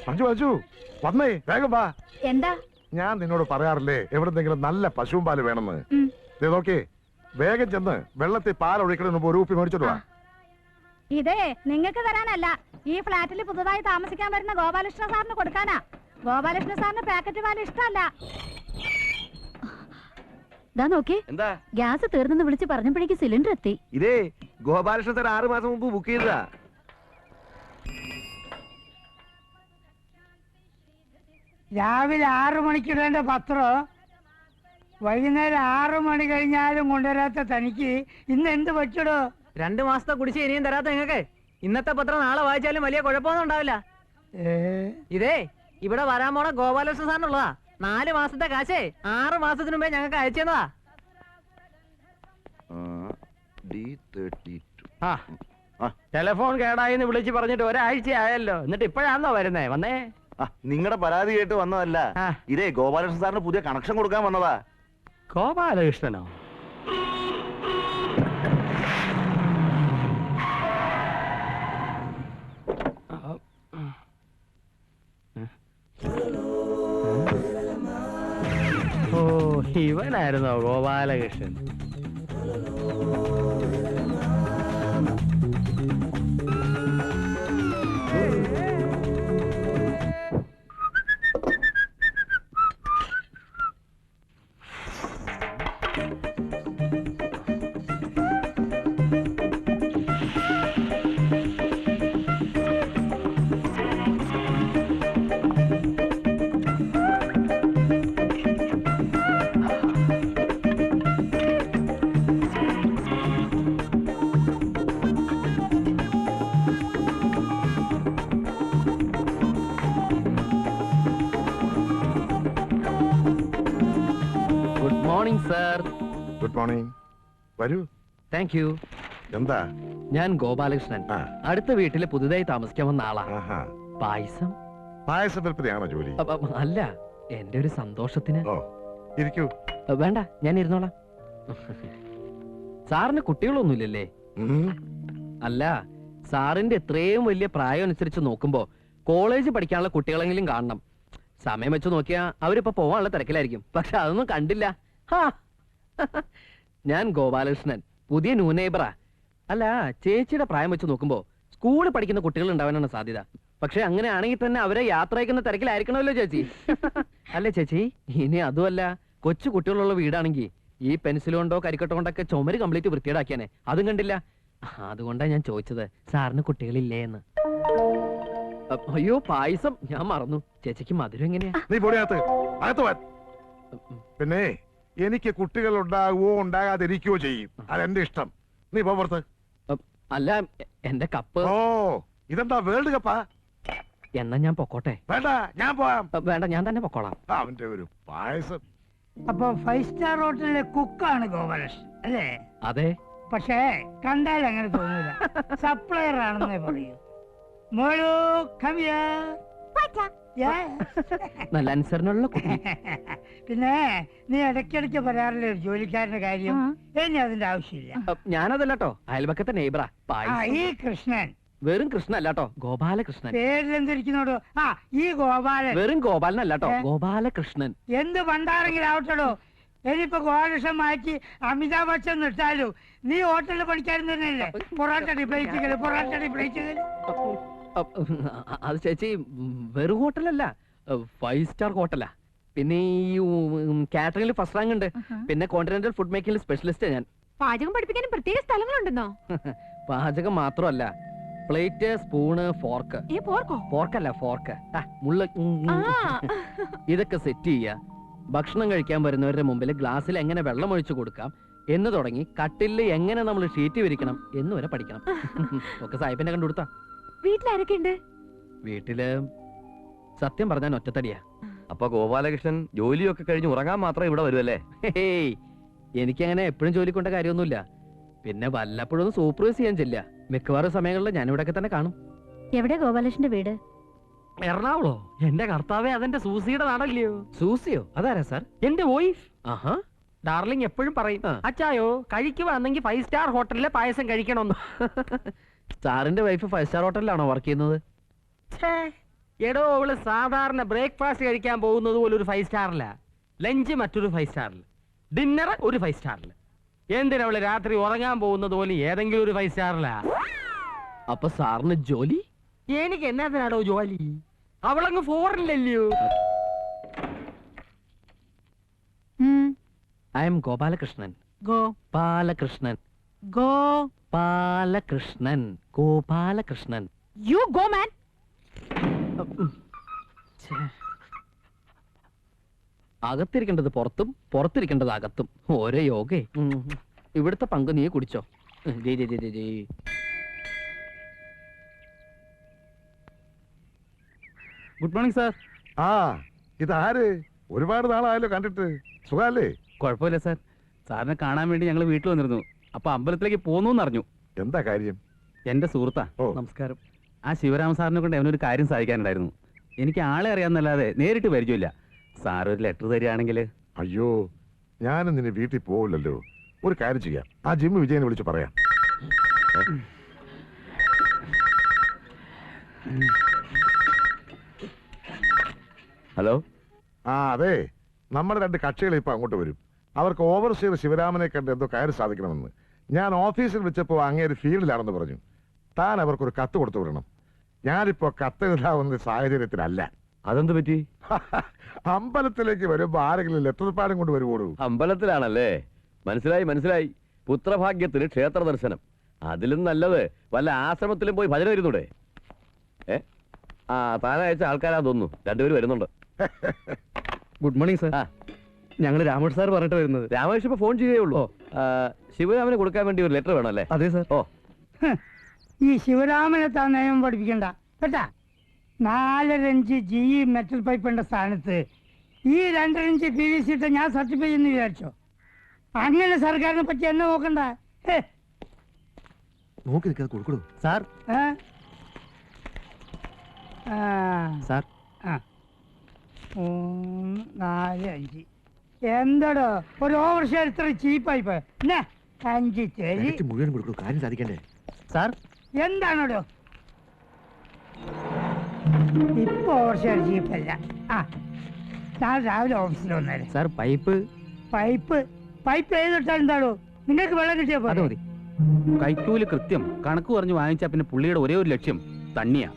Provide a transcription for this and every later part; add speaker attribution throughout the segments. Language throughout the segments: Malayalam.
Speaker 1: മഞ്ജു വന്നേ, വേഗം വാ.
Speaker 2: എന്താ?
Speaker 1: ഞാൻ നിന്നോട് പറയാറില്ലേ എവിടെന്തെങ്കിലും നല്ല പശുവും പാല് വേണമെന്ന്. നോക്കേ, വേഗം ചെന്ന് വെള്ളത്തിൽ പാൽ ഒഴിക്കണ ഒരു കുപ്പി മേടിച്ചോട്ട് വാ.
Speaker 2: ഇതേ നിങ്ങൾക്ക് തരാനല്ല, ഈ ഫ്ലാറ്റിൽ പുതുതായി താമസിക്കാൻ വരുന്ന ഗോപാലകൃഷ്ണ സാറിന് കൊടുക്കാനാ. ഗോപാലകൃഷ്ണ സാറിന് പാക്കറ്റ് പാൽ ഇഷ്ടമല്ല. നോക്കി,
Speaker 3: എന്താ
Speaker 2: ഗ്യാസ് തീർന്നെന്ന് വിളിച്ച് പറഞ്ഞപ്പോഴേക്ക് സിലിണ്ടർ എത്തി.
Speaker 3: ഇതേ ഗോപാലകൃഷ്ണ സാർ 6 മാസം മുമ്പ് ബുക്ക് ചെയ്തതാ.
Speaker 4: രാവിലെ 6 മണിക്ക് ഇടേണ്ട പത്രം വൈകുന്നേരം 6 മണി കഴിഞ്ഞാലും കൊണ്ടുവരാത്ത തനിക്ക് ഇന്ന് എന്ത് പറ്റടോ?
Speaker 5: 2 മാസത്തെ കുടിശ്ശിക ഇനിയും തരാത്ത നിങ്ങൾക്ക് ഇന്നത്തെ പത്രം നാളെ വായിച്ചാലും വലിയ കുഴപ്പമൊന്നും ഉണ്ടാവില്ല. ഇതേ ഇവിടെ വരാൻ പോണ ഗോപാലകൃഷ്ണ സാറിനുള്ളതാ. 4 മാസത്തെ കാശേ 6 മാസത്തിന് മുമ്പേ ഞങ്ങൾക്ക് അയച്ചതാ.
Speaker 6: ടെലിഫോൺ കേടായിന്ന് വിളിച്ച് പറഞ്ഞിട്ട് ഒരാഴ്ച ആയല്ലോ, എന്നിട്ട് ഇപ്പോഴാണോ വരുന്നേ? വന്നേ,
Speaker 3: നിങ്ങളുടെ പരാതി കേട്ട് വന്നതല്ല. ഇതേ ഗോപാലകൃഷ്ണൻ സാറിന് പുതിയ കണക്ഷൻ കൊടുക്കാൻ വന്നതാ.
Speaker 6: ഗോപാലകൃഷ്ണനോ? ഓ, ഇവനായിരുന്നോ ഗോപാലകൃഷ്ണൻ?
Speaker 1: Good morning. വരൂ.
Speaker 6: Thank you.
Speaker 1: എന്താ?
Speaker 6: ഞാൻ ഗോപാലകൃഷ്ണൻ. അടുത്ത വീട്ടില് പുതുതായി താമസിക്കാൻ വന്ന ആളാ. പായസം?
Speaker 1: പായസ വിൽപ്പനയാണോ ജോലി?
Speaker 6: അല്ല, എന്റെ ഒരു സന്തോഷത്തിന്.
Speaker 1: ഇരിക്കൂ.
Speaker 6: വേണ്ട, ഞാൻ ഇരുന്നോളാം. സാറിന് കുട്ടികളൊന്നുമില്ലല്ലേ? അല്ല, സാറിന്റെ എത്രയും വലിയ പ്രായം അനുസരിച്ച് നോക്കുമ്പോ കോളേജ് പഠിക്കാനുള്ള കുട്ടികളെങ്കിലും കാണണം. സമയം വെച്ച് നോക്കിയാ അവരിപ്പോ പോവാനുള്ള തിരക്കിലായിരിക്കും. പക്ഷെ അതൊന്നും കണ്ടില്ല. ഞാൻ ഗോപാലകൃഷ്ണൻ, പുതിയ ന്യൂ നെയ്ബറാ. അല്ല, ചേച്ചിയുടെ പ്രായം വെച്ച് നോക്കുമ്പോ സ്കൂളിൽ പഠിക്കുന്ന കുട്ടികൾ ഉണ്ടാവാനാണ് സാധ്യത. പക്ഷെ അങ്ങനെ ആണെങ്കിൽ തന്നെ അവരെ യാത്ര അയക്കുന്ന തിരക്കിലായിരിക്കണമല്ലോ ചേച്ചി. അല്ലേ ചേച്ചി? ഇനി അതുമല്ല, കൊച്ചു കുട്ടികളുള്ള വീടാണെങ്കിൽ ഈ പെൻസിൽ കൊണ്ടോ കരിക്കട്ടോ കൊണ്ടൊക്കെ ചുമര് കംപ്ലീറ്റ് വൃത്തിയേടാക്കിയാനെ. അതും കണ്ടില്ല. അതുകൊണ്ടാ ഞാൻ ചോദിച്ചത്, സാറിന് കുട്ടികളില്ലേ എന്ന്. അയ്യോ, പായസം ഞാൻ മറന്നു. ചേച്ചിക്ക് മധുരം എങ്ങനെയാ?
Speaker 1: പിന്നെ എനിക്ക് കുട്ടികൾ ഉണ്ടാകുവോ ഉണ്ടാകാതിരിക്കുകയോ ചെയ്യും. അതെന്റെ ഇഷ്ടം. നീ പോർത്ത്.
Speaker 6: അല്ല, എന്റെ കപ്പ്.
Speaker 1: ഓ, ഇതെന്താ വേൾഡ് കപ്പാ?
Speaker 6: എന്നാ ഞാൻ പൊക്കോട്ടെ?
Speaker 1: വേണ്ട, ഞാൻ പോവാം.
Speaker 6: വേണ്ട, ഞാൻ തന്നെ പൊക്കോളാം.
Speaker 1: അവന്റെ ഒരു പായസം.
Speaker 4: അപ്പൊ 5 സ്റ്റാർ ഹോട്ടലിലെ കുക്കാണ് ഗോപാലകൃഷ്ണൻ അല്ലേ?
Speaker 6: അതെ.
Speaker 4: പക്ഷേ കണ്ടാൽ അങ്ങനെ തോന്നില്ല. സപ്ലയർ ആണെന്നേ പറയൂ. മോളു, come here.
Speaker 6: നല്ല അനുസരണമുള്ള കുട്ടി.
Speaker 4: പിന്നെ നീ ഇടയ്ക്കിടയ്ക്ക് പറയാറില്ലേ ഒരു ജോലിക്കാരന്റെ കാര്യം? ഇനി അതിന്റെ ആവശ്യമില്ല.
Speaker 6: ഞാനതല്ലോ, അയൽപക്കത്തെ നെയ്ബറാ.
Speaker 4: ഈ കൃഷ്ണൻ
Speaker 6: വെറും കൃഷ്ണൻ അല്ലാട്ടോ, ഗോപാലകൃഷ്ണൻ.
Speaker 4: പേരിലെന്തിരിക്കുന്നോടോ? ഈ ഗോപാലൻ.
Speaker 6: വെറും ഗോപാലൻ അല്ലാട്ടോ, ഗോപാലകൃഷ്ണൻ.
Speaker 4: എന്ത് പണ്ടാരെങ്കിലും ആവട്ടടോ. ഇനിയിപ്പോ ഗോപാലകൃഷ്ണൻ മാറ്റി അമിതാഭ് ബച്ചൻ ഇട്ടാലോ? നീ ഹോട്ടലിൽ പണിക്കാരൻ തന്നെയല്ലേ? പൊറാട്ടടി പ്ലേറ്റുകൾ.
Speaker 6: അത് ചേച്ചി, വെറും ഹോട്ടലല്ല, 5 സ്റ്റാർ ഹോട്ടലാ. പിന്നെ ഈ കാറ്ററിംഗിൽ ഫസ്റ്റ് റാങ്ക് ഉണ്ട്. പിന്നെ കോണ്ടിനെന്റൽ ഫുഡ് മേക്കിംഗ് സ്പെഷ്യലിസ്റ്റ് ഞാൻ.
Speaker 2: പാചകം പഠിപ്പിക്കാനും പ്രത്യേക സ്ഥലങ്ങളുണ്ടെന്നോ?
Speaker 6: പാചകം മാത്രമല്ല, പ്ലേറ്റ്, സ്പൂണ്, ഫോർക്ക്. ഫോർക്കല്ല, ഫോർക്ക്. ഇതൊക്കെ സെറ്റ് ചെയ്യാ. ഭക്ഷണം കഴിക്കാൻ വരുന്നവരുടെ മുമ്പിൽ ഗ്ലാസ്സിൽ എങ്ങനെ വെള്ളം ഒഴിച്ചു കൊടുക്കാം എന്ന് തുടങ്ങി കട്ടിലിൽ എങ്ങനെ നമ്മൾ ഷീറ്റ് വിരിക്കണം എന്ന് വരെ പഠിക്കണം. ഒക്കെ സാഹിബിനെ കണ്ടുകൊടുത്താ.
Speaker 2: വീട്ടിലാരൊക്കെ ഉണ്ട്?
Speaker 6: വീട്ടില് സത്യം പറഞ്ഞാൽ ഒറ്റത്തടിയാ.
Speaker 3: അപ്പൊ ഗോപാലകൃഷ്ണൻ ജോലിയൊക്കെ കഴിഞ്ഞ് ഉറങ്ങാൻ മാത്രം ഇവിടെ വരുമല്ലേ?
Speaker 6: എനിക്കങ്ങനെ എപ്പോഴും ജോലിക്കൊണ്ട കാര്യമൊന്നുമില്ല. പിന്നെ വല്ലപ്പോഴും സൂപ്പർവൈസ് ചെയ്യാൻ ചെല്ല. മിക്കവാറും സമയങ്ങളിൽ ഞാൻ ഇവിടെയൊക്കെ തന്നെ കാണും.
Speaker 2: എവിടെ ഗോപാലകൃഷ്ണന്റെ വീട്?
Speaker 6: എറണാകുളോ? എന്റെ കർത്താവേ, അതെന്റെ സൂസിയുടെ നാടല്ലയോ? സൂസിയോ? അതാരാ സാർ? എന്റെ വോയിഫ്. ആഹാ,
Speaker 5: ഡാർലിംഗ് എപ്പോഴും പറയും അച്ചായോ കഴിക്കുവാണെങ്കിൽ 5 സ്റ്റാർ ഹോട്ടലിലെ പായസം കഴിക്കണമെന്ന്.
Speaker 6: സാറിന്റെ വൈഫ് 5 സ്റ്റാർ ഹോട്ടലിലാണോ വർക്ക് ചെയ്യുന്നത്?
Speaker 5: എടോ അവള് സാധാരണ ബ്രേക്ക്ഫാസ്റ്റ് കഴിക്കാൻ പോകുന്നത് പോലെ ഒരു 5 സ്റ്റാറില, ലഞ്ച് മറ്റൊരു 5 സ്റ്റാറിൽ, ഡിന്നർ ഒരു 5 സ്റ്റാറിൽ. എന്തിനാ അവള് രാത്രി ഉറങ്ങാൻ പോകുന്നത് പോലെ ഏതെങ്കിലും ഒരു 5 സ്റ്റാറിലാ?
Speaker 6: അപ്പൊ സാറിന് ജോലി?
Speaker 5: എനിക്ക് എന്നാത്തിനാടോ ജോലി? അവളങ്ങ് ഫോറിനില്ലല്ലോ.
Speaker 6: I am Gopalakrishnan.
Speaker 2: Gopalakrishnan.
Speaker 6: Gopalakrishnan.
Speaker 2: You go man.
Speaker 6: അകത്തിരിക്കേണ്ടത് പുറത്തും പുറത്തിരിക്കേണ്ടത് അകത്തും. ഓരോ യോഗേ. ഇവിടുത്തെ പങ്ക് നീ കുടിച്ചോ.
Speaker 7: Good morning sir.
Speaker 1: ആ ഇതാര്? ഒരുപാട് നാളായല്ലോ കണ്ടിട്ട്. സുഖല്ലേ?
Speaker 7: കുഴപ്പമില്ല സാർ. സാറിനെ കാണാൻ വേണ്ടി ഞങ്ങൾ വീട്ടിൽ വന്നിരുന്നു. അപ്പൊ അമ്പലത്തിലേക്ക് പോന്നു എന്നറിഞ്ഞു.
Speaker 1: എന്താ കാര്യം?
Speaker 7: എന്റെ സുഹൃത്താ.
Speaker 1: ഓ.
Speaker 7: നമസ്കാരം. ആ ശിവരാമ സാറിനെ കൊണ്ട് അവനൊരു കാര്യം സാധിക്കാനുണ്ടായിരുന്നു. എനിക്ക് ആളെ അറിയാമെന്നല്ലാതെ നേരിട്ട് പരിചയമില്ല. സാർ ഒരു ലെറ്റർ തരികയാണെങ്കിൽ.
Speaker 1: അയ്യോ, ഞാനും നിന്നെ വീട്ടിൽ പോവില്ലല്ലോ. ഒരു കാര്യം ചെയ്യാം, ആ ജിമ്മ് വിജയനെ വിളിച്ച് പറയാം.
Speaker 3: ഹലോ.
Speaker 1: ആ അതെ, നമ്മുടെ 2 കക്ഷികൾ ഇപ്പൊ അങ്ങോട്ട് വരും. അവർക്ക് ഓവർസീർ ശിവരാമനെ കണ്ട് എന്തോ കാര്യം സാധിക്കണമെന്ന്. ഞാൻ ഓഫീസിൽ വെച്ചപ്പോ അങ്ങേര് ഫീൽഡിലാണെന്ന് പറഞ്ഞു. താൻ അവർക്കൊരു കത്ത് കൊടുത്തു വിടണം. ഞാനിപ്പോ കത്തെഴുതാവുന്ന സാഹചര്യത്തിലല്ല.
Speaker 3: അതെന്ത് പറ്റി?
Speaker 1: അമ്പലത്തിലേക്ക് വരുമ്പോ ആരെങ്കിലും ലെറ്റർ പാടും കൊണ്ട് വരുവോളൂ.
Speaker 8: അമ്പലത്തിലാണല്ലേ? മനസ്സിലായി. പുത്രഭാഗ്യത്തിന് ക്ഷേത്ര ദർശനം. അതിലും നല്ലത് വല്ല ആശ്രമത്തിലും പോയി ഭജന വരുന്നൂടെ? താനയച്ച ആൾക്കാരാ തോന്നുന്നു. 2 പേര് വരുന്നുണ്ട്.
Speaker 6: Good morning sir. ഞങ്ങൾ രാമേഷ് സാർ പറഞ്ഞിട്ട് വരുന്നത്.
Speaker 8: രാമേഷ് ഇപ്പൊ ഫോൺ ചെയ്തേ ഉള്ളൂ. ശിവരാമന് കൊടുക്കാൻ വേണ്ടി ഒരു ലെറ്റർ വേണം അല്ലേ?
Speaker 6: അതെ സാർ.
Speaker 8: ഓ,
Speaker 4: ഈ ശിവരാമനെ താൻ നിയമം പഠിപ്പിക്കണ്ട കേട്ടാ. 4 ഇഞ്ച് GE മെറ്റൽ പൈപ്പിന്റെ സ്ഥാനത്ത് ഈ 2 ഇഞ്ച് PVC ഇട്ട് ഞാൻ സർട്ടിഫൈ ചെയ്യുന്നു വിചാരിച്ചോ? അങ്ങനെ സർക്കാരിനെ പറ്റി എന്നെ നോക്കണ്ട.
Speaker 3: നോക്കി നിൽക്കാതെ കൊടുക്കണു
Speaker 6: സാർ. സാർ
Speaker 4: 3, 4, 5 എന്താടോ ഒരു ഓവർ ഷെയർ ഇത്ര ചീപ്പായി പോയ 5 തരി
Speaker 3: മുഴുവൻ കൊടുക്കണു. കാര്യം സാധിക്കണ്ടേ?
Speaker 6: സാർ
Speaker 4: എന്താണോ ഇപ്പൊ ഓവർ ഷെയർ ചീപ്പല്ല. ഞാൻ രാവിലെ ഓഫീസിൽ വന്നേരെ.
Speaker 6: സാർ പൈപ്പ്
Speaker 4: പൈപ്പ് ചെയ്തിട്ടാൽ എന്താണോ നിങ്ങൾക്ക് വെള്ളം കിട്ടിയ
Speaker 6: അത് മതി.
Speaker 7: കൈക്കൂല് കൃത്യം കണക്ക് പറഞ്ഞു വാങ്ങിച്ചാ പിന്നെ പുള്ളിയുടെ ഒരേ ഒരു ലക്ഷ്യം തണ്ണിയാ.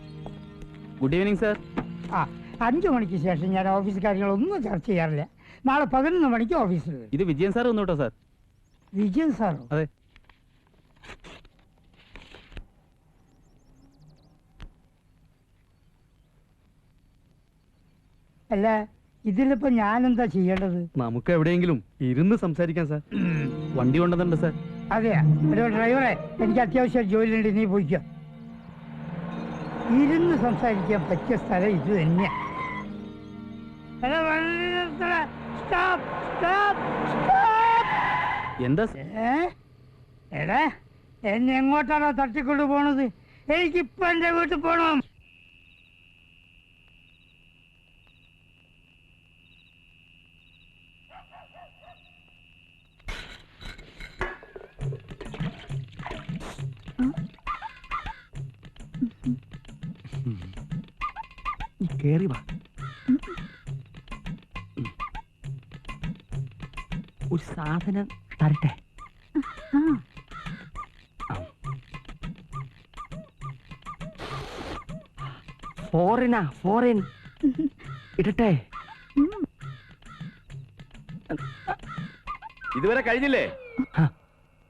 Speaker 7: Good evening sir.
Speaker 4: 5 മണിക്ക് ശേഷം ഞാൻ ഓഫീസ് കാര്യങ്ങളൊന്നും ചർച്ച ചെയ്യാറില്ല. നാളെ 11 മണിക്ക് ഓഫീസിൽ വരും.
Speaker 7: ഇത് വിജയൻ സാർ വന്നു കേട്ടോ സാർ.
Speaker 4: വിജയൻ സാറോ?
Speaker 7: അതെ.
Speaker 4: അല്ല ഇതിലിപ്പോ ഞാനെന്താ ചെയ്യേണ്ടത്?
Speaker 6: നമുക്ക് എവിടെയെങ്കിലും ഇരുന്ന് സംസാരിക്കാം സാർ.
Speaker 7: വണ്ടി കൊണ്ടുവന്നിട്ടുണ്ട് സാർ.
Speaker 4: അതെയാ? ഒരു ഡ്രൈവറെ, എനിക്ക് അത്യാവശ്യം ജോലിയുണ്ട്, നീ പോയിക്കോ. ഇരുന്ന് സംസാരിക്കാൻ പറ്റിയ സ്ഥലം ഇത് തന്നെയാ.
Speaker 7: എന്താ
Speaker 4: എടാ, എന്നെ എങ്ങോട്ടാണോ തട്ടിക്കൊണ്ട് പോണത്? എനിക്കിപ്പോ എന്റെ വീട്ടിൽ പോണം.
Speaker 6: കേറി വാ. ഒരു സാധനം തരട്ടെ? ഫോറിൻ ഇടട്ടെ?
Speaker 8: ഇതുവരെ കഴിഞ്ഞില്ലേ?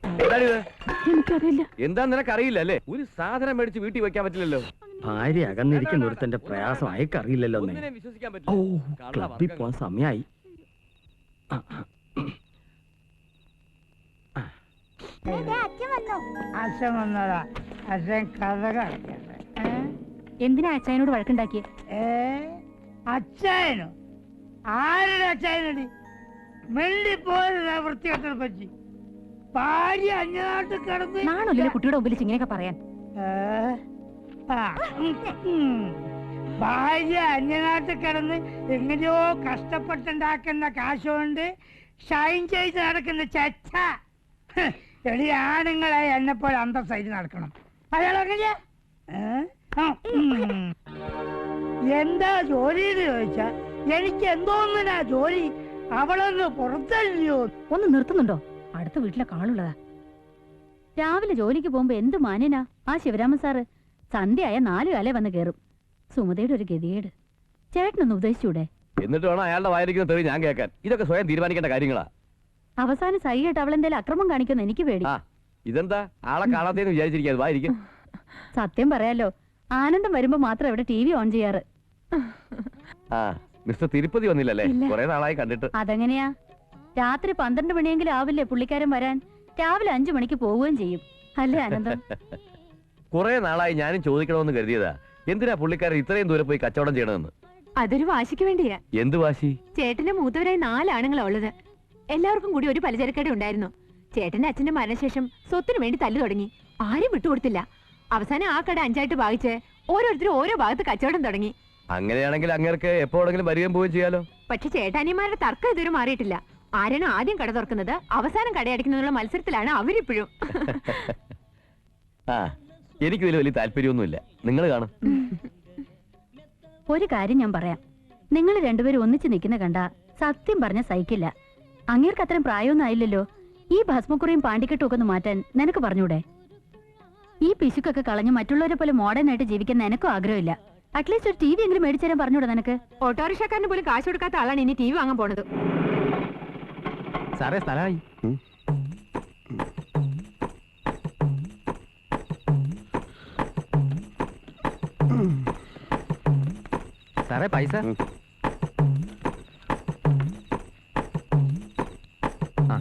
Speaker 8: എന്താണിത്? എന്താ നിനക്കറിയില്ല അല്ലേ? ഒരു സാധനം മേടിച്ച് വീട്ടിൽ വെക്കാൻ പറ്റില്ലല്ലോ.
Speaker 6: ഭാര്യ അകന്നിരിക്കുന്ന ഒരുത്തന്റെ പ്രയാസം അയക്കറിയില്ലല്ലോ.
Speaker 8: ഒന്നിനെയും വിശ്വസിക്കാൻ
Speaker 6: ഓ,
Speaker 8: പറ്റില്ല.
Speaker 6: ക്ലബിൽ പോവാൻ സമയായി.
Speaker 4: അച്ഛൻ വന്നതാ. അച്ഛൻ കഥ കളിക്കട്ടെ.
Speaker 2: എന്തിനാ അച്ഛനോട് വഴക്കുണ്ടാക്കിയേ?
Speaker 4: അച്ഛനോ? ആരുടെ അച്ഛനടി? മെല്ലിപ്പോയതാ വൃത്തികെട്ടനെ പറ്റി. ഭാര്യ അന്യനാട്ടിൽ കിടന്ന്
Speaker 2: നാണല്ലോ കുട്ടിയുടെ മുമ്പിൽ ഇങ്ങനെയൊക്കെ പറയാൻ.
Speaker 4: ഭാര്യ അന്യനാട്ടിൽ കിടന്ന് എങ്ങനെയോ കഷ്ടപ്പെട്ടുണ്ടാക്കുന്ന കാശ് കൊണ്ട് ഷൈൻ ചെയ്ത് നടക്കുന്ന ചെറ്റ. എടി ആണുങ്ങളെ എന്നെപ്പോലെ അന്തസ്സായിട്ട് നടക്കണം. അയാളെങ്ങനെയാ? എന്താ ജോലി എന്ന് ചോദിച്ചാ എനിക്ക് എന്തോന്നിനാ ജോലി? അവളൊന്ന് പുറത്തല്ലയോ?
Speaker 2: ഒന്ന് നിർത്തുന്നുണ്ടോ? അടുത്ത വീട്ടിലെ കാളുള്ളതാ. രാവിലെ ജോലിക്ക് പോകുമ്പോ എന്ത് മാന്യനാ ആ ശിവരാമൻ സാറ്. സന്ധ്യയായ 4 കാലേ വന്ന് കേറും. സുമതയുടെ ഒരു ഗതികേട്. ചേട്ടനൊന്ന് ഉപദേശിച്ചൂടെ?
Speaker 8: എന്നിട്ട് വേണം അയാളുടെ വായിരിക്കുന്ന തെറി ഞാൻ കേൾക്കാൻ. ഇതൊക്കെ സ്വയം തീരുമാനിക്കേണ്ട കാര്യങ്ങളാ.
Speaker 2: അവസാനം സഹിയായിട്ട് അവളെന്തായാലും അക്രമം കാണിക്കുമെന്ന് എനിക്ക് പേടി.
Speaker 8: ആ ഇതെന്താ ആളെ കാണാത്തേന്ന് വിചാരിച്ചിരിക്കാതെ വായിരിക്കും.
Speaker 2: സത്യം പറയാലോ, ആനന്ദം വരുമ്പോ മാത്രം ഇവിടെ TV ഓൺ ചെയ്യാറ്.
Speaker 8: ആ മിസ്റ്റർ തിരുപ്പതി വന്നില്ലല്ലേ? കുറെ നാളായി കണ്ടിട്ട്.
Speaker 2: അതെങ്ങനെയാ? രാത്രി 12 മണിയെങ്കിലും ആവില്ലേ പുള്ളിക്കാരൻ വരാൻ? രാവിലെ 5 മണിക്ക് പോവുകയും ചെയ്യും. അല്ലേ ആനന്ദം?
Speaker 8: കുറെ നാളായി ഞാനും ചോദിക്കണമെന്ന് കരുതിയതാ, എന്തിനാ പുള്ളിക്കാരൻ ഇത്രയും ദൂരെ പോയി കച്ചവടം ചെയ്യണമെന്ന്.
Speaker 9: അതൊരു വാശിക്ക് വേണ്ടിയാ.
Speaker 8: എന്ത് വാശി?
Speaker 9: ചേട്ടന്റെ മൂത്തവരായി 4 ആണുങ്ങളാ ഉള്ളത്. എല്ലാവർക്കും കൂടി ഒരു പലചരക്കട ഉണ്ടായിരുന്നു. ചേട്ടന്റെ അച്ഛന്റെ മരണശേഷം സ്വത്തിനു വേണ്ടി തല്ലു തുടങ്ങി. ആരും വിട്ടുകൊടുത്തില്ല. അവസാനം ആ കട 5ആയിട്ട് ഭാഗിച്ച് ഓരോരുത്തരും ഓരോ ഭാഗത്ത് കച്ചവടം തുടങ്ങി.
Speaker 8: അങ്ങനെയാണെങ്കിൽ അങ്ങേർക്ക് എപ്പോഴെങ്കിലും വരികയും പോവുകയും ചെയ്യാലോ.
Speaker 9: പക്ഷെ ചേട്ടാനിമാരുടെ തർക്കം ഇതുവരെ മാറിയിട്ടില്ല. ആരാണോ ആദ്യം കട തുറക്കുന്നത് അവസാനം കടയടിക്കുന്നതിനുള്ള മത്സരത്തിലാണ് അവരിപ്പോഴും.
Speaker 8: ആ എനിക്ക് ഇതിൽ വലിയ താല്പര്യമൊന്നുമില്ല. നിങ്ങൾ കാണും.
Speaker 2: ഒരു കാര്യം ഞാൻ പറയാം. നിങ്ങൾ രണ്ടുപേരും ഒന്നിച്ച് നിൽക്കുന്ന കണ്ട സത്യം പറഞ്ഞ സഹിക്കില്ല. അങ്ങേർക്ക് അത്രയും പ്രായമൊന്നും ആയില്ലല്ലോ. ഈ ഭസ്മക്കുറിയും പാണ്ടിക്കെട്ടും ഒക്കെ ഒന്ന് മാറ്റാൻ നിനക്ക് പറഞ്ഞൂടെ? ഈ പിശുക്കൊക്കെ കളഞ്ഞ് മറ്റുള്ളവരെ പോലെ മോഡേൺ ആയിട്ട് ജീവിക്കാൻ നിനക്കും ആഗ്രഹമില്ല. അറ്റ്ലീസ്റ്റ് ഒരു TV എങ്കിലും മേടിച്ചു തരാൻ പറഞ്ഞൂടെ നിനക്ക്?
Speaker 9: ഓട്ടോറിക്ഷക്കാരന് പോലും കാശ് കൊടുക്കാത്ത ആളാണ് ഇനി TV വാങ്ങാൻ പോണത്.
Speaker 6: സാറേ സ്ഥലമായി. സാറേ പൈസ. ആ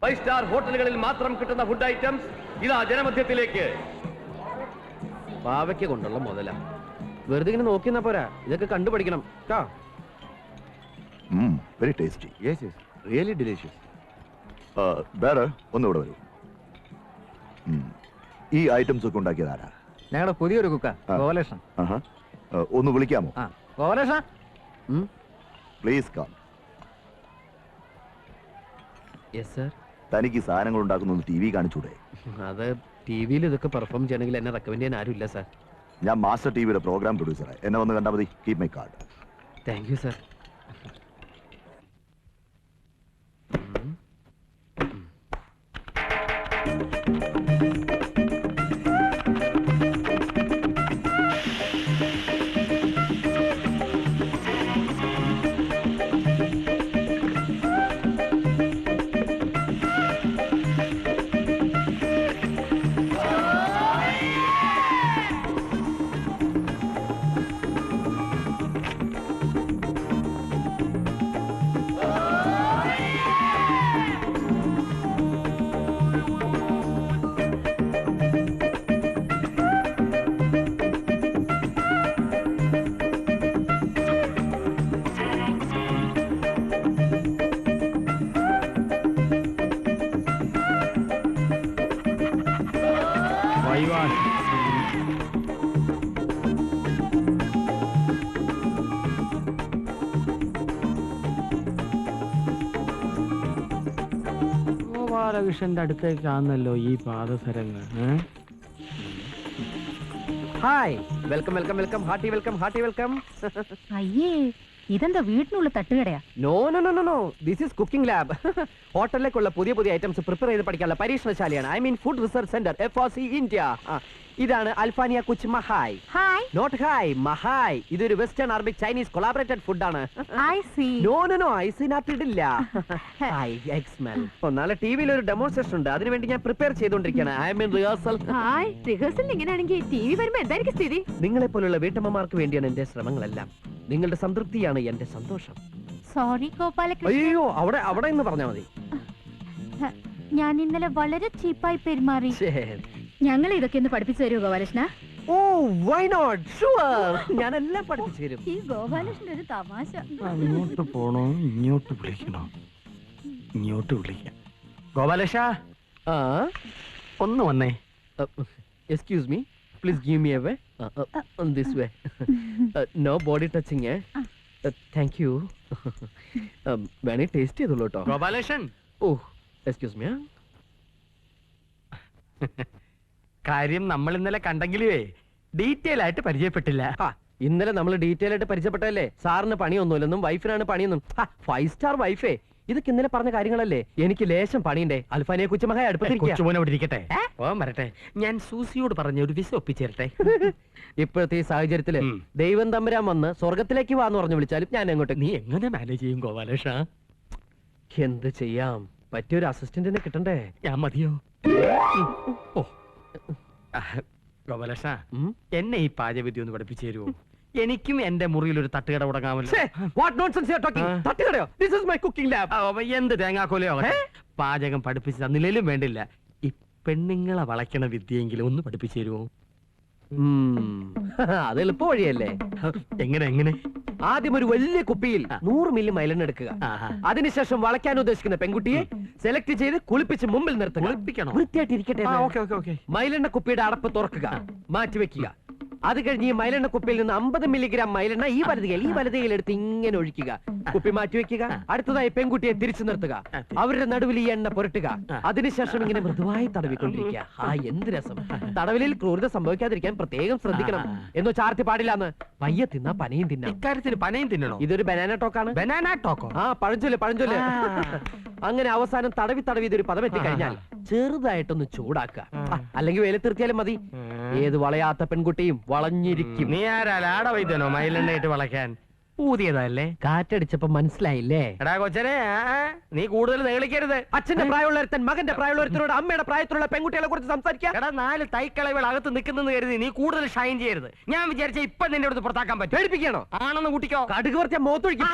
Speaker 8: ഫൈവ് സ്റ്റാർ ഹോട്ടലുകളിൽ മാത്രം കിട്ടുന്ന ഫുഡ് ഐറ്റംസ് ഇതാ ജനമധ്യത്തിലേക്ക്.
Speaker 6: പാവയ്ക്ക് കൊണ്ടുള്ള മുതല. വെറുതെ ഇങ്ങനെ നോക്കിയെന്നാ പോരാ, ഇതൊക്കെ കണ്ടുപഠിക്കണം.
Speaker 3: Very tasty.
Speaker 8: Yes yes really delicious.
Speaker 3: വേറെ ഒന്നുകൂടെ വരൂ. ഈ ഐറ്റംസ് ഒക്കെ ഉണ്ടാക്കിയത് ആരാ?
Speaker 5: ഞങ്ങളുടെ പുതിയൊരു കുക്ക ഗോപാലകൃഷ്ണൻ.
Speaker 3: ഒന്ന് വിളിക്കാമോ?
Speaker 5: Gopalakrishna
Speaker 3: please come.
Speaker 6: Yes sir.
Speaker 3: തനിക്ക് സാധനങ്ങൾ ഉണ്ടാക്കുന്ന TV കാണിച്ചൂടെ?
Speaker 6: അത് TV-യിൽ ഇതൊക്കെ പെർഫോം ചെയ്യണമെങ്കിൽ എന്നെ റെക്കമെൻഡ് ചെയ്യാൻ ആരുമില്ല സർ.
Speaker 3: ഞാൻ മാസ്റ്റർ TVയുടെ പ്രോഗ്രാം പ്രൊഡ്യൂസറാണ്. എന്നെ വന്ന് കണ്ടാൽ മതി. Keep my card.
Speaker 6: Thank you sir. ഗോപാലകൃഷ്ണന്റെ അടുത്തേക്കാണല്ലോ ഈ പാദസരങ്ങൾ. Hi welcome welcome welcome hearty welcome hearty welcome.
Speaker 2: അയ്യേ ഇതെന്താ വീട്ടിനുള്ള തട്ടുകടയാ?
Speaker 6: No no no no no this is cooking lab. ഹോട്ടലിലേക്കുള്ള പുതിയ പുതിയ ഐറ്റംസ് പ്രിപ്പയർ ചെയ്ത് പഠിക്കാനുള്ള പരീക്ഷണശാലയാണ്. I mean food research centre FRC India. ഇതാണ് അൽഫാനിയ കുച്ച് മഹായ്.
Speaker 9: ഹായ്.
Speaker 6: നോട്ട് ഹായ് മഹായ്. ഇതൊരു വെസ്റ്റേൺ അറബിക് ചൈനീസ് കൊളാബറേറ്റഡ് ഫുഡാണ്.
Speaker 9: I see.
Speaker 6: No no no ഐസിനകത്ത് ഇടില്ല. നാളെ ടിവിയിൽ ഒരു ഡെമോൺസ്ട്രേഷൻ ഉണ്ട്, അതിനുവേണ്ടി ഞാൻ പ്രിപ്പയർ ചെയ്തുകൊണ്ടിരിക്കുകയാണ്. I mean rehearsal.
Speaker 9: Hi. Rehearsal ഇങ്ങനെയാണെങ്കിൽ TV വരുമ്പോ എന്തായിരിക്കും സ്ഥിതി?
Speaker 6: നിങ്ങളെ പോലുള്ള വീട്ടമ്മമാർക്ക് വേണ്ടിയാണ് എന്റെ ശ്രമങ്ങളെല്ലാം. നിങ്ങളുടെ സംതൃപ്തിയാണ് എന്റെ സന്തോഷം.
Speaker 9: സോറി ഗോപാലകൃഷ്ണൻ,
Speaker 6: അയ്യോ അവിടെ അവിടെ എന്ന് പറഞ്ഞാൽ മതി.
Speaker 9: ഞാൻ ഇന്നലെ വളരെ ചീപ്പായി പെരുമാറി.
Speaker 2: ഞങ്ങൾ ഇതൊക്കെ ഒന്ന് പഠിപ്പിച്ചു തരുമോ ഗോപാലകൃഷ്ണ?
Speaker 6: ഓ വൈ നോട്ട്, ഷുവർ, ഞാൻ എല്ലാം പഠിപ്പിച്ചു തരും.
Speaker 2: ഈ ഗോപാലകൃഷ്ണൻ ഒരു തമാശ.
Speaker 10: അങ്ങോട്ട് പോണോ ഇങ്ങോട്ട് വിളിക്കണോ? ഇങ്ങോട്ട് വിളിക്കാം. ഗോപാലേഷ
Speaker 6: ആ
Speaker 10: ഒന്ന് വന്നേ.
Speaker 6: Excuse me, please give me a way. This way. No body touching. Thank you. വേണേ ടേസ്റ്റ് ചെയ്തോളൂ കേട്ടോ.
Speaker 10: Gopaleshan,
Speaker 6: oh excuse me.
Speaker 10: കാര്യം നമ്മൾ ഇന്നലെ കണ്ടെങ്കിലേ ഡീറ്റെയിൽ ആയിട്ട് പരിചയപ്പെട്ടില്ല.
Speaker 6: ഇന്നലെ നമ്മൾ ഡീറ്റെയിൽ ആയിട്ട് പരിചയപ്പെട്ടല്ലേ. സാറിന് പണിയൊന്നുമില്ലെന്നും വൈഫിനാണ് പണിയൊന്നും. 5 സ്റ്റാർ വൈഫേ, ഇതൊക്കെ ഇന്നലെ പറഞ്ഞ കാര്യങ്ങളല്ലേ. എനിക്ക് ലേശം പണിയുണ്ടേ. അൽഫാനിയെ കുച്ചുമഹായ
Speaker 10: കൊച്ചുമോനെ അവിടെ ഇരിക്കട്ടെ. ഓ വരട്ടെ, ഞാൻ സൂസിയോട് പറഞ്ഞ ഒരു വിസ ഒപ്പിച്ചേരട്ടെ.
Speaker 6: ഇപ്പോഴത്തെ ഈ സാഹചര്യത്തില് ദൈവം തമ്പുരാൻ വന്ന് സ്വർഗത്തിലേക്ക് വാന്ന് പറഞ്ഞു വിളിച്ചാലും ഞാൻ എങ്ങോട്ട്.
Speaker 10: നീ എങ്ങനെ മാനേജ് ചെയ്യും ഗോപാലേഷ?
Speaker 6: എന്ത് ചെയ്യാം, പറ്റിയൊരു അസിസ്റ്റന്റിനെ കിട്ടണ്ടേ.
Speaker 10: ഞാൻ മതിയോ? ഓ ഗോപാലേഷ, എന്നെ ഈ പാചകവിദ്യ ഒന്ന് പഠിപ്പിച്ചു തരുമോ? എനിക്കും എന്റെ മുറിയിൽ ഒരു തട്ടുകട തുടങ്ങാമല്ലോ. എന്ത് തേങ്ങാക്കോലയോ പാചകം പഠിപ്പിച്ചു തന്നില്ലേലും വേണ്ടില്ല. ഈ പെണ്ണുങ്ങളെ വളയ്ക്കണ വിദ്യയെങ്കിലും ഒന്ന് പഠിപ്പിച്ചു തരുമോ?
Speaker 6: അത് എളുപ്പ വഴിയല്ലേ.
Speaker 10: എങ്ങനെ എങ്ങനെ?
Speaker 6: ആദ്യം ഒരു വലിയ കുപ്പിയിൽ 100 മില്ലി മൈലെണ്ണ എടുക്കുക. അതിനുശേഷം വളയ്ക്കാൻ ഉദ്ദേശിക്കുന്ന പെൺകുട്ടിയെ സെലക്ട് ചെയ്ത് കുളിപ്പിച്ച് മുമ്പിൽ നിർത്തുക.
Speaker 10: കുളിപ്പിക്കണോ?
Speaker 6: വൃത്തിയായിട്ട് ഇരിക്കട്ടെ. മൈലെണ്ണ കുപ്പിയുടെ അടപ്പ് തുറക്കുക, മാറ്റിവെക്കുക. അത് കഴിഞ്ഞ് ഈ മൈലെണ്ണ കുപ്പിയിൽ നിന്ന് 50 മില്ലിഗ്രാം മൈലെണ്ണ ഈ വലതുകയിൽ എടുത്ത് ഇങ്ങനെ ഒഴിക്കുക. കുപ്പി മാറ്റിവെക്കുക. അടുത്തതായി പെൺകുട്ടിയെ തിരിച്ചു നിർത്തുക. അവരുടെ നടുവിൽ ഈ എണ്ണ പുരട്ടുക. അതിനുശേഷം ഇങ്ങനെ മൃദുവായി തടവിക്കൊണ്ടിരിക്കുക. എന്ത് രസം. തടവിലിൽ ക്രൂരത സംഭവിക്കാതിരിക്കാൻ പ്രത്യേകം ശ്രദ്ധിക്കണം. എന്നോ ചാർത്തി പാടില്ലാന്ന്. പയ്യെ തിന്നാ പനയും തിന്നാം.
Speaker 10: ഇക്കാര്യത്തിന് പനയും തിന്നണോ?
Speaker 6: ഇതൊരു ബനാന ടോക്കാണ്.
Speaker 10: Banana Toko?
Speaker 6: പഴഞ്ചൊല്ല്. അങ്ങനെ അവസാനം തടവി ഇതൊരു പദമെത്തി കഴിഞ്ഞാൽ ചെറുതായിട്ടൊന്ന് ചൂടാക്കുക. അല്ലെങ്കിൽ വെയിലത്തിർത്തിയാലും മതി. ഏത് വളയാത്ത പെൺകുട്ടിയും വളഞ്ഞിരിക്കും.
Speaker 10: നീ ആരാ ലാട വൈദ്യനോ മയിലെണ്ണയിട്ട് വളയ്ക്കാൻ? ഊതിയതല്ലേ?
Speaker 6: കാറ്റടിച്ചപ്പോ മനസ്സിലായില്ലേ?
Speaker 10: എടാ കൊച്ചനെ, നീ കൂടുതൽ നേളിക്കരുത്.
Speaker 6: അച്ഛന്റെ പ്രായമുള്ളൊരുത്തൻ മകന്റെ പ്രായമുള്ളൊരുത്തനോട് അമ്മയുടെ പ്രായത്തിലുള്ള പെൺകുട്ടികളെ കുറിച്ച് സംസാരിക്കാം.
Speaker 10: എടാ 4 തൈക്കളകൾ അകത്ത് നിൽക്കുന്നെന്ന് കരുതി നീ കൂടുതൽ ഷൈൻ ചെയ്യരുത്. ഞാൻ വിചാരിച്ച ഇപ്പൊ നിന്റെ അടുത്ത് പുറത്താക്കാൻ പറ്റും.
Speaker 6: പേടിപ്പിക്കണോ?
Speaker 10: ആണെന്ന് കൂട്ടിക്കോ.
Speaker 6: കടുക് കുറച്ച മോത്തൊഴിക്കും.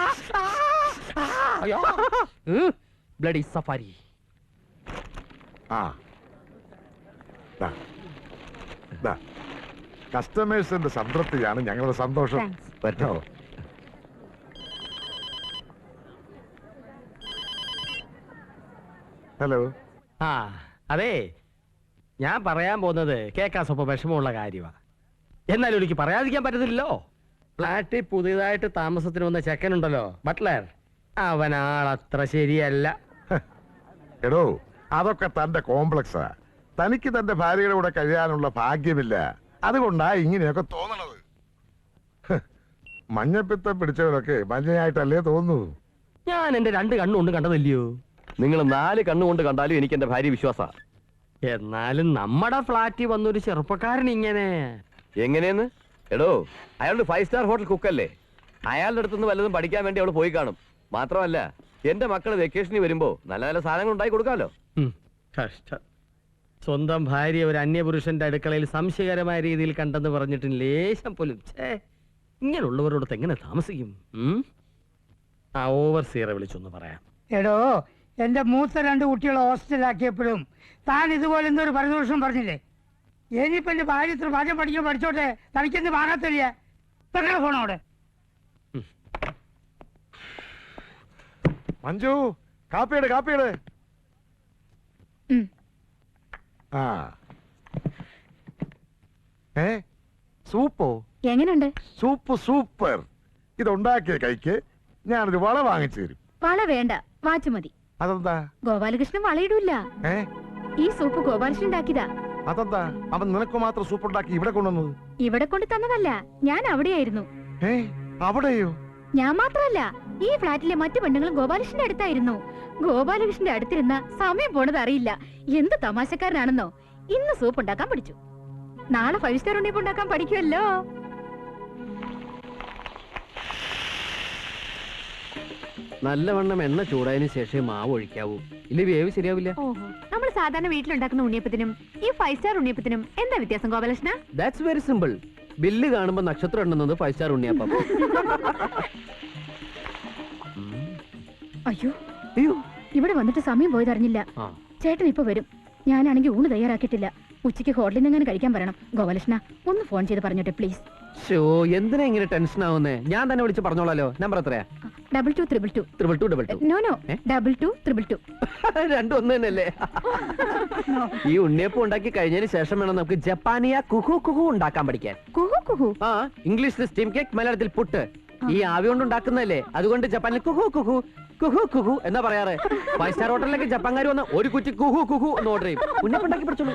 Speaker 6: Bloody safari.
Speaker 1: കസ്റ്റമേഴ്സിന്റെ സംതൃപ്തിയാണ് ഞങ്ങളുടെ സന്തോഷം. പറ്റോ? ഹലോ.
Speaker 10: അതെ, ഞാൻ പറയാൻ പോകുന്നത് കേൾക്കാൻ സ്വപ്പം വിഷമമുള്ള കാര്യമാണ്. എന്നാലും എനിക്ക് പറയാതിരിക്കാൻ പറ്റത്തില്ലല്ലോ. ഫ്ലാറ്റിൽ പുതിയതായിട്ട് താമസത്തിന് വന്ന ചെക്കനുണ്ടല്ലോ, ബട്ട്ലർ, അവനാളത്ര ശരിയല്ല.
Speaker 1: എടോ, അതൊക്കെ തന്റെ കോംപ്ലക്സാ. തനിക്ക് തന്റെ ഭാര്യയുടെ കൂടെ കഴിയാനുള്ള ഭാഗ്യമില്ല. അതുകൊണ്ടാ ഇങ്ങനെയൊക്കെ തോന്നണത്. മഞ്ഞപ്പിത്തം പിടിച്ചവരൊക്കെ മഞ്ഞയായിട്ടല്ലേ തോന്നുന്നു.
Speaker 10: ഞാൻ എന്റെ 2 കണ്ണുകൊണ്ട് കണ്ടതല്ലയോ?
Speaker 8: നിങ്ങൾ 4 കണ്ണുകൊണ്ട് കണ്ടാലും എനിക്ക് എന്റെ ഭാര്യ വിശ്വാസ.
Speaker 10: എന്നാലും നമ്മുടെ ഫ്ലാറ്റിൽ വന്നൊരു ചെറുപ്പക്കാരൻ ഇങ്ങനെ
Speaker 8: എങ്ങനെയെന്ന്? എടോ, അയാളുടെ 5 സ്റ്റാർ ഹോട്ടൽ കുക്കല്ലേ. അയാളുടെ അടുത്തുനിന്ന് വല്ലതും പഠിക്കാൻ വേണ്ടി അവള് പോയി കാണും. മാത്രമല്ല, എന്റെ മക്കള് വെക്കേഷനിൽ വരുമ്പോ നല്ല നല്ല സാധനങ്ങൾ ഉണ്ടായി കൊടുക്കാമല്ലോ.
Speaker 10: കഷ്ടം. സ്വന്തം ഭാര്യ ഒരു അന്യപുരുഷന്റെ അടുക്കളയിൽ സംശയകരമായ രീതിയിൽ കണ്ടെന്ന് പറഞ്ഞിട്ട് ലേശം പോലും. ഇങ്ങനെയുള്ളവരോടൊത്ത് എങ്ങനെ താമസിക്കും? ഓവർസിയറെ വിളിച്ചൊന്ന് പറയാം.
Speaker 4: എടോ, എന്റെ മൂത്ത 2 കുട്ടികളെ ഹോസ്റ്റലാക്കിയപ്പോഴും താൻ ഇതുപോലെ എന്തൊരു പരിദോഷം പറഞ്ഞില്ലേ? ഇനിയിപ്പോ എന്റെ ഭാര്യ ഇത്ര പാചകം പഠിച്ചോട്ടെ, തനിക്കെന്ത് വാങ്ങാത്തില്ല. പെങ്ങളെ ഫോണോടെ.
Speaker 1: മഞ്ജു, കാപ്പിയുടെ.
Speaker 10: സൂപ്പോ?
Speaker 2: എങ്ങനെയുണ്ട്?
Speaker 1: സൂപ്പർ. ഇതുണ്ടാക്കിയ കൈക്ക് ഞാനൊരു വള വാങ്ങിച്ചു തരും.
Speaker 2: വള വേണ്ട, വാച്ച് മതി.
Speaker 1: അതെന്താ?
Speaker 2: ഗോപാലകൃഷ്ണൻ വളയിടൂല്ല. ഈ സൂപ്പ് ഗോപാലകൃഷ്ണൻ ഉണ്ടാക്കിയതാ.
Speaker 1: അതെന്താ അവൻ നിനക്ക് മാത്രം സൂപ്പുണ്ടാക്കി ഇവിടെ കൊണ്ടുവന്നത്?
Speaker 2: ഇവിടെ കൊണ്ട് തന്നതല്ല, ഞാൻ അവിടെയായിരുന്നു.
Speaker 1: അവിടെയോ?
Speaker 2: ഞാൻ മാത്രമല്ല, ഈ ഫ്ലാറ്റിലെ മറ്റു പെണ്ണുങ്ങളും ഗോപാലകൃഷ്ണന്റെ അടുത്തായിരുന്നു. ഗോപാലകൃഷ്ണന്റെ അടുത്തിരുന്ന സമയം പോണത് അറിയില്ല. എന്ത് തമാശക്കാരനാണെന്നോ. ഇന്ന് സൂപ്പ് ഉണ്ടാക്കാൻ പഠിച്ചു, നാളെ 5 സ്റ്റാർ ഉണ്ണിയപ്പം ഉണ്ടാക്കാൻ പഠിക്കുമല്ലോ.
Speaker 6: നല്ലവണ്ണം എണ്ണ ചൂടായതിനു ശേഷം മാവ് ഒഴിക്കാവൂ, ഇല്ല വേവ് ശരിയാവില്ല.
Speaker 9: നമ്മൾ സാധാരണ വീട്ടിലുണ്ടാക്കുന്ന ഉണ്ണിയപ്പത്തിനും ഈ 5 സ്റ്റാർ ഉണ്ണിയപ്പത്തിനും എന്താ വ്യത്യാസം Gopalakrishna?
Speaker 6: That's very simple. Bill കാണുമ്പോ നക്ഷത്രം എണ്ണുന്നത് 5 സ്റ്റാർ ഉണ്ണിയപ്പം.
Speaker 2: അയ്യോ അയ്യോ, ഇവിടെ വന്നിട്ട് സമയം പോയതറിഞ്ഞില്ല. ചേട്ടൻ ഇപ്പൊ വരും. ഞാനാണെങ്കിൽ ഊണ് തയ്യാറാക്കിയിട്ടില്ല. ഉച്ചയ്ക്ക് ഹോട്ടലിൽ നിന്ന് എങ്ങനെ കഴിക്കാൻ പറയണം. ഗോപാലകൃഷ്ണ ഒന്ന് ഫോൺ ചെയ്ത് പറഞ്ഞോട്ടെ പ്ലീസ്.
Speaker 6: എന്തിനാ ഇങ്ങനെ ടെൻഷൻ ആവുന്നേ? ഞാൻ തന്നെ വിളിച്ച് പറഞ്ഞോളാലോ. നമ്പർ എത്രയാ?
Speaker 2: 222222. No no, 2222.
Speaker 6: രണ്ടും ഒന്ന് തന്നെയല്ലേ? ഈ ഉണ്ണിയപ്പം ഉണ്ടാക്കി കഴിഞ്ഞതിന് ശേഷം വേണം നമുക്ക് ജപ്പാനിയ കുഹു കുഹു ഉണ്ടാക്കാൻ പഠിക്കാൻ.
Speaker 2: കുഹു കുഹു?
Speaker 6: ആ, ഇംഗ്ലീഷിൽ സ്റ്റീം കേക്ക്, മലയാളത്തിൽ പുട്ട്. ഈ ആവി കൊണ്ട് ഉണ്ടാക്കുന്നതല്ലേ, അതുകൊണ്ട് ജപ്പാനിൽ കുഹു കുഹു കുഹു കുഹു എന്നാ പറയാറ്. 5 സ്റ്റാർ ഹോട്ടലിലേക്ക് ജപ്പാൻകാർ വന്ന് ഒരു കുറ്റി കുഹു കുഹു എന്ന് ഓർഡർ ചെയ്യും. ഉണ്ണിയപ്പം ഉണ്ടാക്കി പഠിച്ചോളൂ.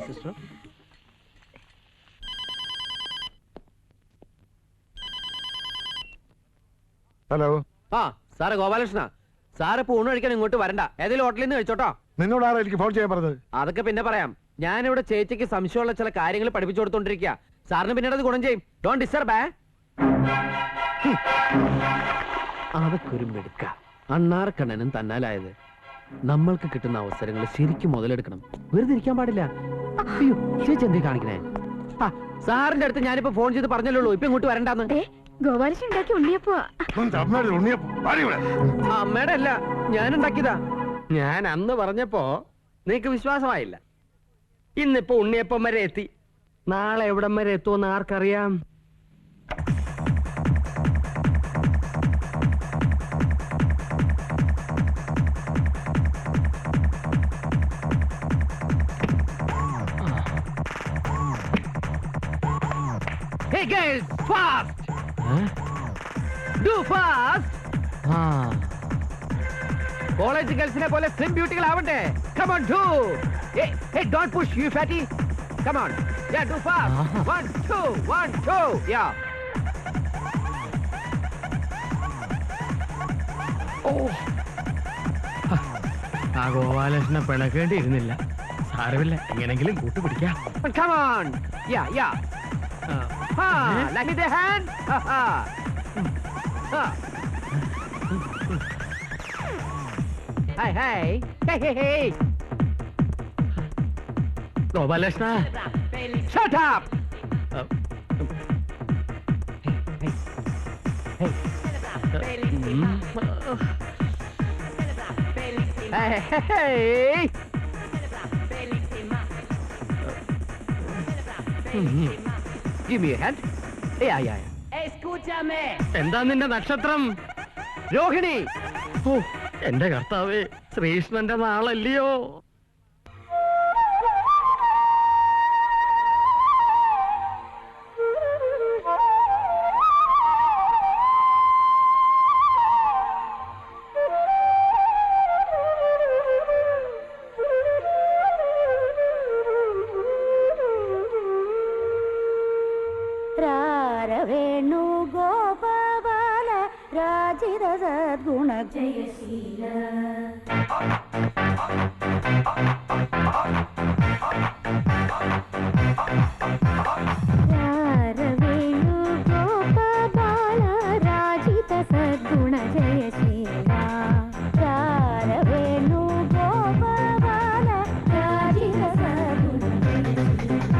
Speaker 6: സിസ്റ്റർ.
Speaker 1: ഹലോ.
Speaker 6: ആ സാറ് ഗോപാലകൃഷ്ണ, സാറ് ഇപ്പൊ ഊണ് കഴിക്കാൻ ഇങ്ങോട്ട് വരണ്ട, ഏതെങ്കിലും ഹോട്ടലിൽ നിന്ന് കഴിച്ചോട്ടോ.
Speaker 1: നിന്നോട് ആരാ എനിക്ക് ഫോൺ ചെയ്യാൻ പറഞ്ഞത്?
Speaker 6: അതൊക്കെ പിന്നെ പറയാം. ഞാനിവിടെ ചേച്ചിക്ക് സംശയമുള്ള ചില കാര്യങ്ങൾ പഠിപ്പിച്ചു കൊടുത്തോണ്ടിരിക്കുക. സാറിന് പിന്നീട് അത് ഗുണം ചെയ്യും. Don't disturb. അതൊക്കെ ഒരു മെടുക്ക. അണ്ണാർക്കണ്ണനും തന്നാലായത്. നമ്മൾക്ക് കിട്ടുന്ന അവസരങ്ങൾ ശരിക്കും മുതലെടുക്കണം, വെറുതെ ഇരിക്കാൻ പാടില്ല. അയ്യോ, ചേച്ചി എന്തേ കാണിക്കണേ? സാറിന്റെ അടുത്ത് ഞാനിപ്പോ ഫോൺ ചെയ്ത് പറഞ്ഞല്ലോ ഇപ്പൊ ഇങ്ങോട്ട് വരണ്ടാന്ന്.
Speaker 2: ഗോപാലകൃഷ്ണൻ ഉണ്ടാക്കി ഉണ്ണിയപ്പോ.
Speaker 6: അമ്മയുടെ അല്ല, ഞാൻ ഉണ്ടാക്കിയതാ.
Speaker 10: ഞാൻ അന്ന് പറഞ്ഞപ്പോ നിനക്ക് വിശ്വാസമായില്ല. ഇന്നിപ്പോ ഉണ്ണിയപ്പം വരെ എത്തി. നാളെ എവിടം വരെ എത്തുമെന്ന് ആർക്കറിയാം?
Speaker 6: Hey guys, fast! Do fast! College ഗേൾസിനെ പോലെ സ്ലിം ബ്യൂട്ടികൾ ആവണ്ടേ? Come on, do! Hey, don't push, you fatty! Come on, yeah, do fast! 1, 2, 1, 2, yeah!
Speaker 10: ആ ഗോപാലകൃഷ്ണ പിണക്കേണ്ടിയിരുന്നില്ല. സാരമില്ല, എങ്ങനെങ്കിലും കൂട്ടുപിടിക്കാം.
Speaker 6: Come on! Yeah. Let me the hand! Hey!
Speaker 10: Gopalakrishna,
Speaker 6: Shut up! Hey! Give me a hand. Yeah.
Speaker 10: എന്താ നിന്റെ നക്ഷത്രം?
Speaker 6: രോഹിണി.
Speaker 10: ഓ, എന്റെ കർത്താവേ, ശ്രീകൃഷ്ണന്റെ നാളല്ലയോ?
Speaker 2: വേണു ഗോപാല രാജിത സദ്ഗുണ ജയശീല. വേണു ഗോപാല രാജിത സദ്ഗുണ ജയശീല. വേണു ഗോപാല രാജിത സദ്ഗുണ ജയശീല.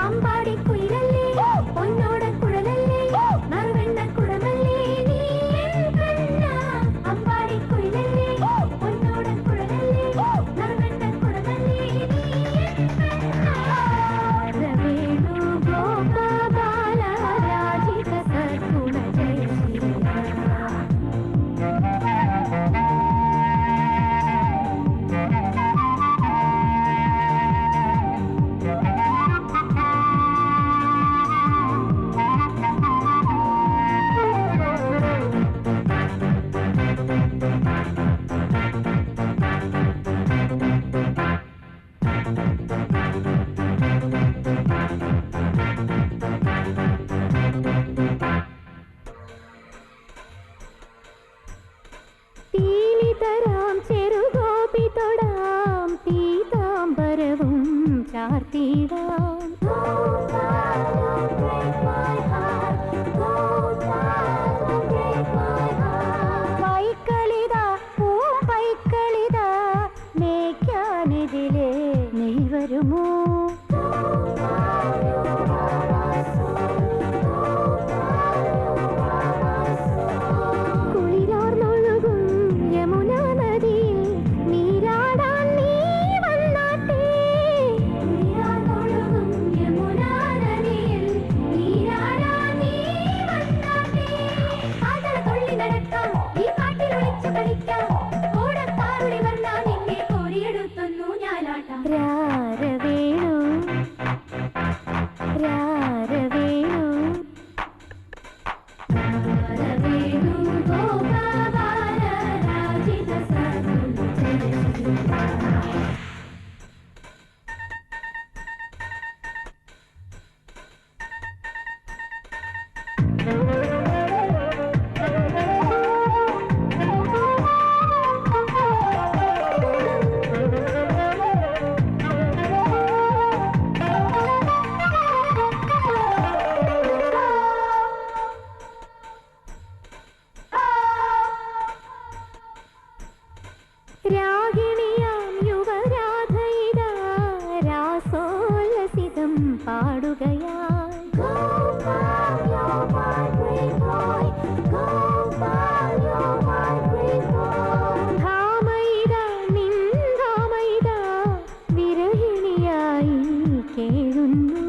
Speaker 2: അമ്പാടി കുയിലല്ലേ പൊന്നോട കുഴലല്ലേ നറുവെണ്ണ കുടമല്ലേ നീ കണ്ണ. അമ്പാടി കുയിലല്ലേ പൊന്നോട കുഴലല്ലേ നറുവെണ്ണ കുടമല്ലേ നീ കണ്ണ. പൈക്കളിതാ പൈക്കളിതാ മേയ്ക്കാനിതിലേ നീ വരുമോ? കുളിരാർന്നൊഴുകും യമുനാ നദിയിൽ നീരാടാൻ നീ വന്നാട്ടെ. കുളിരാർന്നൊഴുകും യമുനാ നദിയിൽ നീരാടാൻ നീ വന്നാട്ടെ. ആടള തുള്ളി നടക്കാം, ഈ കാട്ടിൽ ഒളിച്ചു കളിക്കാം. ഓടത്താറുടി വന്നാൽ നിന്നെ കോരിയെടുത്തൊന്നു ഞാനാട്ടാം. രാരവേണു രാരവേണു രാരവേണു ഗോപാല രാജിത രാഗിണിയാം യുവരാധയിതാ രാസോല്ലസിതം പാടുകയായി. ധാമയിതാ നിൻ ധാമയിതാ വിരഹിണിയായി കേഴുന്നു.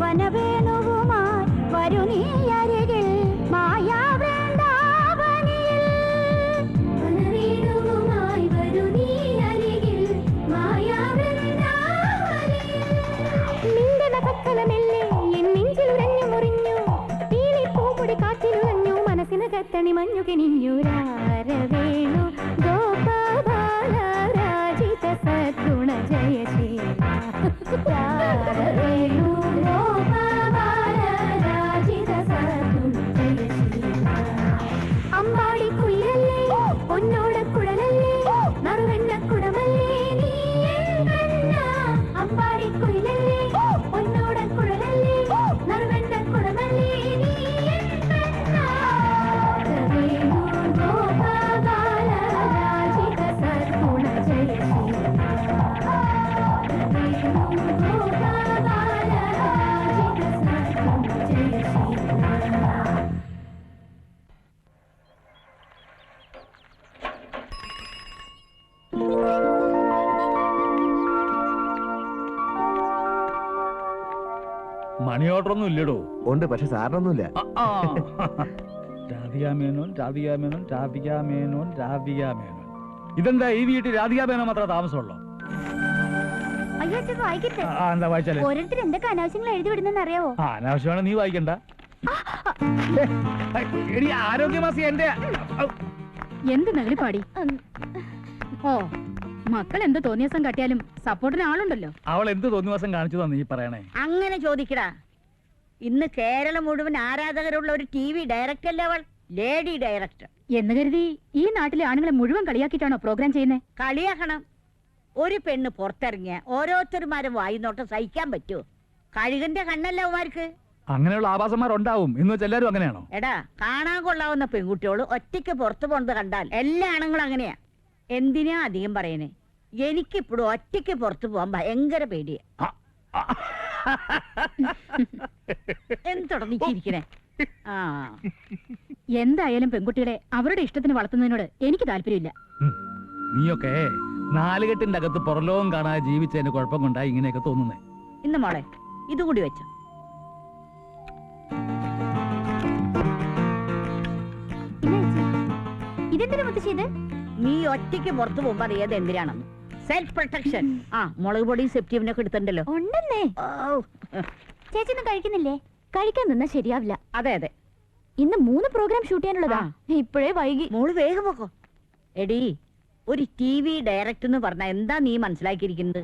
Speaker 2: വനവേണുവുമായി വരു നീ അരികിൽ മായാവൃന്ദാവനിയിൽ. വനവേണുവുമായി വരു നീ അരികിൽ മായാവൃന്ദാവനിയിൽ. നിന്റെ നഖക്കലമെല്ലെ എൻ നെഞ്ചിലുരഞ്ഞു മുറിഞ്ഞു. പീലിപ്പൂമുടി കാറ്റിലുറഞ്ഞു, മനസ്സിനകത്തണി മഞ്ഞു കിണിഞ്ഞു. രാരവേണു ഗോപാല രാജിത സദ്ഗുണ ജയശീല. രാരവേണു ഗോപാല രാജിത സദ്ഗുണ ജയശീല. അമ്പാടി കുയിലല്ലേ പൊന്നോട കുഴലല്ലേ നറുവെണ്ണ കുടമല്ലേ നീ എൻ കണ്ണ. അമ്പാടി കുയിലല്ലേ പൊന്നോട കുഴലല്ലേ നറുവെണ്ണ കുടമല്ലേ നീ എൻ കണ്ണ. രാരവേണു ഗോപാല രാജിത സദ്ഗുണ ജയശീല.
Speaker 7: മണി ഓർഡർ ഒന്നും ഇല്ലടോ.
Speaker 3: ഉണ്ട്, പക്ഷെ സാറിനൊന്നുമില്ല.
Speaker 7: രാധിക മേനോൻ രാധിക മേനോൻ രാധിക മേനോൻ രാധിക മേനോൻ. ഇതെന്താ ഈ വീട്ടിൽ രാധിക മേനോൻ മാത്രമേ താമസമുള്ളൂ?
Speaker 2: അയ്യോ അച്ഛൻ വായിക്കട്ടെ.
Speaker 7: എന്താ വായിച്ചാലേ?
Speaker 2: ഓരോരുത്തർ എന്തൊക്കെ അനാവശ്യങ്ങൾ എഴുതി വിടുന്നെന്ന് അറിയാവോ?
Speaker 7: അനാവശ്യമാണ്, നീ വായിക്കണ്ട. എടി ആരോഗ്യമാസി എന്റെ
Speaker 2: എന്ത് നഗലിപ്പാടി. ഓ മക്കൾ എന്ത് തോന്നിയ ദിവസം കാട്ടിയാലും സപ്പോർട്ടിന് ആളുണ്ടല്ലോ.
Speaker 7: അവൾ എന്ത് തോന്നിവാസം കാണിച്ചതാ നീ പറയണേ?
Speaker 11: അങ്ങനെ ചോദിക്കടാ. ഇന്ന് കേരളം മുഴുവൻ ആരാധകരുള്ള ഒരു TV ഡയറക്ടർ അല്ലേ അവൾ, ലേഡി ഡയറക്ടർ.
Speaker 2: എന്ന് കരുതി ഈ നാട്ടിലെ ആണുങ്ങളെ മുഴുവൻ കളിയാക്കിയിട്ടാണോ പ്രോഗ്രാം ചെയ്യുന്നത്?
Speaker 11: കളിയാക്കണം. ഒരു പെണ്ണ് പുറത്തിറങ്ങിയ ഓരോരുത്തരുമാരും വായിന്നോട്ടം സഹിക്കാൻ പറ്റുമോ? കഴുകന്റെ കണ്ണല്ല അവന്മാർക്ക്.
Speaker 7: അങ്ങനെയുള്ള ആഭാസന്മാരുണ്ടാവും. എന്ന് വെച്ചാൽ എല്ലാവരും അങ്ങനെയാണോ?
Speaker 11: എടാ, കാണാൻ കൊള്ളാവുന്ന പെൺകുട്ടിയോള് ഒറ്റയ്ക്ക് പുറത്തു പോണത് കണ്ടാൽ എല്ലാ ആണുങ്ങളും അങ്ങനെയാ. എന്തിനാ അധികം പറയണേ? എനിക്കിപ്പോഴും ഒറ്റയ്ക്ക് പുറത്തു പോകാൻ ഭയങ്കര പേടിയാ. എന്തുടങ്ങിയിരിക്കണേ? ആ,
Speaker 2: എന്തായാലും പെൺകുട്ടികളെ അവരുടെ ഇഷ്ടത്തിന് വളർത്തുന്നതിനോട് എനിക്ക് താല്പര്യമില്ല.
Speaker 7: നീയൊക്കെ നാലുകെട്ടിന്റെ അകത്ത് പുറലോകം കാണാതെ ജീവിച്ചതിന്റെ കുഴപ്പം കൊണ്ടാ ഇങ്ങനെയൊക്കെ തോന്നുന്നേ.
Speaker 11: ഇന്ന് മോളെ ഇതുകൂടി വെച്ച.
Speaker 2: ഇതെന്തിനാ മുത്തശ്ശി ഇത്?
Speaker 11: നീ ഒറ്റയ്ക്ക് പുറത്തു പോകുമ്പോ അറിയാതെ എന്തിനാണെന്ന്. Self protection. ആ, മുളക് പൊടി സെപ്റ്റീവിനൊക്കെ എടുത്തിട്ടുണ്ടല്ലോ.
Speaker 2: ഉണ്ടെന്നേ. ചേച്ചി ഒന്നും കഴിക്കുന്നില്ലേ? കഴിക്കാൻ നിന്നാ ശരിയാവില്ല.
Speaker 11: അതെ അതെ,
Speaker 2: ഇന്ന് 3 പ്രോഗ്രാം ഷൂട്ട് ചെയ്യാനുള്ളതാ. ഇപ്പോഴേ വൈകി.
Speaker 11: മോള് വേഗം പോക്കോ. എടി, ഒരു TV ഡയറക്ടർ എന്ന് പറഞ്ഞാ എന്താ നീ മനസ്സിലാക്കിയിരിക്കുന്നത്?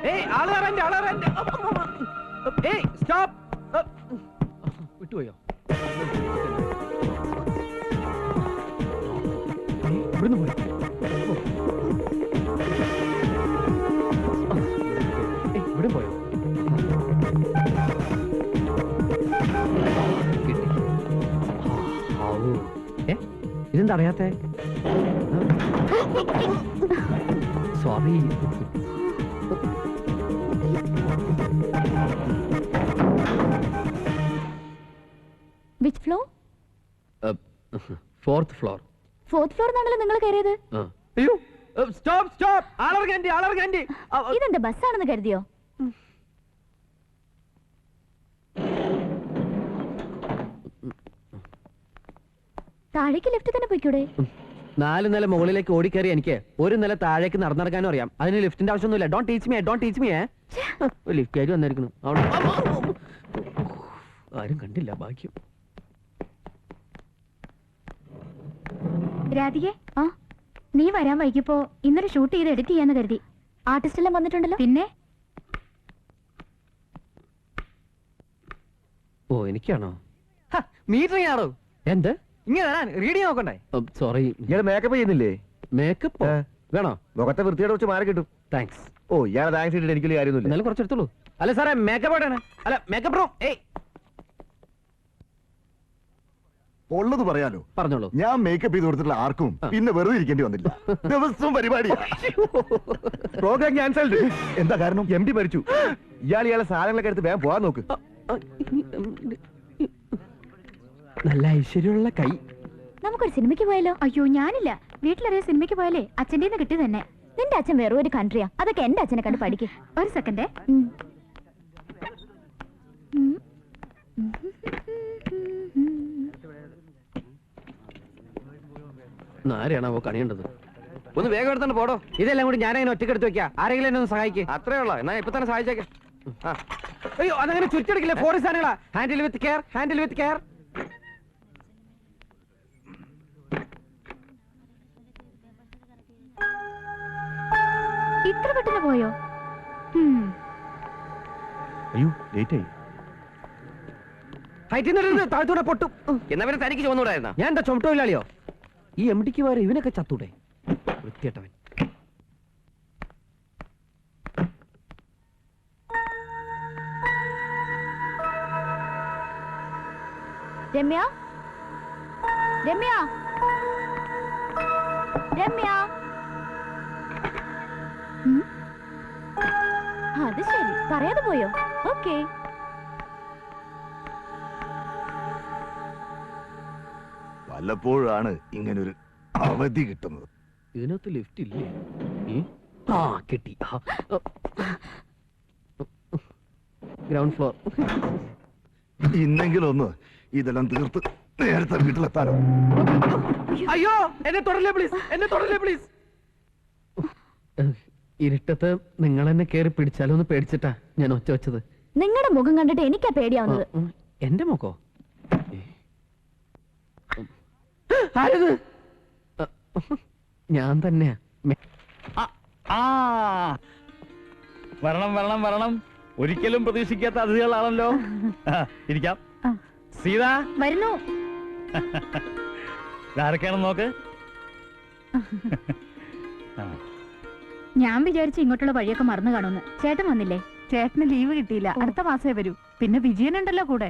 Speaker 6: ഏയ് ആള് കയറാൻ്റെ, ആള് കയറാൻ്റെ. ഏയ് സ്റ്റോപ്പ്. വിട്ടുപോയോ? ഇവിടുന്ന് പോയി. ഇവിടെ പോയോ? ഇതെന്താ അറിയാത്തെ? Sorry.
Speaker 2: Which floor?
Speaker 6: 4th floor.
Speaker 2: 4th floor എന്നാണല്ലോ നിങ്ങൾ കയറിയത്.
Speaker 6: അയ്യോ സ്റ്റോപ്പ് സ്റ്റോപ്പ്. ആളർഗാൻഡി, ആളർഗാൻഡി.
Speaker 2: ഇതെന്താ ബസ്സാണെന്ന് കരുതിയോ? താഴേക്ക് ലിഫ്റ്റ് തന്നെ പോയിക്കൂടെ?
Speaker 6: 4 നില മുകളിലേക്ക് ഓടിക്കയറി എനിക്ക് 1 നില താഴേക്ക് നടന്നിറങ്ങാനും അറിയാം. അതിന് ലിഫ്റ്റിന്റെ ആവശ്യമൊന്നുമില്ല. Don't teach me, don't teach me. Lift ആയിട്ട് വന്നിരിക്കുന്നു. അവിടെ ആരും കണ്ടില്ല, ഭാഗ്യം.
Speaker 2: രാധികെ, ആ നീ വരാൻ വൈകിയപ്പോ ഇന്നലെ ഷൂട്ട് ചെയ്ത് എഡിറ്റ് ചെയ്യാന്ന് കരുതി. ആർട്ടിസ്റ്റ് എല്ലാം വന്നിട്ടുണ്ടല്ലോ. പിന്നെ
Speaker 6: ഓ എനിക്കാണോ?
Speaker 5: മീറ്ററിംഗ് ആണോ?
Speaker 6: എന്ത്
Speaker 5: ഇങ്ങനെ വരാൻ റീഡിങ് നോക്കണ്ടേ?
Speaker 6: സോറി.
Speaker 3: ഇയാൾ മേക്കപ്പ് ചെയ്യുന്നില്ലേ?
Speaker 6: മേക്കപ്പ് വേണോ?
Speaker 3: മുഖത്തെ വൃത്തിയോടെ വെച്ച് മാറി കിട്ടും.
Speaker 6: താങ്ക്സ്.
Speaker 3: ഓ ഇയാളെ താങ്ക്സ് ഇട്ടിട്ട് എനിക്കൊരു കാര്യമൊന്നുമില്ല.
Speaker 6: എന്നാലും കുറച്ചെടുത്തോളൂ. അല്ല സാറേ മേക്കപ്പ് എവിടെയാണ്? അല്ല മേക്കപ്പ് റൂം. ഏയ്
Speaker 3: ഉള്ളത് പറയാലോ.
Speaker 6: പറഞ്ഞോളൂ.
Speaker 3: ഞാൻ മേക്കപ്പ് ചെയ്ത് കൊടുത്തിട്ടുള്ള ആർക്കും പിന്നെ വെറുതെ ഇരിക്കേണ്ടി വന്നില്ല. ദിവസവും പരിപാടിയാ. Programme cancelled. എന്താ കാരണം? MD മരിച്ചു. ഇയാളെ സാധനങ്ങളൊക്കെ എടുത്ത് വേഗം പോകാൻ നോക്ക്.
Speaker 6: നല്ല ഐശ്വര്യമുള്ള കൈ.
Speaker 2: നമുക്കൊരു സിനിമയ്ക്ക് പോയാലോ? അയ്യോ ഞാനില്ല. വീട്ടിലറിയ സിനിമയ്ക്ക് പോയാലേ അച്ഛൻ്റെ നിന്ന് കിട്ടി തന്നെ. നിന്റെ അച്ഛൻ വേറെ ഒരു കൺട്രിയാ. അതൊക്കെ എന്റെ അച്ഛനെ കണ്ട് പഠിക്ക്. ഒരു സെക്കൻഡേ.
Speaker 6: ആരെയാണാവോ കണിയേണ്ടത്? ഒന്ന് വേഗം എടുത്തോണ്ട് പോടോ. ഇതെല്ലാം കൂടി ഞാനങ്ങനെ ഒറ്റയ്ക്ക് എടുത്ത് വെക്കാം. ആരെങ്കിലും എന്നെ ഒന്ന് സഹായിക്കേ. അത്രേ ഉള്ളൂ. എന്നാ ഇപ്പൊ തന്നെ സഹായിച്ചേക്കെ. അയ്യോ അതങ്ങനെ ചുറ്റെടുക്കില്ല. ഫോറിൻ സാധനങ്ങളാ. Handle with care, handle with care.
Speaker 2: ഇത്ര പെട്ടെന്ന് പോയോ?
Speaker 3: അയ്യോ ലേറ്റ് ആയി.
Speaker 6: ഹൈറ്റിൽ താഴ്ത്തൂടെ പൊട്ടും. എന്നാ പിന്നെ തനിക്ക് ചുമന്നൂടായിരുന്ന? ഞാൻ എന്താ ചുമട്ടൊഴിലാളിയോ? ഈ MDക്ക് വരെ ഇവനൊക്കെ ചത്തൂടെ? വൃത്തിയേട്ടവൻ.
Speaker 2: രമ്യ, രമ്യ, രമ്യ. അത് ശരി, പറയാതെ പോയോ? ഓക്കേ.
Speaker 3: വല്ലപ്പോഴാണ് ഇങ്ങനൊരു അവധി കിട്ടുന്നത്.
Speaker 6: ഇതിനകത്ത് ലിഫ്റ്റ് ഇല്ലേ? ആ കിട്ടി. Ground floor.
Speaker 3: ഇന്നെങ്കിലും ഒന്ന് ഇതെല്ലാം തീർത്ത് നേരത്തെ വീട്ടിലെത്താനോ.
Speaker 6: അയ്യോ എന്നെ തൊടല്ലേ പ്ലീസ്, എന്നെ തൊടല്ലേ പ്ലീസ്. ഇരുട്ടത്ത് നിങ്ങൾ എന്നെ കേറി പിടിച്ചാലോ എന്ന് പേടിച്ചിട്ടാ ഞാൻ ഒച്ച വെച്ചത്.
Speaker 2: നിങ്ങളുടെ മുഖം കണ്ടിട്ട് എനിക്കാ പേടിയാവുന്നത്.
Speaker 6: എന്റെ മുഖോ? ആരത്? ഞാൻ തന്നെയാ.
Speaker 7: വരണം വരണം വരണം. ഒരിക്കലും പ്രതീക്ഷിക്കാത്ത അതിഥികളാണല്ലോ. ഇരിക്കാം. സീത
Speaker 2: വരുന്നു.
Speaker 7: ആരൊക്കെയാണെന്ന് നോക്ക്.
Speaker 2: ഞാൻ വിചാരിച്ചു ഇങ്ങോട്ടുള്ള വഴിയൊക്കെ മറന്നു കാണുമെന്ന്. ചേട്ടൻ വന്നില്ലേ?
Speaker 12: ചേട്ടന് ലീവ് കിട്ടിയില്ല. അടുത്ത മാസേ വരൂ. പിന്നെ വിജയനുണ്ടല്ലോ കൂടെ.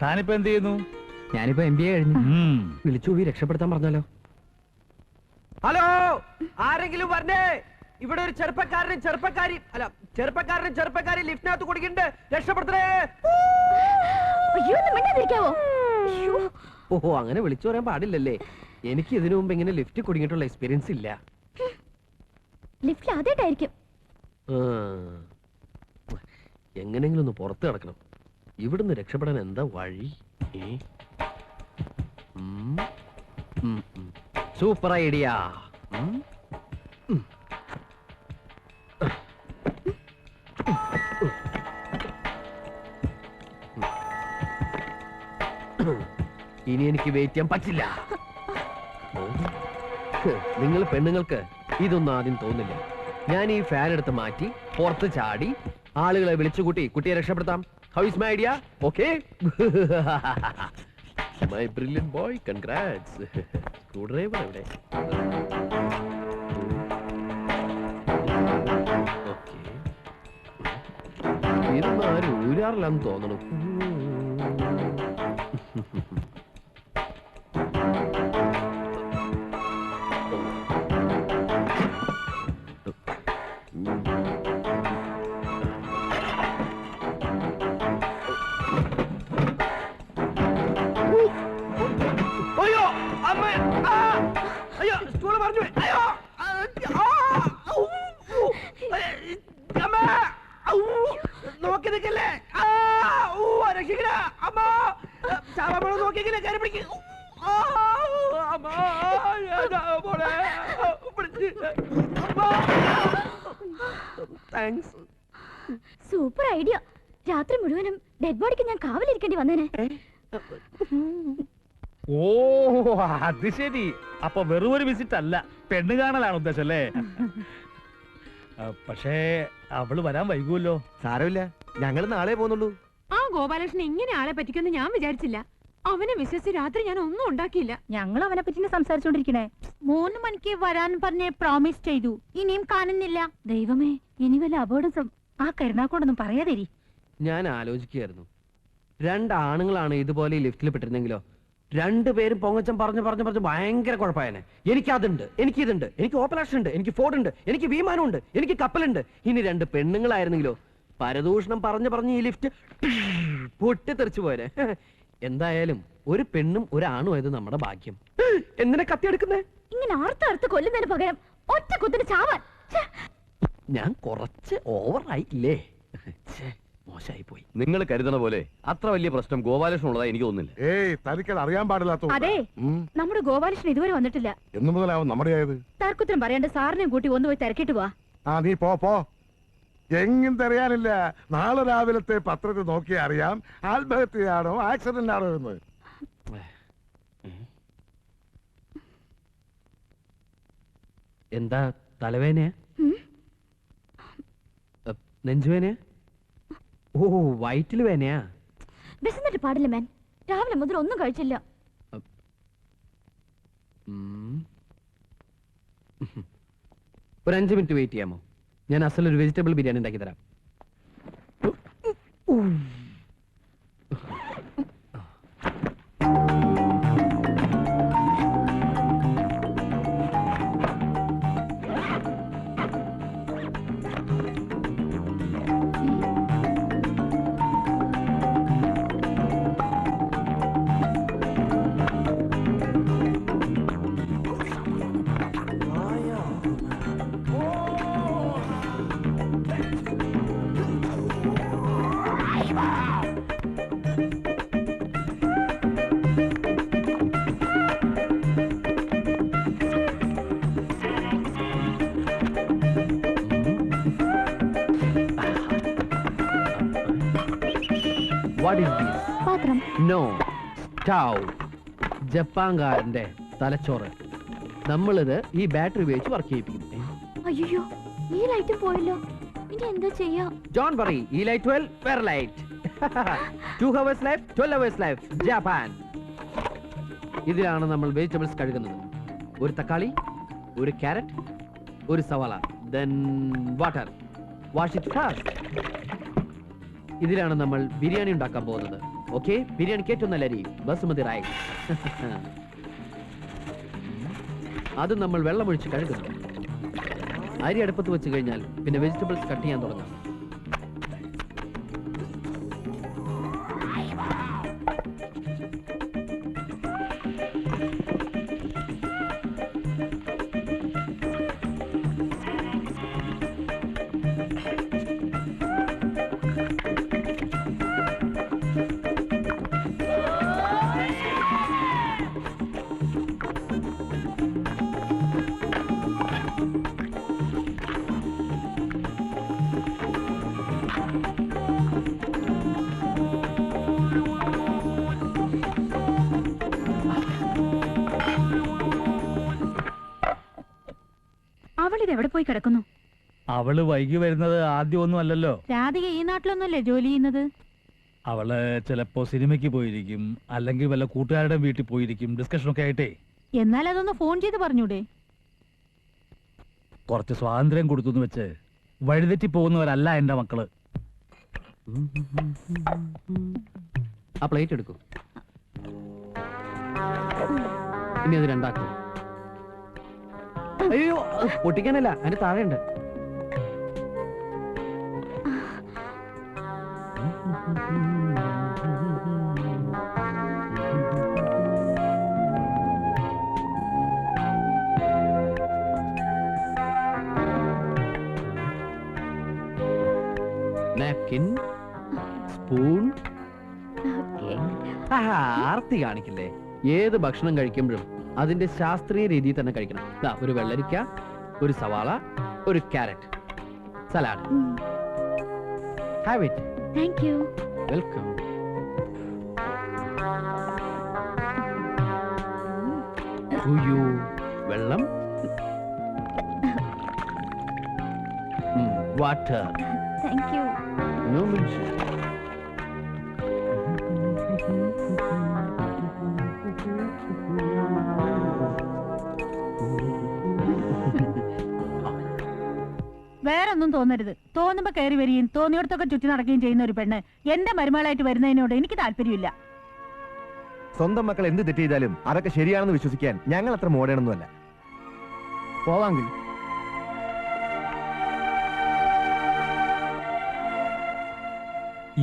Speaker 7: താനിപ്പോ എന്ത് ചെയ്യുന്നു?
Speaker 6: ഞാനിപ്പോ MBA കഴിഞ്ഞു. വിളിച്ചു പോയി രക്ഷപ്പെടുത്താൻ പറഞ്ഞല്ലോ. ഹലോ ആരെങ്കിലും പറഞ്ഞേ? ഇവിടെ ഒരു ചെറുപ്പക്കാരനും ചെറുപ്പക്കാരി ലിഫ്റ്റിനകത്ത് കുടിക്കുന്നുണ്ട്. രക്ഷപ്പെടുത്തേ. ഓഹോ അങ്ങനെ വിളിച്ചു പറയാൻ പാടില്ലല്ലേ. എനിക്ക് ഇതിനു മുമ്പ് ഇങ്ങനെ ലിഫ്റ്റ് കുടുങ്ങിയിട്ടുള്ള എക്സ്പീരിയൻസ് ഇല്ല.
Speaker 2: ലിഫ്റ്റിൽ ആദ്യമായിട്ടായിരിക്കും.
Speaker 6: എങ്ങനെങ്കിലും ഒന്ന് പുറത്ത് കിടക്കണം. ഇവിടുന്ന് രക്ഷപ്പെടാൻ എന്താ വഴി? Super idea. ഇനി എനിക്ക് വെയിറ്റ് ചെയ്യാൻ പറ്റില്ല. നിങ്ങൾ പെണ്ണുങ്ങൾക്ക് ഇതൊന്നും ആദ്യം തോന്നില്ല. ഞാൻ ഈ ഫാൻ എടുത്ത് മാറ്റി പുറത്ത് ചാടി ആളുകളെ വിളിച്ചുകൂട്ടി കുട്ടിയെ രക്ഷപ്പെടുത്താം. How is my idea? Okay. My brilliant boy, congrats. Screwdriver എവിടെ? ഓക്കെ. ഇതൊന്നും ആരും ഊരാറില്ലാന്ന് തോന്നണം.
Speaker 10: അയ്യോ അമ്മ, അയ്യോ സ്റ്റൂള് പറഞ്ഞു. അയ്യോ അമ്മ, നോക്കി നിൽക്കല്ലേ, രക്ഷിക്കണ അമ്മ, ചാവാമ നോക്കിയെങ്കിലേ കയറി പിടിക്കും.
Speaker 2: Super idea. രാത്രി മുഴുവനും ഡെഡ് ബോഡിക്ക് ഞാൻ കാവലിരിക്കേണ്ടി വന്നേനെ.
Speaker 10: ഓ അത് ശരി. അപ്പൊ വെറും ഒരു വിസിറ്റ് അല്ല, പെണ്ണ് കാണലാണ് ഉദ്ദേശം അല്ലേ? പക്ഷേ അവള് വരാൻ വൈകുമല്ലോ.
Speaker 3: സാരമില്ല, ഞങ്ങൾ നാളെ പോകുന്നുള്ളൂ.
Speaker 9: ആ ഗോപാലകൃഷ്ണൻ ഇങ്ങനെ ആളെ പറ്റിക്കൊന്നും ഞാൻ വിചാരിച്ചില്ല. അവനെ വിശ്വസിച്ച് രാത്രി ഞാൻ ഒന്നും ഉണ്ടാക്കിയില്ല.
Speaker 2: ഞങ്ങൾ അവനെ പറ്റി സംസാരിച്ചോണ്ടിരിക്കണേ.
Speaker 12: 3 മണിക്ക് വരാൻ പറഞ്ഞ് പ്രോമിസ് ചെയ്തു, ഇനിയും കാണുന്നില്ല.
Speaker 2: ദൈവമേ, ഇനി വല്ല അപകടം ആ കരുനാക്കോടൊന്നും പറയാതിരി.
Speaker 6: ഞാൻ ആലോചിക്കുകയായിരുന്നു, 2 ആണുങ്ങളാണ് ഇതുപോലെ ഈ ലിഫ്റ്റിൽ പെട്ടിരുന്നെങ്കിലോ 2 പേരും പൊങ്ങച്ചം പറഞ്ഞു ഭയങ്കര കുഴപ്പമായനെ. എനിക്കതുണ്ട്, എനിക്കിതുണ്ട്, എനിക്ക് ഓപ്പറേഷൻ ഉണ്ട്, എനിക്ക് ഫോർഡ് ഉണ്ട്, എനിക്ക് വിമാനമുണ്ട്, എനിക്ക് കപ്പലുണ്ട്. ഇനി 2 പെണ്ണുങ്ങളായിരുന്നെങ്കിലോ പരദൂഷണം പറഞ്ഞ് ഈ ലിഫ്റ്റ് പൊട്ടിത്തെറിച്ചു പോയനെ. എന്തായാലും ഒരു പെണ്ണും ഒരാണും ആയത് നമ്മുടെ ഭാഗ്യം. എന്തിനാ കത്തിയെടുക്കുന്നേ?
Speaker 2: ഇങ്ങനെ ആർത്തറുത്ത് കൊല്ലുന്നതിന് പകരം ഒറ്റ കുത്തിന് ചാവാൻ.
Speaker 6: ഞാൻ കുറച്ച് ഓവറായില്ലേ? മോശമായി പോയി.
Speaker 8: നിങ്ങൾ കരുതണ പോലെ അത്ര വലിയ പ്രശ്നം ഗോപാലകൃഷ്ണൻ ഉള്ളതായി എനിക്ക് തോന്നുന്നില്ല.
Speaker 1: ഏയ്, തനിക്കത് അറിയാൻ പാടില്ലാത്ത.
Speaker 2: അതെ, നമ്മുടെ ഗോപാലകൃഷ്ണൻ ഇതുവരെ വന്നിട്ടില്ല.
Speaker 1: എന്നു മുതലാവും നമ്മുടെ ആയത്?
Speaker 2: തർക്കുത്തരം പറയാണ്ട് സാറിനെയും കൂട്ടി ഒന്ന് പോയി തിരക്കിട്ട് പോവാ.
Speaker 1: നീ പോ. എങ്ങും തെരയാനില്ല. നാളെ രാവിലത്തെ പത്രത്തിൽ നോക്കിയാൽ അറിയാം ആത്മഹത്യയാണോ ആക്സിഡന്റ് ആണോ എന്ന്.
Speaker 6: എന്താ തലവേനയാ? നെഞ്ചുവേനയാ? ഓ, വയറ്റിൽ വേനയാ?
Speaker 2: വിശന്നിട്ട് പാടില്ല മാൻ. രാവിലെ മുതൽ ഒന്നും കഴിച്ചില്ല.
Speaker 6: ഒരു 5 മിനിറ്റ് വെയിറ്റ് ചെയ്യാമോ? ഞാൻ അസലൊരു വെജിറ്റബിൾ ബിരിയാണി ഉണ്ടാക്കി തരാം. What is this?
Speaker 2: പാത്രം.
Speaker 6: No. Stau. ജപ്പാൻകാരന്റെ തലച്ചോറ്. നമ്മളിത് ഈ ബാറ്ററി ഉപയോഗിച്ച് വർക്ക് ചെയ്യിപ്പിക്കും.
Speaker 2: അയ്യോ, ഈ ലൈറ്റ് പോയല്ലോ. ഇനി എന്താ ചെയ്യാ?
Speaker 6: Don't worry. ഈ ലൈറ്റ് 12 വേറെ light. 2 hours life, 12 hours life. Japan. ഇതിലാണ് നമ്മൾ വെജിറ്റബിൾസ് കഴുകുന്നത്. ഒരു തക്കാളി, ഒരു ക്യാരറ്റ്, ഒരു സവാള, then water. Wash it fast. ഇതിലാണ് നമ്മൾ ബിരിയാണി ഉണ്ടാക്കാൻ പോകുന്നത്. ഓക്കെ, ബിരിയാണിക്ക് ഏറ്റവും നല്ല അരി ബസുമതി റൈസ്. അത് നമ്മൾ വെള്ളമൊഴിച്ച് കഴുകുന്നു. അരി അടുപ്പത്ത് വെച്ച് കഴിഞ്ഞാൽ പിന്നെ വെജിറ്റബിൾസ് കട്ട് ചെയ്യാൻ തുടങ്ങാം.
Speaker 2: അവളിത് എവിടെ പോയി കിടക്കുന്നു?
Speaker 13: അവള് വൈകി വരുന്നത് ആദ്യമൊന്നും അല്ലല്ലോ.
Speaker 12: രാധിക ഈ നാട്ടിലൊന്നുമല്ലേ ജോലി ചെയ്യുന്നത്?
Speaker 13: അവള് ചിലപ്പോ സിനിമയ്ക്ക് പോയിരിക്കും, അല്ലെങ്കിൽ വല്ല കൂട്ടുകാരുടെ വീട്ടിൽ പോയിരിക്കും, ഡിസ്കഷനൊക്കെ ആയിട്ടേ.
Speaker 12: എന്നാൽ അതൊന്ന് ഫോൺ ചെയ്ത് പറഞ്ഞൂടെ?
Speaker 13: കുറച്ച് സ്വാതന്ത്ര്യം കൊടുത്തു വെച്ച് വഴിതെറ്റി പോകുന്നവരല്ല എന്റെ മക്കള്.
Speaker 6: ആ പ്ലേറ്റ് എടുക്കൂ. ഇനി അത് രണ്ടാക്കും. അയ്യോ, പൊട്ടിക്കാനല്ല, അതിന്റെ താഴെയുണ്ട്. Napkin, spoon. ആർത്തി കാണിക്കില്ലേ? ഏത് ഭക്ഷണം കഴിക്കുമ്പോഴും അതിന്റെ ശാസ്ത്രീയ രീതിയിൽ തന്നെ കഴിക്കണം. ഒരു വെള്ളരിക്ക, ഒരു സവാള, ഒരു carrot, salad. Have it.
Speaker 2: Thank you.
Speaker 6: Welcome. വെള്ളം, water.
Speaker 2: Thank you.
Speaker 6: No mention.
Speaker 12: വേറൊന്നും തോന്നരുത്. തോന്നുമ്പോ കയറി വരികയും തോന്നിയിടത്തൊക്കെ ചുറ്റി നടക്കുകയും ചെയ്യുന്ന ഒരു പെണ്ണ് എന്റെ മരുമകളായിട്ട് വരുന്നതിനോട് എനിക്ക് താല്പര്യമില്ല.
Speaker 3: സ്വന്തം മക്കൾ എന്ത് തെറ്റ് ചെയ്താലും അതൊക്കെ ശരിയാണെന്ന് വിശ്വസിക്കാൻ ഞങ്ങൾ അത്ര മോഡേണൊന്നുമല്ല.
Speaker 6: പോവാങ്കിൽ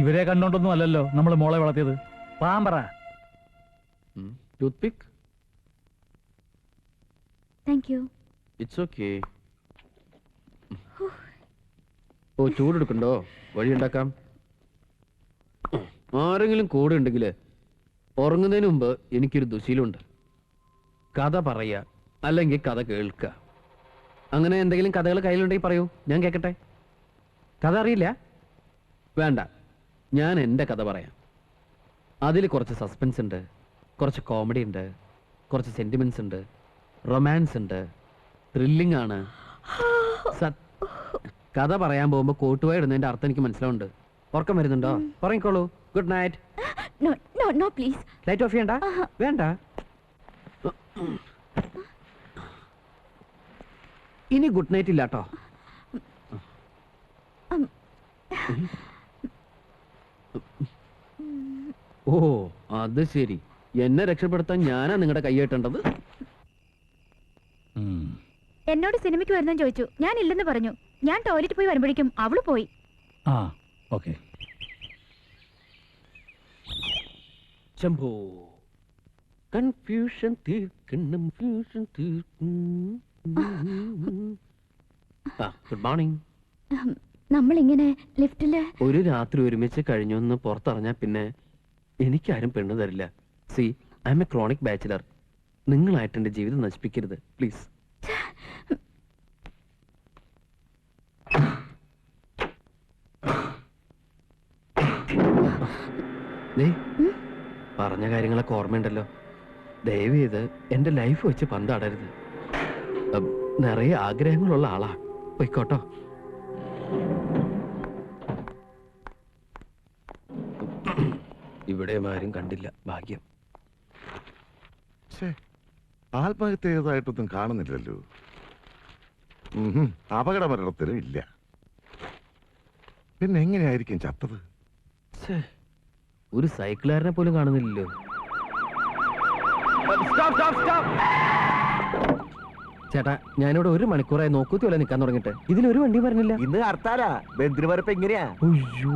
Speaker 13: ഇവരെ കണ്ടോണ്ടൊന്നും അല്ലല്ലോ നമ്മൾ മോളെ വളർത്തിയത്. പാമ്പറ.
Speaker 6: Toothpick.
Speaker 2: Thank you.
Speaker 6: It's okay. ഓ, ചൂടെടുക്കണ്ടോ? വഴിയുണ്ടാക്കാം. ആരെങ്കിലും കൂടെ ഉണ്ടെങ്കിൽ ഉറങ്ങുന്നതിന് മുമ്പ് എനിക്കൊരു ദുശീലമുണ്ട്. കഥ പറയുക, അല്ലെങ്കിൽ കഥ കേൾക്കുക. അങ്ങനെ എന്തെങ്കിലും കഥകൾ കയ്യിലുണ്ടെങ്കിൽ പറയൂ, ഞാൻ കേൾക്കട്ടെ. കഥ അറിയില്ല? വേണ്ട, ഞാൻ എൻ്റെ കഥ പറയാം. അതിൽ കുറച്ച് സസ്പെൻസ് ഉണ്ട്, കുറച്ച് കോമഡി ഉണ്ട്, കുറച്ച് സെന്റിമെന്റ്സ് ഉണ്ട്, റൊമാൻസ് ഉണ്ട്, ത്രില്ലിംഗ് ആണ്. കഥ പറയാൻ പോകുമ്പോൾ കോട്ടുവായി ഇടുന്നതിന്റെ അർത്ഥം എനിക്ക് മനസ്സിലാവുന്നുണ്ട്. ഉറക്കം വരുന്നുണ്ടോ? പറഞ്ഞോളൂ. Good night.
Speaker 2: No please.
Speaker 6: Light off ചെയ്യണ്ട. വേണ്ട. ഇനി ഗുഡ് നൈറ്റ് ഇല്ലാട്ടോ. ഓ, അത് ശരി. എന്നെ രക്ഷപ്പെടുത്താൻ ഞാനാ നിങ്ങളുടെ കൈ കെട്ടേണ്ടത്.
Speaker 2: എന്നോട് സിനിമയ്ക്ക് വരുന്ന ചോദിച്ചു. ഞാൻ ഇല്ലെന്ന് പറഞ്ഞു. ഞാൻ ടോയ്ലറ്റ് പോയി വരുമ്പോഴേക്കും അവള് പോയി.
Speaker 13: ആ, ഓക്കേ.
Speaker 6: ശംഭോ, കൺഫ്യൂഷൻ തീർക്കണം, ഫ്യൂഷൻ തീർക്കണം. Good morning.
Speaker 2: നമ്മളിങ്ങനെ ലിഫ്റ്റില്
Speaker 6: ഒരു രാത്രി ഒരുമിച്ച് കഴിഞ്ഞൊന്ന് പുറത്തിറങ്ങാ പിന്നെ എനിക്കാരും പെണ്ണു തരില്ല. C, I M A chronic bachelor. നിങ്ങളായിട്ട് എന്റെ ജീവിതം നശിപ്പിക്കരുത് പ്ലീസ്. പറഞ്ഞ കാര്യങ്ങളൊക്കെ ഓർമ്മയുണ്ടല്ലോ. ദയവ് ചെയ്ത് എന്റെ ലൈഫ് വെച്ച് പന്താടരുത്. നിറയെ ആഗ്രഹങ്ങളുള്ള ആളാ. പോയിക്കോട്ടോ. ഇവിടെയും ആരും കണ്ടില്ല. ഭാഗ്യം.
Speaker 1: ആത്മഹത്യ ചെയ്തതായിട്ടൊന്നും കാണുന്നില്ലല്ലോ. അപകട മരണത്തിലും ഇല്ല. പിന്നെ എങ്ങനെയായിരിക്കും ചത്തത്?
Speaker 6: ഒരു സൈക്കിളുകാരനെ പോലും കാണുന്നില്ലല്ലോ. ചേട്ടാ, ഞാനിവിടെ 1 മണിക്കൂറായി നോക്കൂത്തി പോലെ നിൽക്കാൻ തുടങ്ങിട്ട്. ഇതിലൊരു വണ്ടി പറഞ്ഞില്ല.
Speaker 3: ഇന്ന് ഹർത്താലാ. ബന്ദിരവരപ്പ് എങ്ങനെയാ?
Speaker 6: അയ്യോ,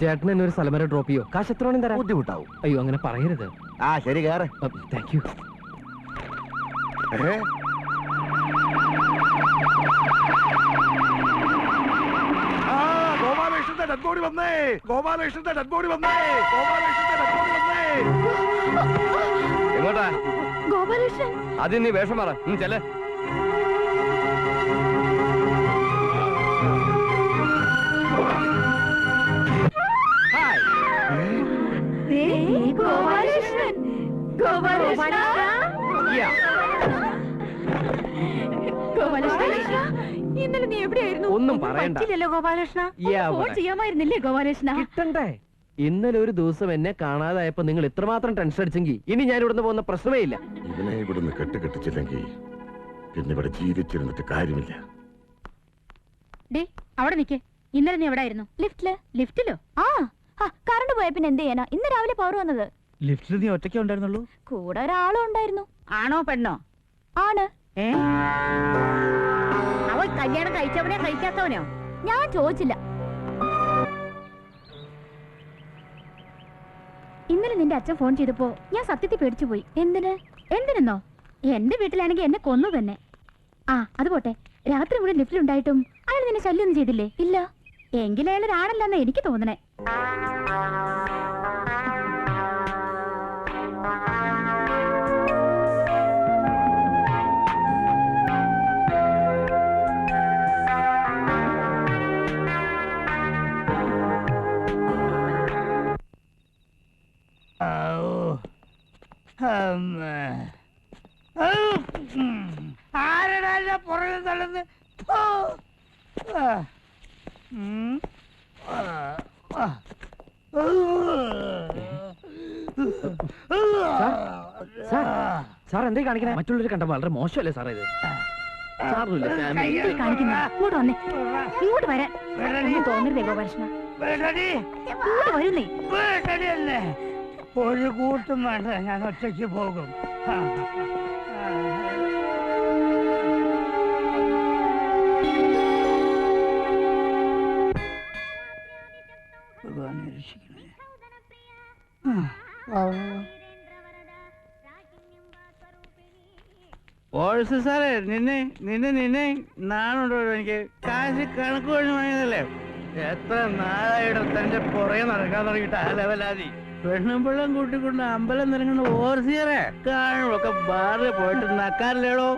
Speaker 6: ചേട്ടൻ എന്നെ ഒരു സ്ഥലം വരെ ഡ്രോപ്പ് ചെയ്യോ? കാശ് എത്ര വേണം തരാം?
Speaker 3: ബുദ്ധിമുട്ടാവും.
Speaker 6: അയ്യോ, അങ്ങനെ പറയരുത്.
Speaker 3: ആ, ശരി, കേറ്.
Speaker 6: Thank you.
Speaker 1: ഗോപാലകൃഷ്ണന്റെ ഡെഡ് ബോഡി വന്നേ! ഗോപാലകൃഷ്ണന്റെ ഡെഡ് ബോഡി വന്നേ! ഗോപാലകൃഷ്ണന്റെ ഡെഡ് ബോഡി വന്നേ!
Speaker 8: എങ്ങോട്ടാ?
Speaker 2: ഗോപാലകൃഷ്ണൻ.
Speaker 8: ആദ്യം നീ വേഷം മാറ. ചെല്ലേ.
Speaker 2: ഗോപാലകൃഷ്ണൻ.
Speaker 9: ഗോപാലകൃഷ്ണ, ഇന്നലെ നീ എവിടെയായിരുന്നു?
Speaker 6: ഒന്നും പറയണ്ട.
Speaker 9: പറ്റില്ലല്ലോ ഗോപാലകൃഷ്ണ.
Speaker 6: യാ,
Speaker 9: ഫോൺ
Speaker 6: പറ.
Speaker 9: ചെയ്യാമായിരുന്നില്ലേ ഗോപാലകൃഷ്ണ?
Speaker 6: കിട്ടണ്ടേ? ഇന്നലെ ഒരു ദിവസം എന്നെ കാണാതായപ്പോ നിങ്ങൾ ഇത്രമാത്രം ടെൻഷൻ അടിച്ചെങ്കിൽ ഇനി ഞാൻ ഇവിടുന്ന് പോകുന്ന പ്രശ്നമേ ഇല്ല.
Speaker 1: ഇവനെ ഇവിടുന്ന് കെട്ടിച്ചില്ലെങ്കിൽ പിന്നെ ഇവിടെ ജീവിച്ചിരുന്നിട്ട് കാര്യമില്ല.
Speaker 2: ഡേ അവിടെ നിക്കേ. ഇന്നലെ നീ എവിടെ ആയിരുന്നു? ലിഫ്റ്റിലോ? ആ കറണ്ട് പോയ പിന്നെ എന്ത് ചെയ്യാനാ? ഇന്ന് രാവിലെ പവർ വന്നത്.
Speaker 13: ലിഫ്റ്റിൽ നീ ഒറ്റയ്ക്കേ ഉണ്ടായിരുന്നുള്ളൂ?
Speaker 2: കൂടെ ഒരാളും ഉണ്ടായിരുന്നു.
Speaker 11: ആണോ പെണ്ണോ?
Speaker 2: ആണ്.
Speaker 11: അവൻ കല്യാണം കഴിച്ചവനോ കഴിക്കാത്തവനോ?
Speaker 2: ഞാൻ ചോദിച്ചില്ല. ഇന്നലെ നിന്റെ അച്ഛൻ ഫോൺ ചെയ്തപ്പോ ഞാൻ സത്യത്തിൽ പേടിച്ചു പോയി. എന്തിനെന്നോ? എന്റെ വീട്ടിലാണെങ്കിൽ എന്നെ കൊന്നു തന്നെ. അത് പോട്ടെ, രാത്രി മുഴുവൻ ലിഫ്റ്റിലുണ്ടായിട്ടും അയാൾ നിന്നെ ശല്യമൊന്നും ചെയ്തില്ലേ? ഇല്ല. എങ്കിലും അയാൾ ഒരാളല്ലെന്നാ എനിക്ക് തോന്നണേ.
Speaker 4: ആരടാ പുറകെ തള്ളുന്നത്?
Speaker 6: സാർ എന്തേ കാണിക്കണേ? മറ്റുള്ളവർ കണ്ട വളരെ മോശമല്ലേ സാറേ ഇത്?
Speaker 2: ഇങ്ങോട്ട് വന്നേ. ഇങ്ങോട്ട് വരാൻ തോന്നരുതേ ഗോപാലകൃഷ്ണ. ഇങ്ങോട്ട് വരുന്നേ.
Speaker 4: ഒരു കൂട്ടും വേണ്ട, ഞാൻ ഒറ്റയ്ക്ക് പോകും.
Speaker 7: ഓൾസ് സാറേ, നിന്നെ നാണുണ്ടോ? എനിക്ക് കാശ് കണക്ക് വഴി വാങ്ങിയതല്ലേ? എത്ര നാളായിട്ട് തന്റെ പുറകെ നടക്കാൻ തുടങ്ങിയിട്ട് ആ ലെവലാതി. പെണ്ണുമ്പിള്ളം കൂട്ടിക്കൊണ്ട് അമ്പലം നിറങ്ങുന്ന ഓർസിയറെ കാണുമൊക്കെ ബാറിൽ പോയിട്ട് നക്കാറില്ലേടോ.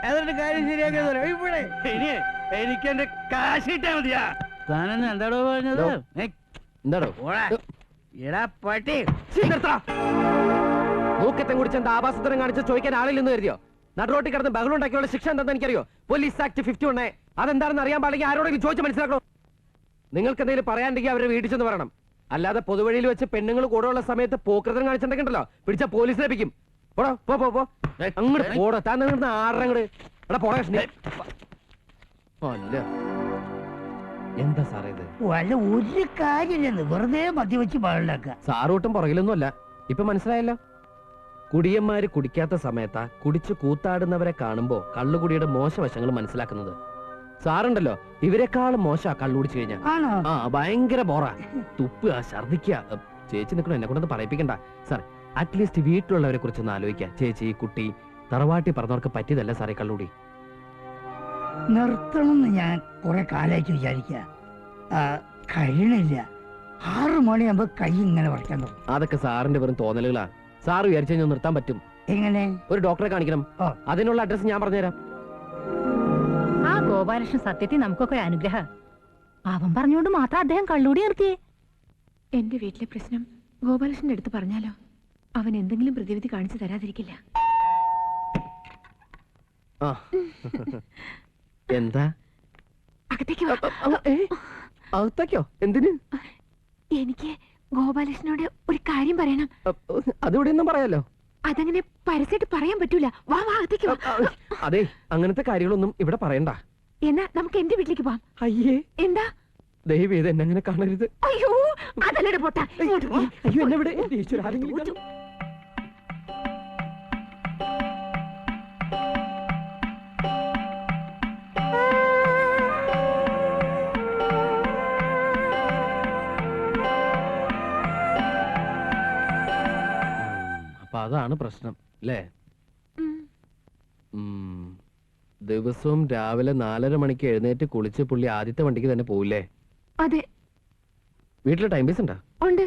Speaker 7: എന്നിട്ട് കാര്യം ശരിയാക്കിയതല്ലോ ഇവിടെ. ഇനി എനിക്ക് എന്റെ കാശ് കിട്ടാ മതിയാ. താനെന്ന് എന്താടോ പറഞ്ഞത്?
Speaker 6: എന്താടോ?
Speaker 7: എടാ പട്ടി,
Speaker 6: മൂക്കത്തെ കുടിച്ച് എന്താ ആഭാസത്തരം കാണിച്ച് ചോദിക്കാൻ ആളില്ലെന്ന് കരുതിയോ? നടുറോട്ടി കിടന്ന് ബഹളം ഉണ്ടാക്കിയുള്ള ശിക്ഷ എന്താണെന്ന് എനിക്കറിയോ? Police act 51. അതെന്താണെന്ന് അറിയാൻ പാടില്ലെങ്കിൽ ആരോടെങ്കിലും ചോദിച്ച് മനസ്സിലാക്കണോ? നിങ്ങൾക്ക് എന്തെങ്കിലും പറയാണ്ടെങ്കിൽ അവരെ വീട്ടിൽ ചെന്ന് പറയണം. അല്ലാതെ പൊതുവഴിയിൽ വെച്ച് പെണ്ണുങ്ങൾ കൂടെയുള്ള സമയത്ത് പോക്കൃതം കാണിച്ചിട്ടുണ്ടല്ലോ, പിടിച്ച പോലീസ് ലഭിക്കും. പോടോ, പോ അങ്ങോട്ട് പോടോ. താൻ നിന്ന് ആറങ്ങട് എടാ പോടാ. അല്ല എന്താ സാറേ ഇത്?
Speaker 4: വല്ല ഒരു കാര്യമില്ലെന്ന് വെറുതെ മദ്യവെച്ച് പാടില്ലാക്ക.
Speaker 6: സാറൂട്ടും പുറകിലൊന്നും അല്ല. ഇപ്പൊ മനസ്സിലായല്ലോ. കുടിയന്മാര് കുടിക്കാത്ത സമയത്താ കുടിച്ച് കൂത്താടുന്നവരെ കാണുമ്പോ കള്ളുകുടിയുടെ മോശവശങ്ങൾ മനസ്സിലാക്കുന്നത്. സാറുണ്ടല്ലോ, ഇവരെക്കാളും മോശ കള്ളു കുടിച്ചു കഴിഞ്ഞാ. ഭയങ്കര ബോറാ. തുപ്പുക, ഛർദിക്കുക. ചേച്ചി നിൽക്കണം, എന്നെ കൊണ്ടൊന്ന് പറയിപ്പിക്കണ്ട സാർ. അറ്റ്ലീസ്റ്റ് വീട്ടിലുള്ളവരെ കുറിച്ചൊന്ന് ആലോചിക്കുക. ചേച്ചി, കുട്ടി, തറവാട്ടി പറഞ്ഞവർക്ക് പറ്റിയതല്ല സാറേ കള്ളുടി.
Speaker 4: നിർത്തണമെന്ന് ഞാൻ കുറെ കാലായിട്ട് വിചാരിക്കുക, കഴിയണില്ല. 6 മണിയാകുമ്പോ കൈ ഇങ്ങനെ വറക്കാൻ തുടങ്ങും.
Speaker 6: അതൊക്കെ സാറിന്റെ വെറും തോന്നലുകളാ. സാറ് വിചാരിച്ചു കഴിഞ്ഞാൽ നിർത്താൻ പറ്റും.
Speaker 4: എങ്ങനെ?
Speaker 6: ഒരു ഡോക്ടറെ കാണിക്കണം. അതിനുള്ള അഡ്രസ് ഞാൻ പറഞ്ഞുതരാം.
Speaker 12: ആ ഗോപാലകൃഷ്ണൻ സത്യത്തിൽ നമുക്കൊക്കെ ഒരു അനുഗ്രഹം. അവൻ പറഞ്ഞുകൊണ്ട് മാത്രം അദ്ദേഹം കള്ളൂടി നിർത്തിയേ.
Speaker 9: എന്റെ വീട്ടിലെ പ്രശ്നം ഗോപാലകൃഷ്ണന്റെ അടുത്ത് പറഞ്ഞാലോ? അവൻ എന്തെങ്കിലും പ്രതിവിധി കാണിച്ചു തരാതിരിക്കില്ല.
Speaker 6: എന്താ?
Speaker 9: അകത്തേക്ക് വാ.
Speaker 6: അകത്തേക്കോ? എന്തിന്?
Speaker 9: എനിക്ക് ഗോപാലകൃഷ്ണനോട് ഒരു കാര്യം പറയണം.
Speaker 6: അതിവിടെ ഒന്നും പറയാലോ.
Speaker 9: അതങ്ങനെ പരസ്യമായിട്ട് പറയാൻ പറ്റൂല. വാ വാ, അകത്തേക്ക് വാ.
Speaker 6: അതെ, അങ്ങനത്തെ കാര്യങ്ങളൊന്നും ഇവിടെ പറയണ്ട.
Speaker 9: എന്നാ നമുക്ക് എന്റെ വീട്ടിലേക്ക് പോവാം.
Speaker 6: അയ്യേ,
Speaker 9: എന്താ?
Speaker 6: ദയവ് ചെയ്ത് എന്നെ അങ്ങനെ കാണരുത്.
Speaker 9: അയ്യോ, അതല്ലട പൊട്ടാ.
Speaker 6: അയ്യോ, എന്നെ ഇവിടെ ആരെങ്കിലും. അപ്പൊ അതാണ് പ്രശ്നം അല്ലേ? ദിവസവും രാവിലെ 4:30 മണിക്ക് എഴുന്നേറ്റ് കുളിച്ച് പുള്ളി ആദ്യത്തെ വണ്ടിക്ക് തന്നെ പോവില്ലേ?
Speaker 9: അതെ.
Speaker 6: വീട്ടിൽ ടൈം പീസ് ഉണ്ടാ?
Speaker 9: ഉണ്ട്.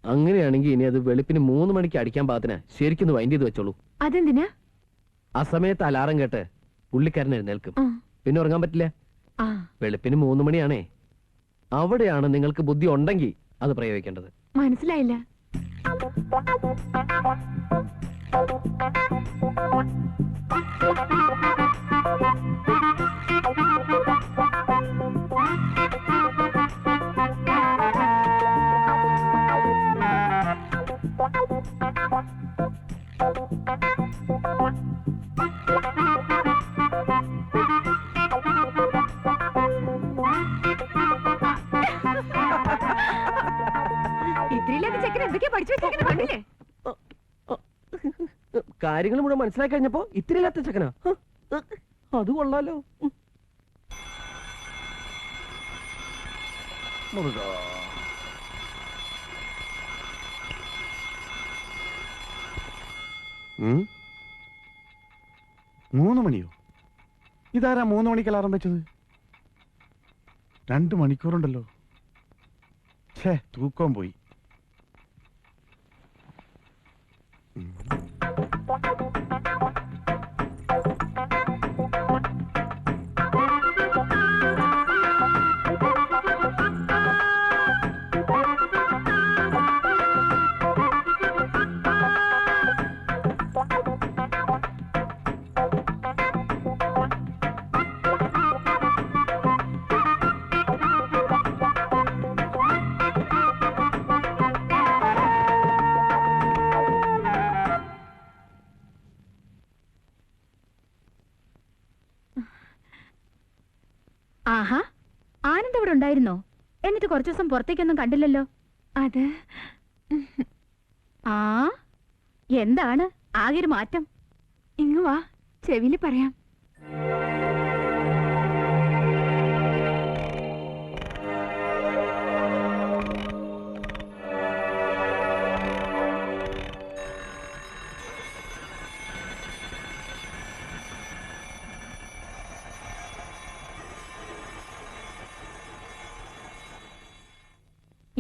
Speaker 6: അങ്ങനെയാണെങ്കിൽ ഇനി അത് വെളുപ്പിന് 3 മണിക്ക് അടിക്കാൻ പാകത്തിന് ശരിക്കും വൈൻഡ് ചെയ്ത് വെച്ചോളൂ.
Speaker 9: അതെന്തിനാ?
Speaker 6: ആ സമയത്ത് അലാറം കേട്ട് പുള്ളിക്കാരൻ എഴുന്നേൽക്കും. പിന്നെ ഉറങ്ങാൻ പറ്റില്ല. വെളുപ്പിന് 3 മണിയാണേ. അവിടെയാണ് നിങ്ങൾക്ക് ബുദ്ധി ഉണ്ടെങ്കിൽ അത് പ്രയോഗിക്കേണ്ടത്.
Speaker 9: മനസ്സിലായില്ല. എന്തൊക്കെയാ പഠിച്ചു വെച്ചേക്കുന്നത് കണ്ടില്ലേ?
Speaker 6: കാര്യങ്ങൾ മുഴുവൻ മനസ്സിലാക്കി കഴിഞ്ഞപ്പോ ഇത്തിരി ഇല്ലാത്ത ചെക്കനാ. അത് കൊള്ളാലോ.
Speaker 3: മൂന്ന് മണിയോ? ഇതാരാ 3 മണിക്ക് അലാറം വെച്ചത്? 2 മണിക്കൂറുണ്ടല്ലോ. ഛേ, തൂക്കം പോയി.
Speaker 2: ആഹാ, ആനന്ദ് ഇവിടെ ഉണ്ടായിരുന്നോ? എന്നിട്ട് കുറച്ചു ദിവസം പുറത്തേക്കൊന്നും കണ്ടില്ലല്ലോ.
Speaker 9: അത്
Speaker 2: ആ, എന്താണ് ആകെ ഒരു മാറ്റം?
Speaker 9: ഇങ്ങ് വാ, ചെവിയില് പറയാം.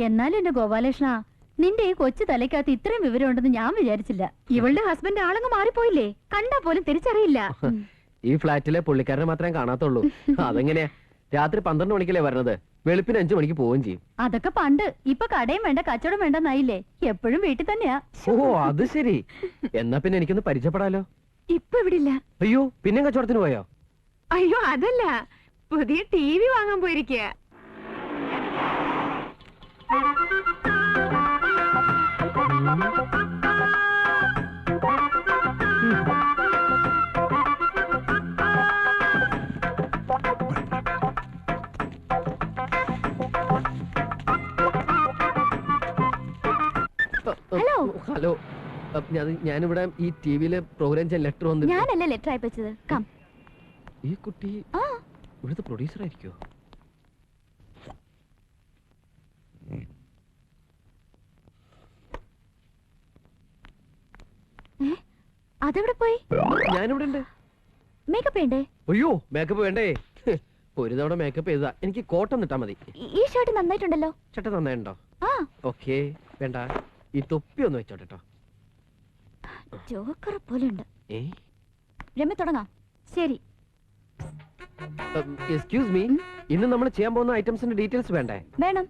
Speaker 2: എന്നാലും എന്റെ ഗോപാലകൃഷ്ണ, നിന്റെ ഈ കൊച്ചു തലയ്ക്കകത്ത് ഇത്രയും വിവരം ഉണ്ടെന്ന് ഞാൻ വിചാരിച്ചില്ല. ഇവളുടെ ഹസ്ബൻഡ് ആളങ്ങ് മാറിപ്പോയില്ലേ? കണ്ടാ പോലും തിരിച്ചറിയില്ല.
Speaker 6: ഈ ഫ്ലാറ്റിലെ പുള്ളിക്കാരനെ മാത്രമേ കാണാത്തുള്ളൂ. അതെങ്ങനെയാ? രാത്രി 12 മണിക്കല്ലേ വരണത്, വെളുപ്പിന് 5 മണിക്ക് പോവുകയും ചെയ്യും.
Speaker 2: അതൊക്കെ പണ്ട്. ഇപ്പൊ കടയും വേണ്ട കച്ചവടം വേണ്ടെന്നായില്ലേ? എപ്പോഴും വീട്ടിൽ തന്നെയാ.
Speaker 6: ഓ, അത് ശരി. എന്നാ പിന്നെ എനിക്കൊന്ന് പരിചയപ്പെടാലോ.
Speaker 9: ഇപ്പൊ ഇവിടെ ഇല്ല.
Speaker 6: അയ്യോ, പിന്നെ കച്ചവടത്തിന് പോയോ?
Speaker 9: അയ്യോ, അതല്ല, പുതിയ TV വാങ്ങാൻ പോയിരിക്കുക.
Speaker 2: ഹലോ.
Speaker 6: ഹലോ, ഞാനിവിടെ ഈ ടിവിയിലെ പ്രോഗ്രാം ചെയ്യാൻ ലെറ്റർ വന്നു.
Speaker 2: ഞാനല്ലേ ലെറ്റർ അയച്ചത്. കം.
Speaker 6: ഈ കുട്ടി ഇവിടുത്തെ പ്രൊഡ്യൂസർ ആയിരിക്കോ?
Speaker 2: അതെവിടെ പോയി?
Speaker 6: ഞാനിവിടെ ഉണ്ട്.
Speaker 2: മേക്കപ്പ് വേണ്ടേ?
Speaker 6: അയ്യോ, മേക്കപ്പ് വേണ്ടേ? ഒരു തവണ മേക്കപ്പ് ചെയ്താ എനിക്ക് കോട്ടം ഇട്ടാ മതി.
Speaker 2: ഈ ഷർട്ട് നന്നായിട്ടുണ്ടല്ലോ.
Speaker 6: ചട്ട നന്നായിട്ടുണ്ടോ? ഓക്കേ, വേണ്ട, ഈ തൊപ്പി ഒന്ന് വെച്ചോട്ടോ.
Speaker 2: ജോക്കർ പോലെ ഉണ്ട്. രമ്യ തുടങ്ങാം. ശരി.
Speaker 6: എക്സ്ക്യൂസ് മീ, ഇന്ന് നമ്മൾ ചെയ്യാൻ പോകുന്ന ഐറ്റംസിന്റെ ഡീറ്റെയിൽസ് വേണ്ടേ?
Speaker 2: വേണം.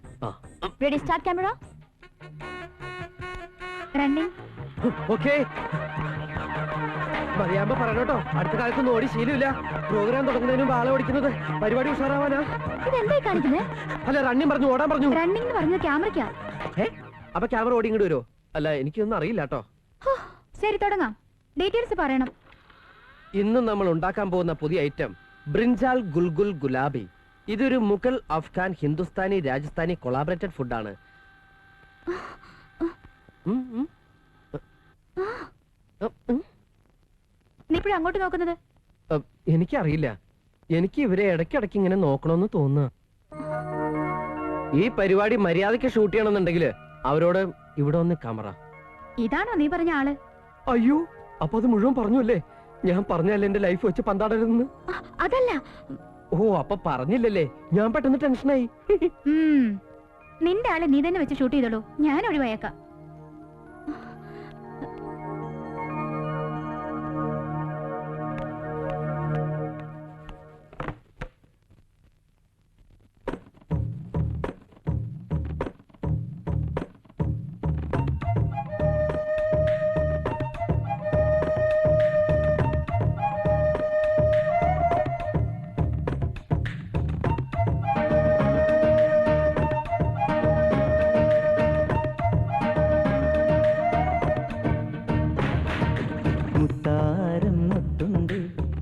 Speaker 2: Ready, start camera. Running.
Speaker 6: Okay, മതിയാകുമ്പോ പറയണോട്ടോ. അടുത്ത കാലത്തൊന്നും ഓടി ശീലമില്ല. പ്രോഗ്രാം തുടങ്ങുന്നതിന് മുമ്പ് ആളെ ഓടിക്കുന്നത് പരിപാടി ഉഷാറാവാനാ.
Speaker 2: ഇതെന്തായി കാണിക്കുന്നേ?
Speaker 6: അല്ല, റണ്ണിങ് പറഞ്ഞു, ഓടാൻ പറഞ്ഞു.
Speaker 2: റണ്ണിംഗ് പറഞ്ഞ ക്യാമറയ്ക്കാ.
Speaker 6: അപ്പൊ ക്യാമറ ഓടി ഇങ്ങോട്ട് വരുമോ? അല്ല, എനിക്കൊന്നും അറിയില്ല കേട്ടോ.
Speaker 2: ശരി, തുടങ്ങാം. ഡീറ്റെയിൽസ് പറയണം.
Speaker 6: ഇന്ന് നമ്മൾ ഉണ്ടാക്കാൻ പോകുന്ന പുതിയ ഐറ്റം ബ്രിഞ്ചാൽ ഗുൽഗുൽ ഗുലാബി. ഇതൊരു മുഗൾ, അഫ്ഗാൻ, ഹിന്ദുസ്ഥാനി, രാജസ്ഥാനി കൊളാബറേറ്റഡ് ഫുഡാണ്.
Speaker 2: നീ ഇപ്പോഴും അങ്ങോട്ട് നോക്കുന്നത്?
Speaker 6: എനിക്കറിയില്ല. എനിക്ക് ഇവരെ ഇടയ്ക്കിടയ്ക്ക് ഇങ്ങനെ നോക്കണമെന്ന് തോന്നുക. ഈ പരിപാടി മര്യാദയ്ക്ക് ഷൂട്ട് ചെയ്യണമെന്നുണ്ടെങ്കിൽ അവരോട് ഇവിടെ ഒന്ന് ക്യാമറ.
Speaker 2: ഇതാണോ നീ പറഞ്ഞ ആള്?
Speaker 6: അയ്യോ, അപ്പൊ അത് മുഴുവൻ പറഞ്ഞു അല്ലേ? ഞാൻ പറഞ്ഞല്ലേ എന്റെ ലൈഫ് വെച്ച് പന്താടരുതെന്ന്?
Speaker 2: അതല്ല.
Speaker 6: ഓ, അപ്പൊ പറഞ്ഞില്ലല്ലേ? ഞാൻ പെട്ടെന്ന് ടെൻഷനായി.
Speaker 2: നിന്റെ ആളെ നീ തന്നെ വെച്ച് ഷൂട്ട് ചെയ്തോളൂ, ഞാൻ ഒഴിവായേക്കാം.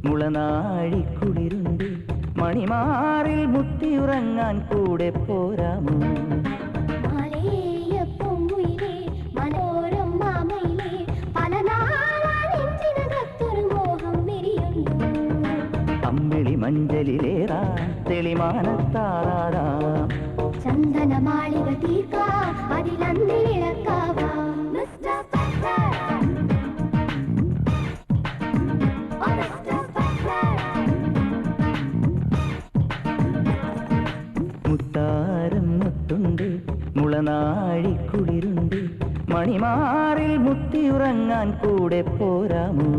Speaker 14: മുളനാഴിക്കുളിരുണ്ട് മണിമാറിൽ മുത്തിയുറങ്ങാൻ കൂടെ പോരാമോ? തെളിമാനത്താറാടാം.
Speaker 15: ചന്ദനമാളിക തീർക്കാം അതിലന്തി വിളക്കാവാം മിസ്റ്റർ ബട്ട്ലർ. ഓ മിസ്റ്റർ ബട്ട്ലർ.
Speaker 14: മുത്താരം മുത്തുണ്ട് മുളനാഴിക്കുളിരുണ്ട് മണിമാറിൽ മുത്തിയുറങ്ങാൻ കൂടെ പോരാമോ?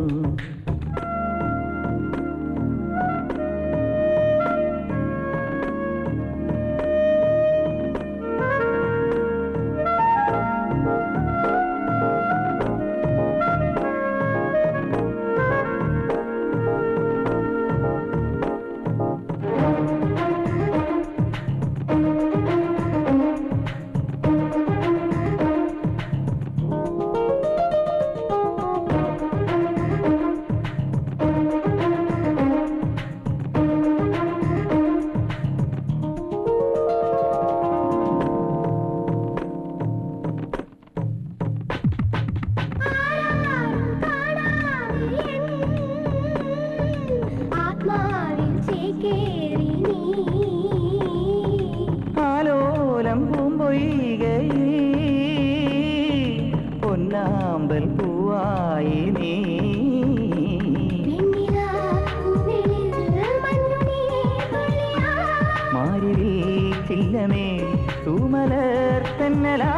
Speaker 15: ആത്മാവിൽ ചേക്കേറി നീ
Speaker 14: ആലോലം പൂമ്പൊയ്കയിൽ പൊന്നാമ്പൽ പൂവായി നീ മാരിവിൽ ചില്ലമേ തൂമലർ തന്നലാ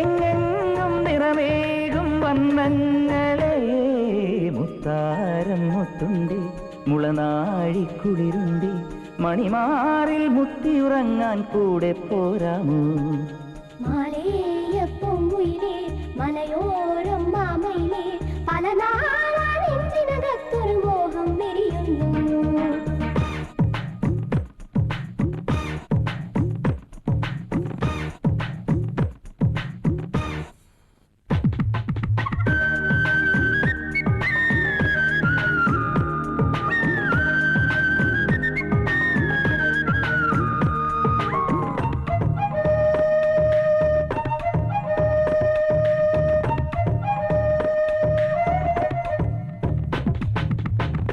Speaker 14: എങ്ങെങ്ങും നിറമേകും വന്നങ്ങളെ മുത്താരം മുത്തുണ്ട് മുളനാഴിക്കുളിരുണ്ട് മണിമാറിൽ മുത്തിയുറങ്ങാൻ കൂടെ പോരാമോ?
Speaker 15: മാലേയപ്പൊങ്കുയിലേ മലയോരം മാമയിലേ പല നാളാനെഞ്ചിനകത്തൊരു മോഹം വിരിയുന്നു.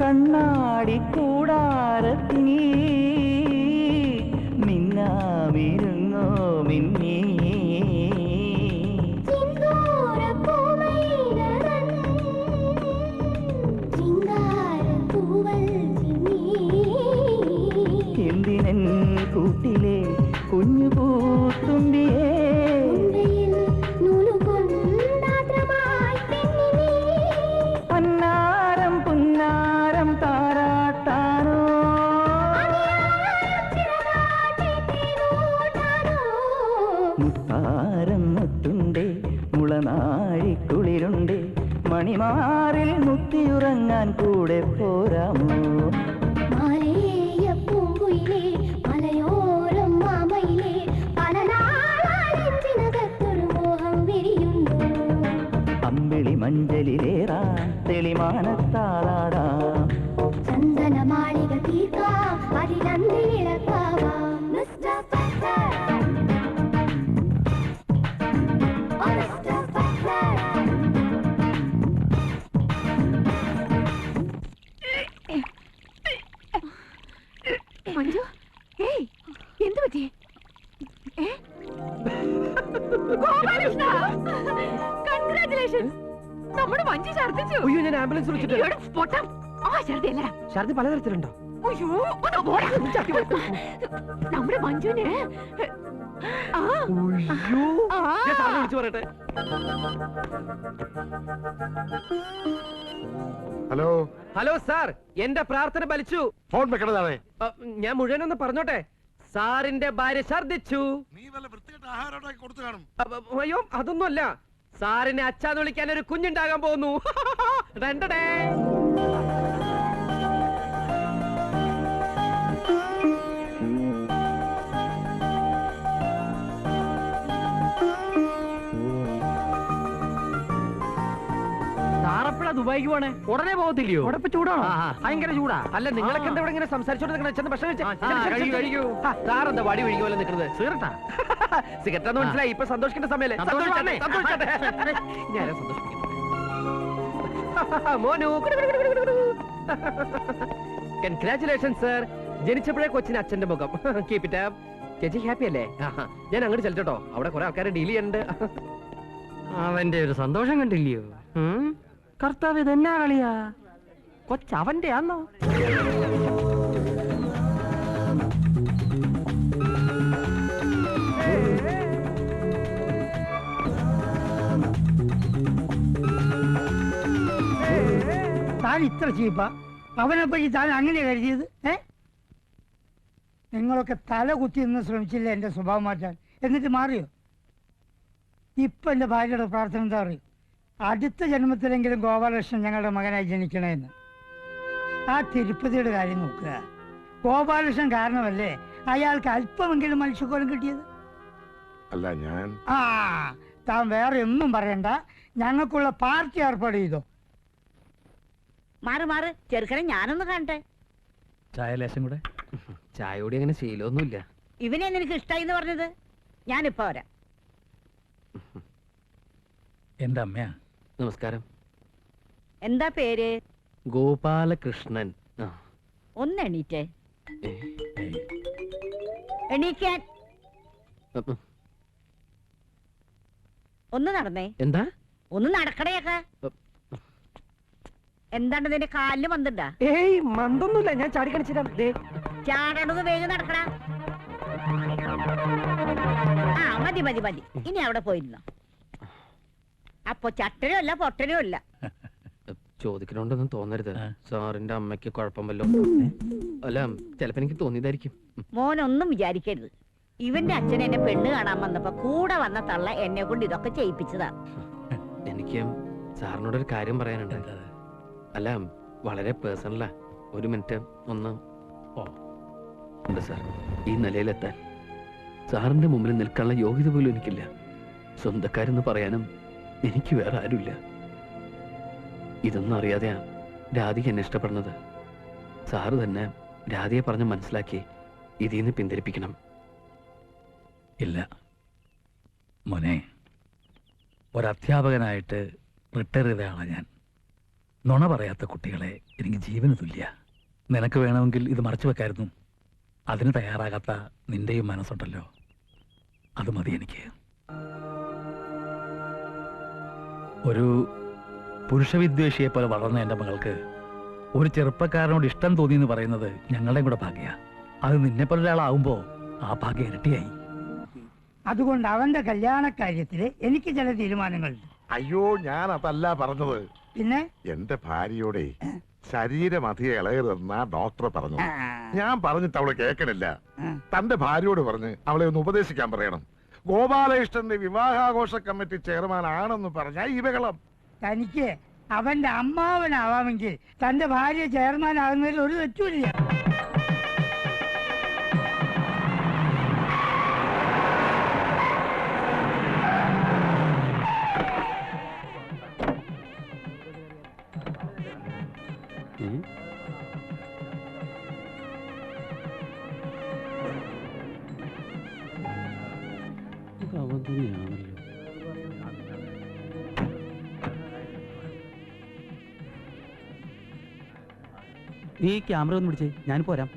Speaker 14: കണ്ണാടി കൂടാരത്തിനി മിന്നാമിരുന്നോ മിന്നി എന്തിനൻ കൂട്ടിലെ കുഞ്ഞു പൂത്തുമ്പിയേ പൊന്നാരം പുന്നാരം താരാട്ടാനോ മുത്താരം മുത്തുണ്ടേ മുളനാഴിക്കുളിരുണ്ട് മണിമാറിൽ മുത്തിയുറങ്ങാൻ കൂടെ പോരാമോ?
Speaker 15: മാലേയപ്പൊങ്കുയിലേ മലയോരം മാമയിലേ പല നാളാനെഞ്ചിനകത്തൊരു മോഹം വിരിയുന്നു.
Speaker 14: അമ്പിളി മഞ്ചലിലേറാ തെളിമാനത്താറാടാം.
Speaker 15: ചന്ദനമാളിക തീർക്കാം അതിലന്തി വിളക്കാവാം മിസ്റ്റർ ബട്ട്ലർ. ഓ മിസ്റ്റർ ബട്ട്ലർ.
Speaker 9: മഞ്ജു ഏയ് എന്ത് പറ്റി? കൺഗ്രാറ്റുലേഷൻസ്, നമ്മുടെ മഞ്ജു ഛർദ്ദിച്ചു.
Speaker 6: അയ്യോ, ഞാൻ ആംബുലൻസ് വിളിച്ചിട്ട്.
Speaker 9: പൊട്ടം ആ ഛർദ്ദി അല്ലടാ.
Speaker 6: ഛർദ്ദി പലതരത്തിലുണ്ടോ?
Speaker 9: അയ്യോ ഒന്ന് പോടാ. നമ്മുടെ മഞ്ജുവിന് ആ
Speaker 6: അയ്യോ, ഞാൻ സാറിനെ വിളിച്ചു പറയട്ടെ.
Speaker 1: ഹലോ
Speaker 6: ഹലോ സാർ, എന്റെ പ്രാർത്ഥന ഫലിച്ചു.
Speaker 1: ഫോൺ വെക്കണതാണ്.
Speaker 6: ഞാൻ മുഴുവനൊന്ന് പറഞ്ഞോട്ടെ. സാറിന്റെ ഭാര്യ ഛർദ്ദിച്ചു.
Speaker 1: നീ വല്ല വൃത്തികെട്ട ആഹാരം ഉണ്ടാക്കി കൊടുത്തു കാണും.
Speaker 6: അയ്യോ, അതൊന്നുമല്ല. സാറിനെ അച്ഛാന്ന് വിളിക്കാൻ ഒരു കുഞ്ഞുണ്ടാകാൻ പോകുന്നു. രണ്ടടേ.
Speaker 10: സാറെപ്പോഴാ ദുബായിക്ക് പോണേ?
Speaker 6: ഉടനെ പോകത്തില്ലയോ?
Speaker 10: അവിടെ ഇപ്പൊ ചൂടാണോ? ഭയങ്കര ചൂടാ.
Speaker 6: അല്ല, നിങ്ങളൊക്കെ എന്താ ഇവിടെ ഇങ്ങനെ സംസാരിച്ചോണ്ട് നിൽക്കണേ? ചെന്ന് ഭക്ഷണം
Speaker 10: കഴിക്കൂ, കഴിക്കൂ.
Speaker 6: സാറെന്താ വടി ഒഴിക്കും പോലെ നിൽക്കുന്നത്?
Speaker 10: സീറട്ടാ
Speaker 6: സിഗരറ്റാന്ന് മനസ്സിലായി. ഇപ്പൊ സന്തോഷിക്കേണ്ട സമയല്ലേ?
Speaker 10: സന്തോഷിച്ചോട്ടെ.
Speaker 6: സന്തോഷിച്ചോട്ടെ. ഞാനാ സന്തോഷിപ്പിക്കുന്നത്. മോനു കൺഗ്രാറ്റുലേഷൻ സർ. ജനിച്ചപ്പോഴേ കൊച്ചിന് അച്ഛന്റെ മുഖം. Keep it up. ചേച്ചി ഹാപ്പി അല്ലേ? ഞാൻ അങ്ങോട്ട് ചെല്ലട്ടോ, അവിടെ കുറെ ആൾക്കാരെ ഡീൽ ചെയ്യുന്നുണ്ട്.
Speaker 10: അവന്റെ ഒരു സന്തോഷം കണ്ടില്ലയോ? കർത്താവ് ഇതെന്നാ കളിയാ? കൊച്ചവന്റെ ആന്നോ?
Speaker 4: താൻ ഇത്ര ചീപ്പ അവനെ പറ്റി താൻ അങ്ങനെ കരുതിയത്? നിങ്ങളൊക്കെ തല കുത്തി നിന്ന് ശ്രമിച്ചില്ല എന്റെ സ്വഭാവം മാറ്റാൻ, എന്നിട്ട് മാറിയോ? ഇപ്പൊ എന്റെ ഭാര്യയുടെ പ്രാർത്ഥന എന്താ അറിയോ? അടുത്ത ജന്മത്തിലെങ്കിലും ഗോപാലകൃഷ്ണൻ ഞങ്ങളുടെ മകനായി ജനിക്കണമെന്ന്. ആ തിരുപ്പതിയുടെ കാര്യം നോക്കുക. ഗോപാലകൃഷ്ണൻ കാരണമല്ലേ അയാൾക്ക് അല്പമെങ്കിലും മനുഷ്യക്കോലം കിട്ടിയത്?
Speaker 1: അല്ല ഞാൻ
Speaker 4: താൻ വേറെ ഒന്നും പറയണ്ട, ഞങ്ങൾക്കുള്ള പാർട്ടി ഏർപ്പാട് ചെയ്തോ.
Speaker 11: മാറ് മാറ് ചെറുക്കനെ ഞാനൊന്ന് കാണട്ടെ.
Speaker 13: ചായ ലേശം കൂടെ.
Speaker 6: ചായയോടെ അങ്ങനെ ശീലമൊന്നുമില്ല.
Speaker 11: ഇവനെ നിനക്ക് ഇഷ്ടായി എന്ന് പറഞ്ഞത്? ഞാനിപ്പോ വരാം.
Speaker 13: എന്റെ അമ്മയാ.
Speaker 6: നമസ്കാരം.
Speaker 11: എന്താ പേര്?
Speaker 6: ഗോപാലകൃഷ്ണൻ.
Speaker 11: ഒന്ന് എണീറ്റേ. എണീക്കാൻ. ഒന്ന് നടന്നേ.
Speaker 6: എന്താ?
Speaker 11: ഒന്ന് നടക്കണേക്ക. എന്താണ് നിന്റെ കാലില് മന്തുണ്ടാ?
Speaker 6: ഏയ് മന്തൊന്നുമില്ല, ഞാൻ ചാടി കാണിച്ചിരാം.
Speaker 11: ചാടണത് വേഗം നടക്കണ. മതി മതി മതി, ഇനി അവിടെ പോയിരുന്നോ. അപ്പൊ ചട്ടനും അല്ല പൊട്ടനും അല്ല.
Speaker 6: ചോദിക്കണോണ്ടൊന്നും തോന്നരുത്. സാറിന്റെ അമ്മയ്ക്ക് കുഴപ്പമല്ലോ. അല്ല, ചിലപ്പോ എനിക്ക് തോന്നിയതായിരിക്കും.
Speaker 11: മോനൊന്നും വിചാരിക്കരുത്. ഇവന്റെ അച്ഛൻ എന്നെ പെണ്ണ് കാണാൻ വന്നപ്പോ കൂടെ വന്ന തള്ള എന്നെ കൊണ്ട് ഇതൊക്കെ ചെയ്യിപ്പിച്ചതാ.
Speaker 6: എനിക്ക് സാറിനോടൊരു കാര്യം പറയാനുണ്ട്. അല്ല, വളരെ പേഴ്സണലാ. ഒരു മിനിറ്റ് ഒന്ന്. ഉണ്ട് സാർ, ഈ നിലയിലെത്താൻ സാറിന്റെ മുമ്പിൽ നിൽക്കാനുള്ള യോഗ്യത പോലും എനിക്കില്ല. സ്വന്തക്കാരെന്ന് പറയാനും എനിക്ക് വേറെ ആരുമില്ല. ഇതൊന്നും അറിയാതെയാ രാധിക എന്നെ ഇഷ്ടപ്പെടുന്നത്. സാറ് തന്നെ രാധിയെ പറഞ്ഞ് മനസ്സിലാക്കി ഇതിൽ നിന്ന് പിന്തിരിപ്പിക്കണം.
Speaker 13: ഇല്ല മോനെ, ഒരധ്യാപകനായിട്ട് റിട്ടയർ ചെയ്ത ആളാണ് ഞാൻ. നുണ പറയാത്ത കുട്ടികളെ എനിക്ക് ജീവന് തുല്യ. നിനക്ക് വേണമെങ്കിൽ ഇത് മറച്ചു വെക്കായിരുന്നു. അതിന് തയ്യാറാകാത്ത നിന്റെയും മനസ്സുണ്ടല്ലോ, അത് മതി എനിക്ക്. ഒരു പുരുഷവിദ്വേഷിയെ പോലെ വളർന്ന എൻ്റെ മകൾക്ക് ഒരു ചെറുപ്പക്കാരനോട് ഇഷ്ടം തോന്നിയെന്ന് പറയുന്നത് ഞങ്ങളുടെയും കൂടെ ഭാഗ്യ. അത് നിന്നെ പോലെ ഒരാളാവുമ്പോ ആ ഭാഗ്യം ഇരട്ടിയായി.
Speaker 4: അതുകൊണ്ട് അവന്റെ കല്യാണ കാര്യത്തില് എനിക്ക് ചില തീരുമാനങ്ങളുണ്ട്.
Speaker 1: അയ്യോ, ഞാൻ അതല്ല പറഞ്ഞത്.
Speaker 4: പിന്നെ
Speaker 1: എന്റെ ഭാര്യയോടെ ശരീരം അധികം ഇളകരുതെന്നാ ഡോക്ടർ പറഞ്ഞു. ഞാൻ പറഞ്ഞിട്ട് അവള് കേൾക്കണില്ല. തന്റെ ഭാര്യയോട് പറഞ്ഞ് അവളെ ഒന്ന് ഉപദേശിക്കാൻ പറയണം. ഗോപാലകൃഷ്ണന്റെ വിവാഹാഘോഷ കമ്മിറ്റി ചെയർമാൻ ആണെന്ന് പറഞ്ഞ ഈ ബഹളം.
Speaker 4: തനിക്ക് അവന്റെ അമ്മാവനാവാമെങ്കിൽ തന്റെ ഭാര്യ ചെയർമാൻ ആകുന്നതിൽ ഒരു തെറ്റുമില്ല.
Speaker 16: നീ ക്യാമറ ഒന്ന് പിടിച്ചേ, ഞാൻ പോരാം.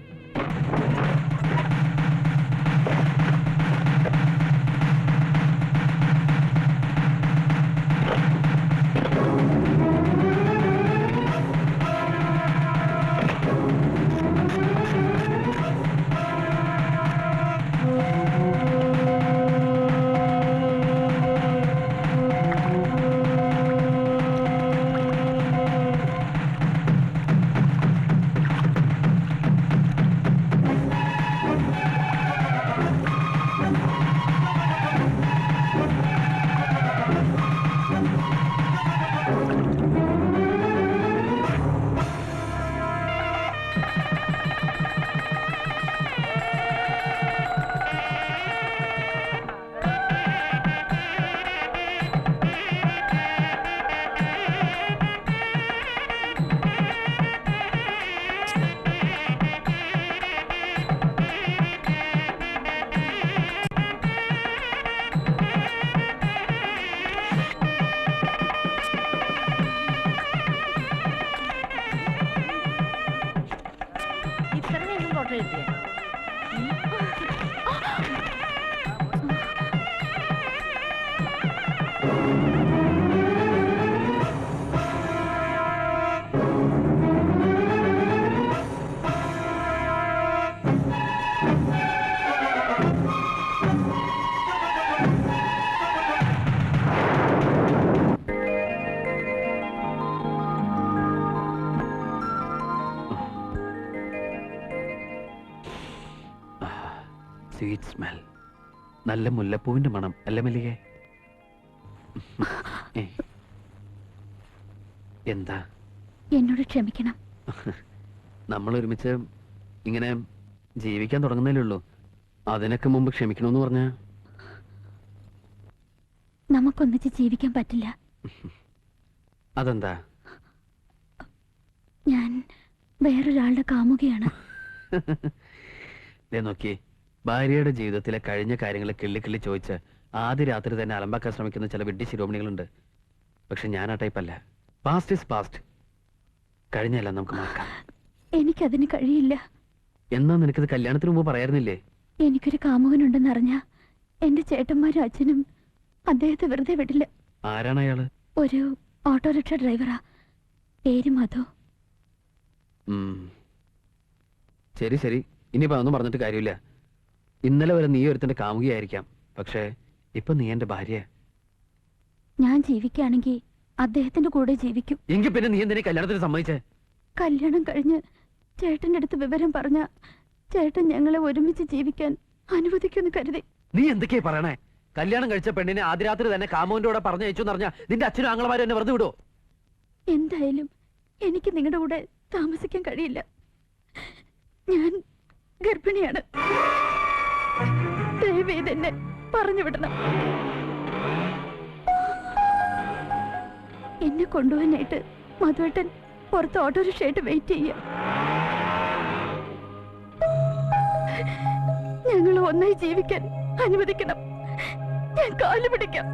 Speaker 11: ഫോട്ടോ എടുത്തേ.
Speaker 6: സ്വീറ്റ് സ്മെൽ, നല്ല മുല്ലപ്പൂവിന്റെ മണം അല്ലേ മല്ലികേ? എന്താ?
Speaker 2: എന്നോട് ക്ഷമിക്കണം.
Speaker 6: നമ്മൾ ഒരുമിച്ച് ഇങ്ങനെ ജീവിക്കാൻ തുടങ്ങുന്നല്ലേ ഉള്ളൂ. അതിനൊക്കെ മുമ്പ് ക്ഷമിക്കണമെന്ന് പറഞ്ഞ
Speaker 2: നമുക്കൊന്നിച്ച് ജീവിക്കാൻ പറ്റില്ല.
Speaker 6: അതെന്താ?
Speaker 2: ഞാൻ വേറൊരാളുടെ കാമുകയാണ്.
Speaker 6: നോക്കി, ഭാര്യയുടെ ജീവിതത്തിലെ കഴിഞ്ഞ കാര്യങ്ങളെ കിള്ളി ചോദിച്ച് ആദ്യ രാത്രി തന്നെ അലമ്പാക്കാൻ ശ്രമിക്കുന്ന ചില വിഡ്ഢി ശിരോമണികളുണ്ട്. പക്ഷെ ഞാൻ ആ ടൈപ്പല്ല. Past is past. കഴിഞ്ഞല്ല നമുക്ക് മറക്കാം.
Speaker 2: എനിക്കതിന് കഴിയില്ല.
Speaker 6: എന്നാ നിനക്കത് കല്യാണത്തിന് മുമ്പ് പറയാറുന്നില്ലേ?
Speaker 2: എനിക്കൊരു കാമുകനുണ്ടെന്നറിഞ്ഞ എന്റെ ചേട്ടന്മാരും അച്ഛനും അദ്ദേഹത്തെ വെറുതെ വിടില്ല.
Speaker 6: ആരാണ് അയാള്?
Speaker 2: ഒരു ഓട്ടോറിക്ഷ ഡ്രൈവറാ. പേര് മധു.
Speaker 6: ശരി ശരി, ഇനിയിപ്പോ അതൊന്നും പറഞ്ഞിട്ട് കാര്യമില്ല. ഇന്നലെ വരെ നീ ഒരുത്തന്റെ കാമുകിയായിരിക്കാം, പക്ഷേ ഇപ്പൊ നീ എന്റെ ഭാര്യ.
Speaker 2: ഞാൻ ജീവിക്കുകയാണെങ്കിൽ അദ്ദേഹത്തിന്റെ കൂടെ ജീവിക്കും.
Speaker 6: എങ്കിൽ പിന്നെ നീ എന്തിനാ കല്യാണത്തിന് സമ്മതിച്ചേ?
Speaker 2: കല്യാണം കഴിഞ്ഞ് ചേട്ടന്റെ അടുത്ത് വിവരം പറഞ്ഞ ചേട്ടൻ ഞങ്ങളെ ഒരുമിച്ച് ജീവിക്കാൻ അനുവദിക്കുമെന്ന് കരുതി.
Speaker 6: നീ എന്തൊക്കെയാ പറയണേ? കല്യാണം കഴിച്ച പെണ്ണിനെ ആദ്യ രാത്രി തന്നെ കാമോന്റെ കൂടെ പറഞ്ഞയച്ചു എന്ന് പറഞ്ഞാൽ നിന്റെ അച്ഛനും ആങ്ങളമാരും എന്നെ വെറുതെ വിടോ?
Speaker 2: എന്തായാലും എനിക്ക് നിങ്ങളുടെ കൂടെ താമസിക്കാൻ കഴിയില്ല. ഞാൻ ഗർഭിണിയാണ്. ദയവേത് എന്നെ പറഞ്ഞു വിടണം. എന്നെ കൊണ്ടുപോകാനായിട്ട് മധുവേട്ടൻ പുറത്ത് ഓട്ടോറിക്ഷയായിട്ട് വെയിറ്റ് ചെയ്യ. ഞങ്ങൾ ഒന്നായി ജീവിക്കാൻ അനുവദിക്കണം. ഞാൻ കാല് പിടിക്കാം.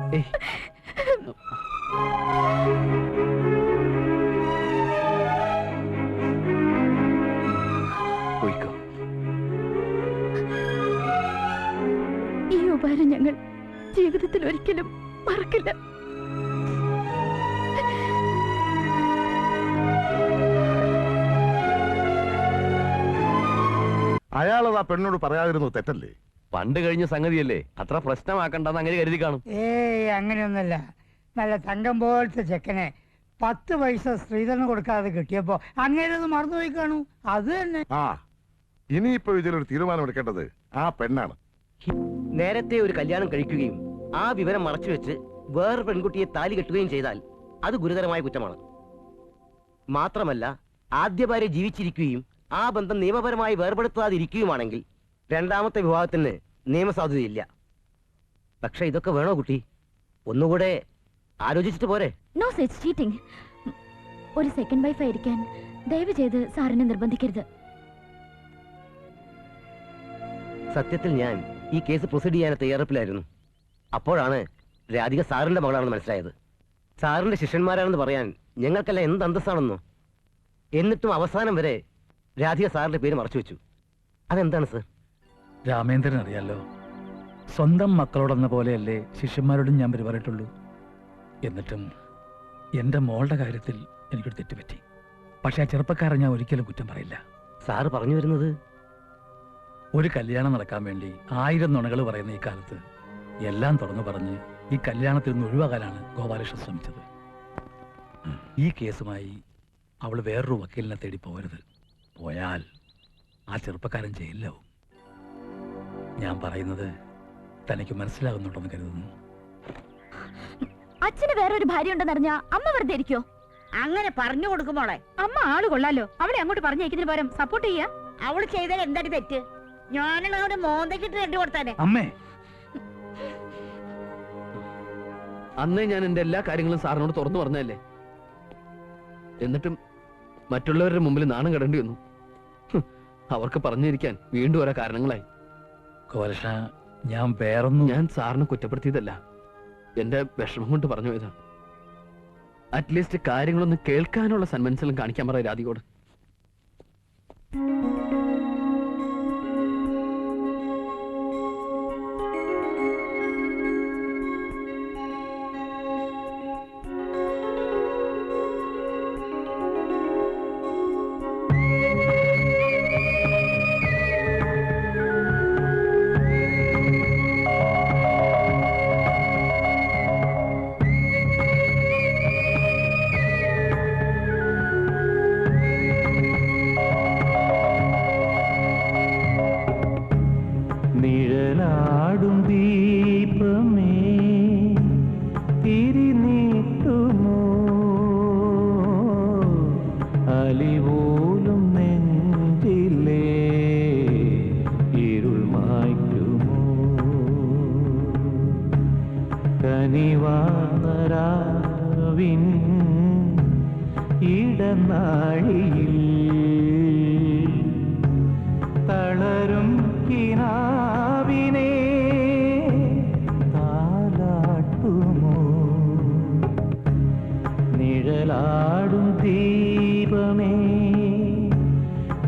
Speaker 2: ഈ ഉപകാരം ഞങ്ങൾ ജീവിതത്തിൽ ഒരിക്കലും മറക്കില്ല.
Speaker 1: അയാളത് ആ പെണ്ണോട് പറയാതിരുന്നു തെറ്റല്ലേ?
Speaker 8: പണ്ട് കഴിഞ്ഞ സംഗതിയല്ലേ, അത്ര പ്രശ്നമാക്കണ്ടെന്ന് അങ്ങനെ കരുതി കാണും.
Speaker 4: അങ്ങനെയൊന്നല്ല. നല്ല തങ്കം പോലത്തെ ചെക്കനെ 10 പൈസ സ്ത്രീധനം കൊടുക്കാതെ കിട്ടിയപ്പോ അങ്ങേരത് മറന്നുപോയി കാണൂ. അത് തന്നെ.
Speaker 1: ആ, ഇനിയിപ്പോ ഇതിലൊരു തീരുമാനം എടുക്കേണ്ടത് ആ പെണ്ണാണ്.
Speaker 17: നേരത്തെ ഒരു കല്യാണം കഴിക്കുകയും ആ വിവരം മറച്ചുവെച്ച് വേറെ പെൺകുട്ടിയെ താലി കെട്ടുകയും ചെയ്താൽ അത് ഗുരുതരമായ കുറ്റമാണ്. മാത്രമല്ല, ആദ്യ ഭാര്യ ജീവിച്ചിരിക്കുകയും ആ ബന്ധം നിയമപരമായി വേർപെടുത്താതിരിക്കുകയുമാണെങ്കിൽ രണ്ടാമത്തെ വിവാഹത്തിന് നിയമസാധുതയില്ല. പക്ഷെ ഇതൊക്കെ വേണോ കുട്ടി? ഒന്നുകൂടെ ആലോചിച്ചിട്ട് പോരെ?
Speaker 2: No such cheating. ഒരു സെക്കൻഡ് വൈഫ് ആയിരിക്കാൻ ദയവ് ചെയ്ത് സാറിനെ നിർബന്ധിക്കരുത്.
Speaker 17: സത്യത്തിൽ ഞാൻ ഈ കേസ് പ്രൊസീഡ് ചെയ്യാൻ തയ്യാറെടുപ്പിലായിരുന്നു. അപ്പോഴാണ് രാധിക സാറിന്റെ മകളാണെന്ന് മനസ്സിലായത്. സാറിന്റെ ശിഷ്യന്മാരാണെന്ന് പറയാൻ ഞങ്ങൾക്കെല്ലാം എന്ത് അന്തസ്സാണെന്നോ. എന്നിട്ടും അവസാനം വരെ രാധിക സാറിന്റെ പേര് മറച്ചു വെച്ചു. അതെന്താണ് സർ?
Speaker 13: രാമേന്ദ്രൻ അറിയാലോ, സ്വന്തം മക്കളോടെന്ന പോലെയല്ലേ ശിഷ്യന്മാരോടും ഞാൻ പെരുമാറിയിട്ടുള്ളൂ. എന്നിട്ടും എൻ്റെ മോളുടെ കാര്യത്തിൽ എനിക്കൊരു തെറ്റുപറ്റി. പക്ഷെ ആ ചെറുപ്പക്കാരൻ ഞാൻ ഒരിക്കലും കുറ്റം പറയില്ല.
Speaker 17: സാറ് പറഞ്ഞു വരുന്നത്,
Speaker 13: ഒരു കല്യാണം നടക്കാൻ വേണ്ടി 1000 നുണകൾ പറയുന്ന ഈ കാലത്ത് എല്ലാം തുറന്നു പറഞ്ഞ് ഈ കല്യാണത്തിൽ നിന്ന് ഒഴിവാക്കാനാണ് ഗോപാലകൃഷ്ണൻ ശ്രമിച്ചത്. ഈ കേസുമായി അവൾ വേറൊരു വക്കീലിനെ തേടി പോകരുത്. പോയാൽ ആ ചെറുപ്പക്കാരൻ ജയിലിലാവും. ഞാൻ പറയുന്നത് തനിക്ക് മനസ്സിലാകുന്നുണ്ടെന്ന് കരുതുന്നു.
Speaker 2: അച്ഛന് വേറൊരു ഭാര്യ ഉണ്ടെന്നറിഞ്ഞാ അമ്മ വെറുതെ ഇരിക്കോ?
Speaker 11: അങ്ങനെ പറഞ്ഞു കൊടുക്കുമോളെ.
Speaker 2: അമ്മ ആള് കൊള്ളാലോ. അവളെ അങ്ങോട്ട് പറഞ്ഞേക്കുന്നതിന് പകരം സപ്പോർട്ട് ചെയ്യാ.
Speaker 11: അവള് ചെയ്താൽ എന്താണ് തെറ്റ്? ഞാനുള്ള അവന്റെ മോന്തക്കിട്ട് രണ്ടു കൊടുത്താനെ.
Speaker 13: അമ്മേ,
Speaker 6: അന്നേ ഞാൻ എന്റെ എല്ലാ കാര്യങ്ങളും സാറിനോട് തുറന്നു പറഞ്ഞതല്ലേ. എന്നിട്ടും മറ്റുള്ളവരുടെ മുമ്പിൽ നാണം കെടേണ്ടി വന്നു. അവർക്ക് പറഞ്ഞിരിക്കാൻ വീണ്ടും ഓരോ കാരണങ്ങളായി.
Speaker 13: ഗോപാലകൃഷ്ണ, ഞാൻ വേറൊന്നും.
Speaker 6: ഞാൻ സാറിനെ കുറ്റപ്പെടുത്തിയതല്ല, എന്റെ വിഷമം കൊണ്ട് പറഞ്ഞു പോയതാ. അറ്റ്ലീസ്റ്റ് കാര്യങ്ങളൊന്ന് കേൾക്കാനുള്ള സന്മനസ്സെല്ലാം കാണിക്കാൻ പറ രാധികോട്.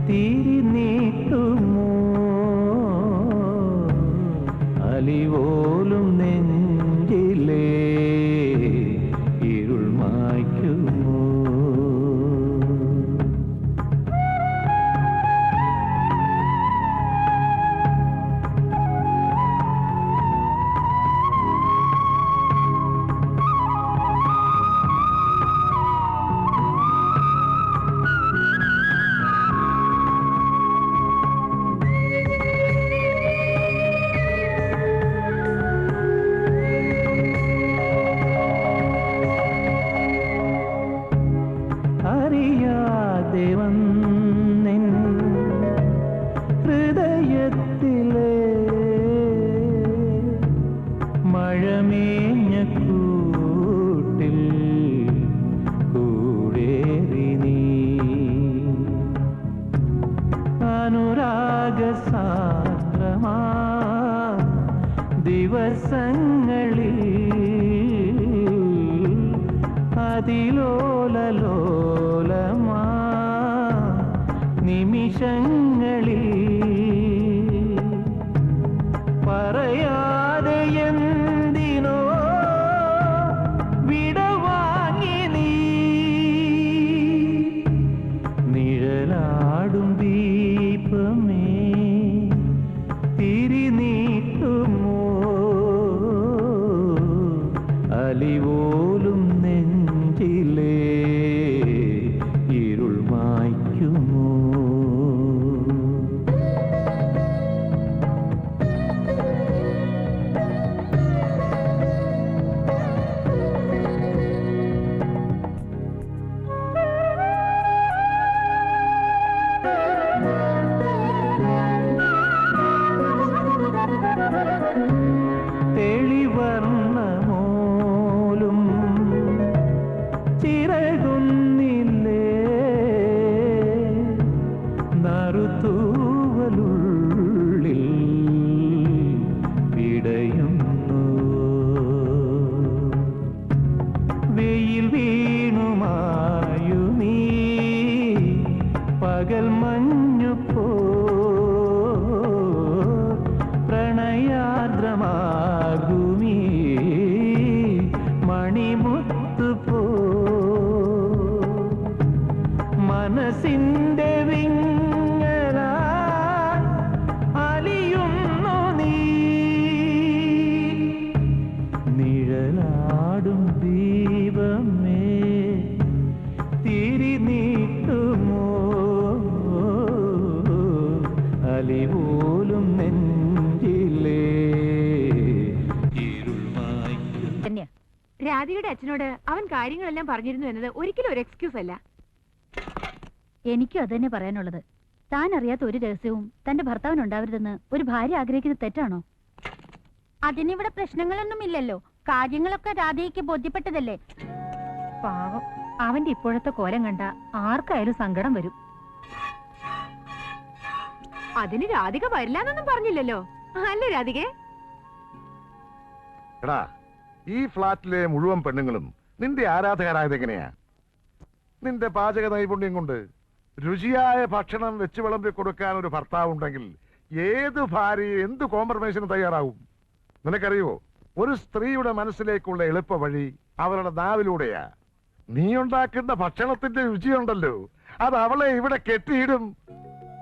Speaker 14: തിരിനീട്ടുമോ അലിവോലും നെഞ്ചിലേ ഇരുൾ മായ്ക്കുമോ അറിയാതെ വന്നെൻ ഹൃദയത്തിലെ മഴമേഞ്ഞ കൂട്ടിൽ കൂടേറി നീ അനുരാഗസാന്ദ്രമാ ദിവസങ്ങളിൽ അതിലോലലോലമാ നിമിഷങ്ങളിൽ പറയാതെ എന്തിനോ വിടവാങ്ങി നീ നിഴലാടും ദീപമേ തിരിനീട്ടുമോ അലിവോലും നെഞ്ചിലേ ഇരുൾ മായ്ക്കുമോ തെളിവർണ്ണമോലും ചിറകുന്നില്ലേ നറുതൂവലുള്ളിൽ പിടയുന്നു വെയിൽ വീണുമായു നീ പകൽ മഞ്ഞു പോ പ്രണയാദ്രമാകുമീ മണിമുത്തു പോ മനസ്സിന്റെ വിങ്ങല അലിയുന്നു നീ നിഴലാടും ദീപമേ തിരിനീട്ടുമോ അലിപോലും നെഞ്ചിലേ ഇരുൾ മായ്ക്കും.
Speaker 9: രാധികയുടെ അച്ഛനോട് അവൻ കാര്യങ്ങളെല്ലാം പറഞ്ഞിരുന്നു എന്നത് ഒരിക്കലും ഒരു എക്സ്ക്യൂസ് അല്ല.
Speaker 2: എനിക്കും അത് തന്നെ പറയാനുള്ളത്. താൻ അറിയാത്ത ഒരു രഹസ്യവും തന്റെ ഭർത്താവിനുണ്ടാവരുതെന്ന് ഒരു ഭാര്യ ആഗ്രഹിക്കുന്നത് തെറ്റാണോ?
Speaker 12: അതിനിവിടെ പ്രശ്നങ്ങളൊന്നുമില്ലല്ലോ. കാര്യങ്ങളൊക്കെ രാധയ്ക്ക് ബോധ്യപ്പെട്ടതല്ലേ. പാവം, അവന്റെ ഇപ്പോഴത്തെ കോലം കണ്ട ആർക്കായാലും സങ്കടം വരും.
Speaker 9: അതിന് രാധിക വരില്ലാന്നൊന്നും പറഞ്ഞില്ലല്ലോ, അല്ലേ രാധികേ?
Speaker 1: എടാ, ഈ ഫ്ലാറ്റിലെ മുഴുവൻ പെണ്ണുങ്ങളും നിന്റെ ആരാധകരായത് എങ്ങനെയാ? നിന്റെ പാചക നൈപുണ്യം കൊണ്ട് രുചിയായ ഭക്ഷണം വെച്ച് വിളമ്പി കൊടുക്കാൻ ഒരു ഭർത്താവ് ഉണ്ടെങ്കിൽ ഏത് ഭാര്യ എന്ത് കോംപ്രമൈസിന് തയ്യാറാവും? നിനക്കറിയോ, ഒരു സ്ത്രീയുടെ മനസ്സിലേക്കുള്ള എളുപ്പ വഴി അവളുടെ നാവിലൂടെയാ. നീ ഉണ്ടാക്കുന്ന ഭക്ഷണത്തിന്റെ രുചിയുണ്ടല്ലോ, അത് അവളെ ഇവിടെ കെട്ടിയിടും.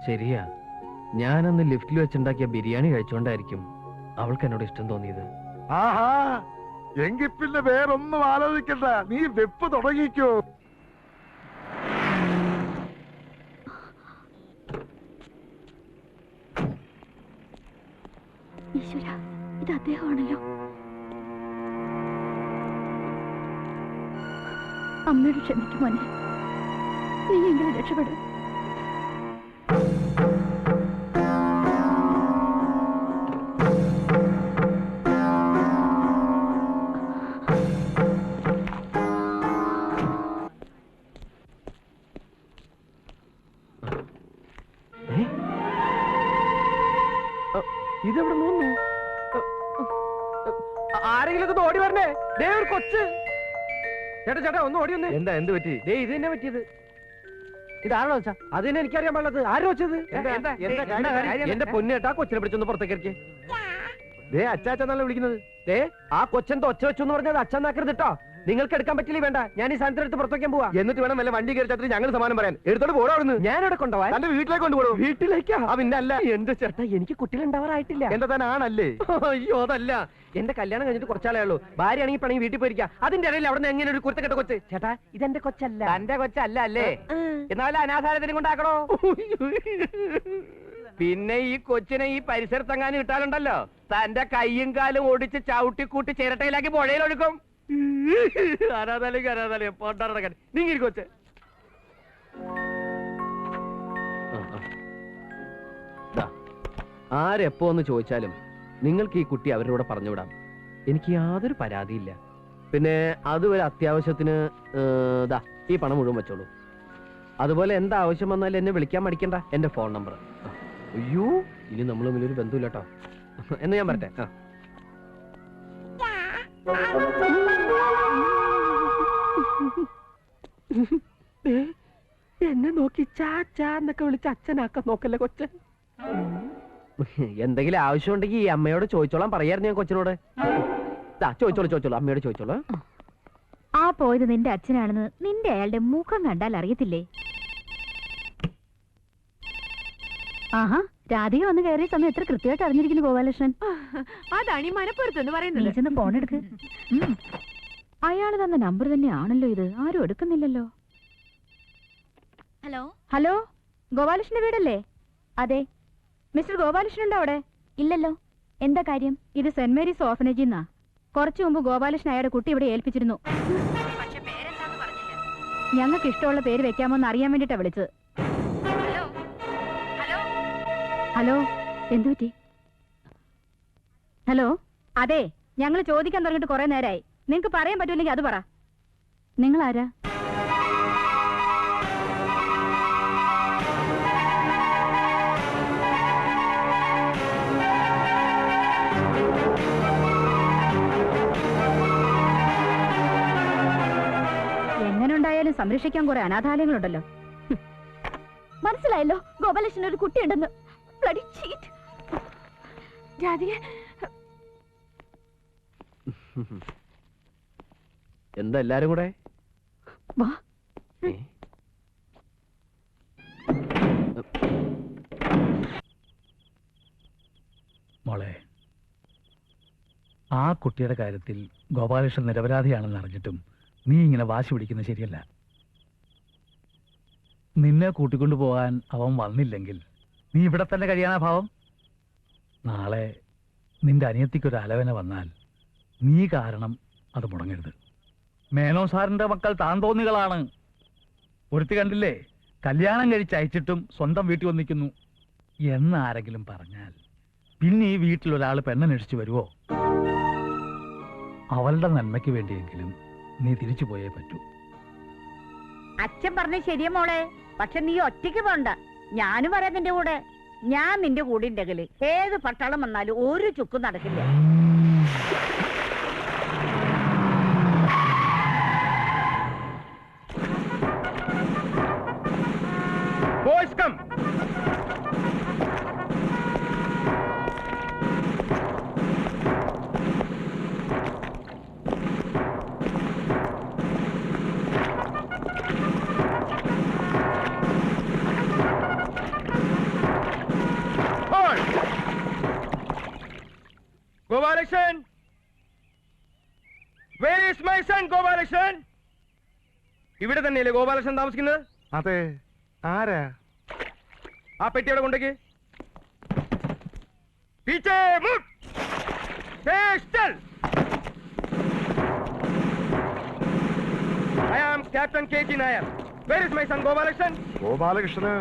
Speaker 6: ശരിയാ, ഞാനന്ന് ലിഫ്റ്റിൽ വെച്ചുണ്ടാക്കിയ ബിരിയാണി കഴിച്ചോണ്ടായിരിക്കും അവൾക്ക് എന്നോട് ഇഷ്ടം തോന്നിയത്.
Speaker 1: ആഹാ, എങ്കിൽ പിന്നെ വേറൊന്നും ആലോചിക്കണ്ട, നീ വെപ്പ് തുടങ്ങിക്കോ.
Speaker 2: ഈശ്വര, ഇത് അദ്ദേഹമാണല്ലോ. അമ്മയോട് ക്ഷമിക്കും മോനെ, നീ എങ്ങനെ രക്ഷപ്പെടും?
Speaker 6: ഇതെവിടെ നോന്നു? ആരെങ്കിലും ഓടി വരണേ, ദേ ഒരു കൊച്ച്. ചേട്ടാ ചേട്ടാ, ഒന്ന് ഓടി വന്നേ.
Speaker 3: എന്താ, എന്ത് പറ്റി?
Speaker 6: ദേ ഇത് തന്നെ പറ്റിയത്. ഇതാണോ വെച്ചാ അതിനെ എനിക്കറിയാൻ പാടില്ലത് ആരോ വെച്ചത് എന്റെ പൊന്നേട്ടാ കൊച്ചിനെ പിടിച്ചൊന്ന് പുറത്തേക്ക് ഇറക്കി ദേ അച്ചാച്ചെന്നല്ല വിളിക്കുന്നത് ദേ ആ കൊച്ചെന്താ ഒച്ച വെച്ചു എന്ന് പറഞ്ഞത് അച്ഛനാക്കരുത് കേട്ടോ നിങ്ങൾക്ക് എടുക്കാൻ പറ്റില്ല വേണ്ട ഞാൻ ഈ സാധനത്തിനെടുത്ത് പുറത്തേക്കാൻ പോവാ എന്നിട്ട് വേണം വല്ല വണ്ടി കയറി ചത്തിട്ട് ഞങ്ങൾ സമാനം പറയാൻ എടുത്തോട്ട് പോടാ അവിടുന്ന് ഞാൻ ഇവിടെ കൊണ്ടുപോവാൻ എന്റെ വീട്ടിലേക്ക് കൊണ്ടുപോകും വീട്ടിലേക്കാ പിന്നെ അല്ല എന്റെ ചേട്ടാ എനിക്ക് കുട്ടികളുണ്ടാവാറായിട്ടില്ല എന്റെ തന്നെ ആണല്ലേ അയ്യോ അതല്ല എന്റെ കല്യാണം കഴിഞ്ഞിട്ട് കുറച്ചാളേ ഉള്ളൂ ഭാര്യ ആണെങ്കിൽ പണി വീട്ടിൽ പോയിരിക്കാം അതിന്റെ ഇടയിൽ അവിടെ നിന്ന് എങ്ങനെ ഒരു കുരുത്തക്കെട്ട കൊച്ച് ചേട്ടാ ഇതെന്റെ കൊച്ചല്ല എന്റെ കൊച്ചല്ല അല്ലേ എന്നാലും അനാഥാരത്തിനും കൊണ്ടാക്കണോ പിന്നെ ഈ കൊച്ചിനെ ഈ പരിസരത്തെങ്ങാനും ഇട്ടാലുണ്ടല്ലോ തന്റെ കയ്യും കാലും ഓടിച്ച് ചവിട്ടിക്കൂട്ടി ചിരട്ടയിലാക്കി പുഴയിലൊഴുക്കും അനാഥാലയം പോണ്ടാറക്കാൻ നീങ്ങി കൊച്ച് ആരെപ്പോ ഒന്ന് ചോദിച്ചാലും നിങ്ങൾക്ക് ഈ കുട്ടി അവരുടെ കൂടെ പറഞ്ഞുവിടാം എനിക്ക് യാതൊരു പരാതിയില്ല പിന്നെ അത് ഒരു അത്യാവശ്യത്തിന് ദാ ഈ പണം മുഴുവൻ വെച്ചോളൂ അതുപോലെ എന്താ ആവശ്യം വന്നാലും എന്നെ വിളിക്കാൻ മടിക്കണ്ട എന്റെ ഫോൺ നമ്പർ അയ്യോ ഇനി നമ്മൾ തമ്മിലൊരു ബന്ധമില്ല കേട്ടോ എന്ന് ഞാൻ പറട്ടെ എന്നെ നോക്കി ചാച്ചാന്നൊക്കെ വിളിച്ച് അച്ഛനാക്കാൻ നോക്കല്ലേ കൊച്ചൻ എന്തെങ്കിലും ആവശ്യമുണ്ടെങ്കിൽ ഈ അമ്മയോട് ചോദിച്ചോളാം പറയായിരുന്നു ഞാൻ കൊച്ചിനോട് ചോദിച്ചോളൂ അമ്മയോട് ചോദിച്ചോളൂ
Speaker 2: ആ പോയത് നിന്റെ അച്ഛനാണെന്ന് നിന്റെ അയാളുടെ മുഖം കണ്ടാൽ അറിയത്തില്ലേ ആഹാ രാധിക വന്ന് കയറിയ സമയം എത്ര കൃത്യമായിട്ട് അറിഞ്ഞിരിക്കുന്നു ഗോപാലകൃഷ്ണൻ
Speaker 9: അതാണ് ഈ മനപ്പുറത്തെന്ന് പറയുന്നത്
Speaker 2: ചെന്ന് ഫോൺ എടുക്ക് അയാള് തന്ന നമ്പർ തന്നെയാണല്ലോ ഇത് ആരും എടുക്കുന്നില്ലല്ലോ
Speaker 15: ഹലോ
Speaker 2: ഹലോ ഗോപാലകൃഷ്ണന്റെ വീടല്ലേ അതെ മിസ്റ്റർ ഗോപാലകൃഷ്ണൻ ഉണ്ടോ അവിടെ ഇല്ലല്ലോ എന്താ കാര്യം ഇത് സെന്റ് മേരീസ് ഓർഫനേജിൽ നിന്നാ കുറച്ചു മുമ്പ് ഗോപാലകൃഷ്ണൻ അയാളുടെ കുട്ടി ഇവിടെ ഏൽപ്പിച്ചിരുന്നു ഞങ്ങൾക്ക് ഇഷ്ടമുള്ള പേര് വെക്കാമോ എന്ന് അറിയാൻ വേണ്ടിട്ടാ വിളിച്ചത് ഹലോ എന്തു പറ്റി ഹലോ അതെ ഞങ്ങൾ ചോദിക്കാൻ തുടങ്ങിയിട്ട് കുറെ നേരമായി നിങ്ങക്ക് പറയാൻ പറ്റൂല്ലെങ്കിൽ അത് പറ നിങ്ങൾ ആരാ എങ്ങനെ ഉണ്ടായാലും സംരക്ഷിക്കാൻ കുറെ അനാഥാലയങ്ങളുണ്ടല്ലോ മനസ്സിലായല്ലോ ഗോപാലകൃഷ്ണൻ ഒരു കുട്ടിയുണ്ടെന്ന്
Speaker 6: എന്താ എല്ലാരും കൂടെ
Speaker 2: വാ
Speaker 13: മോളെ ആ കുട്ടിയുടെ കാര്യത്തിൽ ഗോപാലകൃഷ്ണൻ നിരപരാധിയാണെന്ന് അറിഞ്ഞിട്ടും നീ ഇങ്ങനെ വാശി പിടിക്കുന്നത് ശരിയല്ല നിന്നെ കൂട്ടിക്കൊണ്ടു പോകാൻ അവൻ വന്നില്ലെങ്കിൽ നീ ഇവിടെ തന്നെ കഴിയാനാ ഭാവം നാളെ നിന്റെ അനിയത്തിക്കൊരു അലവന വന്നാൽ നീ കാരണം അത് മുടങ്ങരുത് മേനോ സാറിന്റെ മക്കൾ താൻ തോന്നികളാണ് ഒരുത്തി കണ്ടില്ലേ കല്യാണം കഴിച്ചയച്ചിട്ടും സ്വന്തം വീട്ടിൽ വന്നിരിക്കുന്നു എന്നാരെങ്കിലും പറഞ്ഞാൽ പിന്നെ ഈ വീട്ടിൽ ഒരാൾ പെണ്ണന്വേഷിച്ചു വരുവോ അവളുടെ നന്മയ്ക്ക് വേണ്ടിയെങ്കിലും നീ തിരിച്ചു പോയേ പറ്റൂ
Speaker 11: അച്ഛൻ പറഞ്ഞ ശരിയ മോളെ പക്ഷെ നീ ഒറ്റയ്ക്ക് പോണ്ട ഞാനും പറയാം നിന്റെ കൂടെ ഞാൻ നിന്റെ കൂടെ ഉണ്ടെങ്കിൽ ഏത് പട്ടാളം വന്നാലും ഒരു ചുക്കും നടക്കില്ല
Speaker 6: Boys, come! Hold! Gopalakrishnan! Where is my son, Gopalakrishnan? ഇവിടെ തന്നെയല്ലേ ഗോപാലകൃഷ്ണൻ താമസിക്കുന്നത്?
Speaker 1: അതെ ആരാ
Speaker 6: ആ പെട്ടി അവിടെ കൊണ്ടേക്ക് പീച്ചേ മുട്ട് stay still I am captain K G. Nair where is my son Gopalakrishnan
Speaker 1: ഗോപാലകൃഷ്ണന്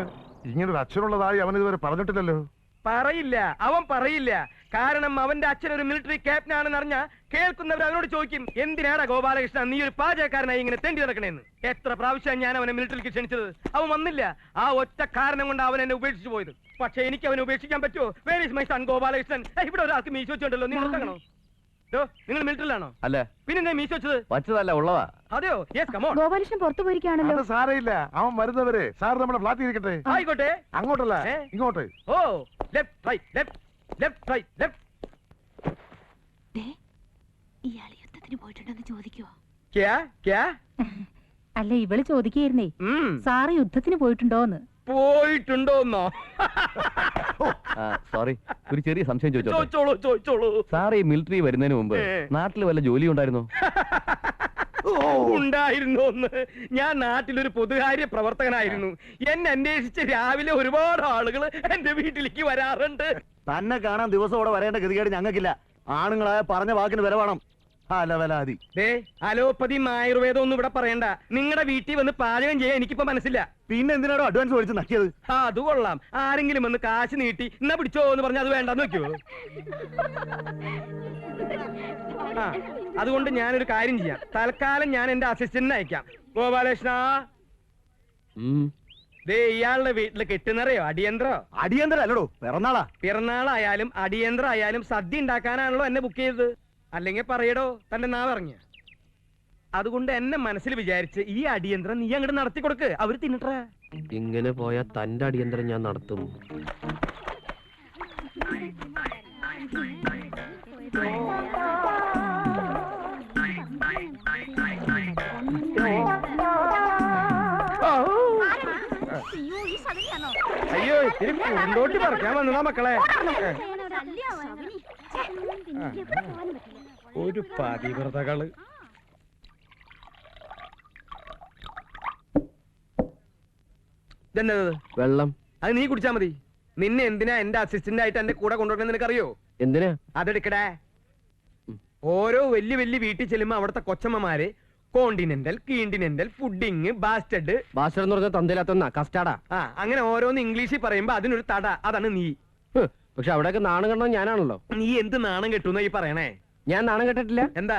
Speaker 1: ഇങ്ങനൊരു അച്ഛനുള്ളതായി അവൻ ഇതുവരെ പറഞ്ഞിട്ടില്ലല്ലോ
Speaker 6: പറയില്ല അവൻ പറയില്ല കാരണം അവന്റെ അച്ഛൻ ഒരു മിലിറ്ററി ക്യാപ്റ്റൻ ആണെന്ന് അറിഞ്ഞ കേൾക്കുന്നവർ അവനോട് ചോദിക്കും എന്തിനാടാ ഗോപാലകൃഷ്ണൻ നീ ഒരു പാചകക്കാരനായി ഇങ്ങനെ തെണ്ടി നടക്കണേന്ന് എത്ര പ്രാവശ്യം ഞാൻ അവനെ മിലിറ്ററിക്ക് ക്ഷണിച്ചത് അവൻ വന്നില്ല ആ ഒറ്റ കാരണം കൊണ്ട് അവൻ എന്നെ ഉപേക്ഷിച്ചു പോയത് പക്ഷെ എനിക്ക് അവനെ ഉപേക്ഷിക്കാൻ പറ്റുമോ where is my son Gopalakrishnan ഇവിടെ ഒരാൾക്ക് മീശ വെച്ചുണ്ടല്ലോ നീ നിർത്തണോ നിങ്ങൾ മിലിറ്ററിലാണോ?
Speaker 8: അല്ല.
Speaker 6: പിന്നെ മീശ വെച്ചത്?
Speaker 8: വച്ചതല്ല, ഉള്ളതാ.
Speaker 6: അതെയോ? Yes, come on.
Speaker 2: ഗോപാലകൃഷ്ണൻ പുറത്തു പോയിരിക്കുകയാണല്ലോ.
Speaker 1: അത് സാരയില്ല, അവൻ വരുന്നവരെ സാർ നമ്മുടെ ഫ്ലാറ്റിൽ ഇരിക്കട്ടെ.
Speaker 6: ആയിക്കോട്ടെ.
Speaker 1: അങ്ങോട്ടല്ല, ഇങ്ങോട്ട്.
Speaker 6: ഓ, left right left left right left.
Speaker 9: ഇയാൾ യുദ്ധത്തിന് പോയിട്ടുണ്ടെന്ന് ചോദിക്കുവോ?
Speaker 12: അല്ല, ഇവള് ചോദിക്കുകയായിരുന്നേ, സാറ് യുദ്ധത്തിന് പോയിട്ടുണ്ടോന്ന്.
Speaker 6: പോയിട്ടുണ്ടോന്നോ?
Speaker 8: സോറി, ഒരു ചെറിയ സംശയം
Speaker 6: ചോദിച്ചോളൂ.
Speaker 8: സാർ ഈ മിലിറ്ററി വരുന്നതിന് മുമ്പ് നാട്ടിൽ വല്ല ജോലി ഉണ്ടായിരുന്നോ?
Speaker 6: ഉണ്ടായിരുന്നോന്ന്? ഞാൻ നാട്ടിലൊരു പൊതുകാര്യ പ്രവർത്തകനായിരുന്നു. എന്നെ അന്വേഷിച്ച് രാവിലെ ഒരുപാട് ആളുകൾ എന്റെ വീട്ടിലേക്ക് വരാറുണ്ട്.
Speaker 3: തന്നെ കാണാൻ ദിവസം ഇവിടെ വരേണ്ട ഗതികേട് ഞങ്ങൾക്കില്ല. ആണുങ്ങളായ പറഞ്ഞ വാക്കിന് വില വേണം. അലവലാതി.
Speaker 6: അലോപ്പതിയും ആയുർവേദം ഒന്നും ഇവിടെ പറയണ്ട. നിങ്ങളുടെ വീട്ടിൽ വന്ന് പാചകം ചെയ്യാൻ എനിക്കിപ്പോ മനസ്സില്ല.
Speaker 3: പിന്നെ എന്തിനാണോ അഡ്വാൻസ് മേടിച്ച് നക്കിയത്?
Speaker 6: അത് കൊള്ളാം. ആരെങ്കിലും വന്ന് കാശ് നീട്ടി എന്നാ പിടിച്ചോ എന്ന് പറഞ്ഞാൽ അത് വേണ്ടെന്ന് വെക്കോ? അതുകൊണ്ട് ഞാനൊരു കാര്യം ചെയ്യാം. തൽക്കാലം ഞാൻ എന്റെ അസിസ്റ്റന്റിനെ അയക്കാം. ഗോപാലകൃഷ്ണ, ഇയാളുടെ വീട്ടില് കെട്ടുന്നറിയോ?
Speaker 3: അടിയന്തരം അല്ലടോ, പിറന്നാളാ.
Speaker 6: പിറന്നാളായാലും അടിയന്തരം ആയാലും സദ്യ ഉണ്ടാക്കാനാണല്ലോ എന്നെ ബുക്ക് ചെയ്തത്. അല്ലെങ്കിൽ പറയടോ, തന്റെ നാവിറങ്ങിയ. അതുകൊണ്ട് എന്നെ മനസ്സിൽ വിചാരിച്ച് ഈ അടിയന്തരം നീ അങ്ങോട്ട് നടത്തി കൊടുക്ക്. അവര് തിന്നിട്ടേ. ഇങ്ങനെ പോയാ തന്റെ അടിയന്തരം ഞാൻ നടത്തും. അയ്യോ, ഇത്തിരി പൂന്തോട്ടി പറിക്കാൻ വന്നതാ മക്കളെ. ഒരു പതിവ്രതകള്. ഇതെന്നത്?
Speaker 8: വെള്ളം.
Speaker 6: അത് നീ കുടിച്ചാ മതി. നിന്നെ എന്തിനാ എന്റെ അസിസ്റ്റന്റ് ആയിട്ട് എന്റെ കൂടെ കൊണ്ടുവരണം നിനക്കറിയോ?
Speaker 8: എന്തിനാ?
Speaker 6: അതെടുക്കടേ. ഓരോ വലിയ വലിയ വീട്ടിൽ ചെല്ലുമ്പോ അവിടുത്തെ കൊച്ചമ്മമാര് continental, continental, pudding, bastard.
Speaker 8: Bastard എന്ന് പറഞ്ഞാൽ തന്തയില്ലാത്ത കസ്റ്റാർഡാ.
Speaker 6: അങ്ങനെ ഓരോന്ന് ഇംഗ്ലീഷിൽ പറയുമ്പോ അതിനൊരു തട. അതാണ് നീ.
Speaker 8: പക്ഷെ അവിടെയൊക്കെ നാണം കണ്ടോ ഞാനാണല്ലോ.
Speaker 6: നീ എന്ത് നാണം കെട്ടുന്ന ഈ പറയണേ?
Speaker 8: ഞാൻ നാണം കെട്ടിട്ടില്ല.
Speaker 6: എന്താ?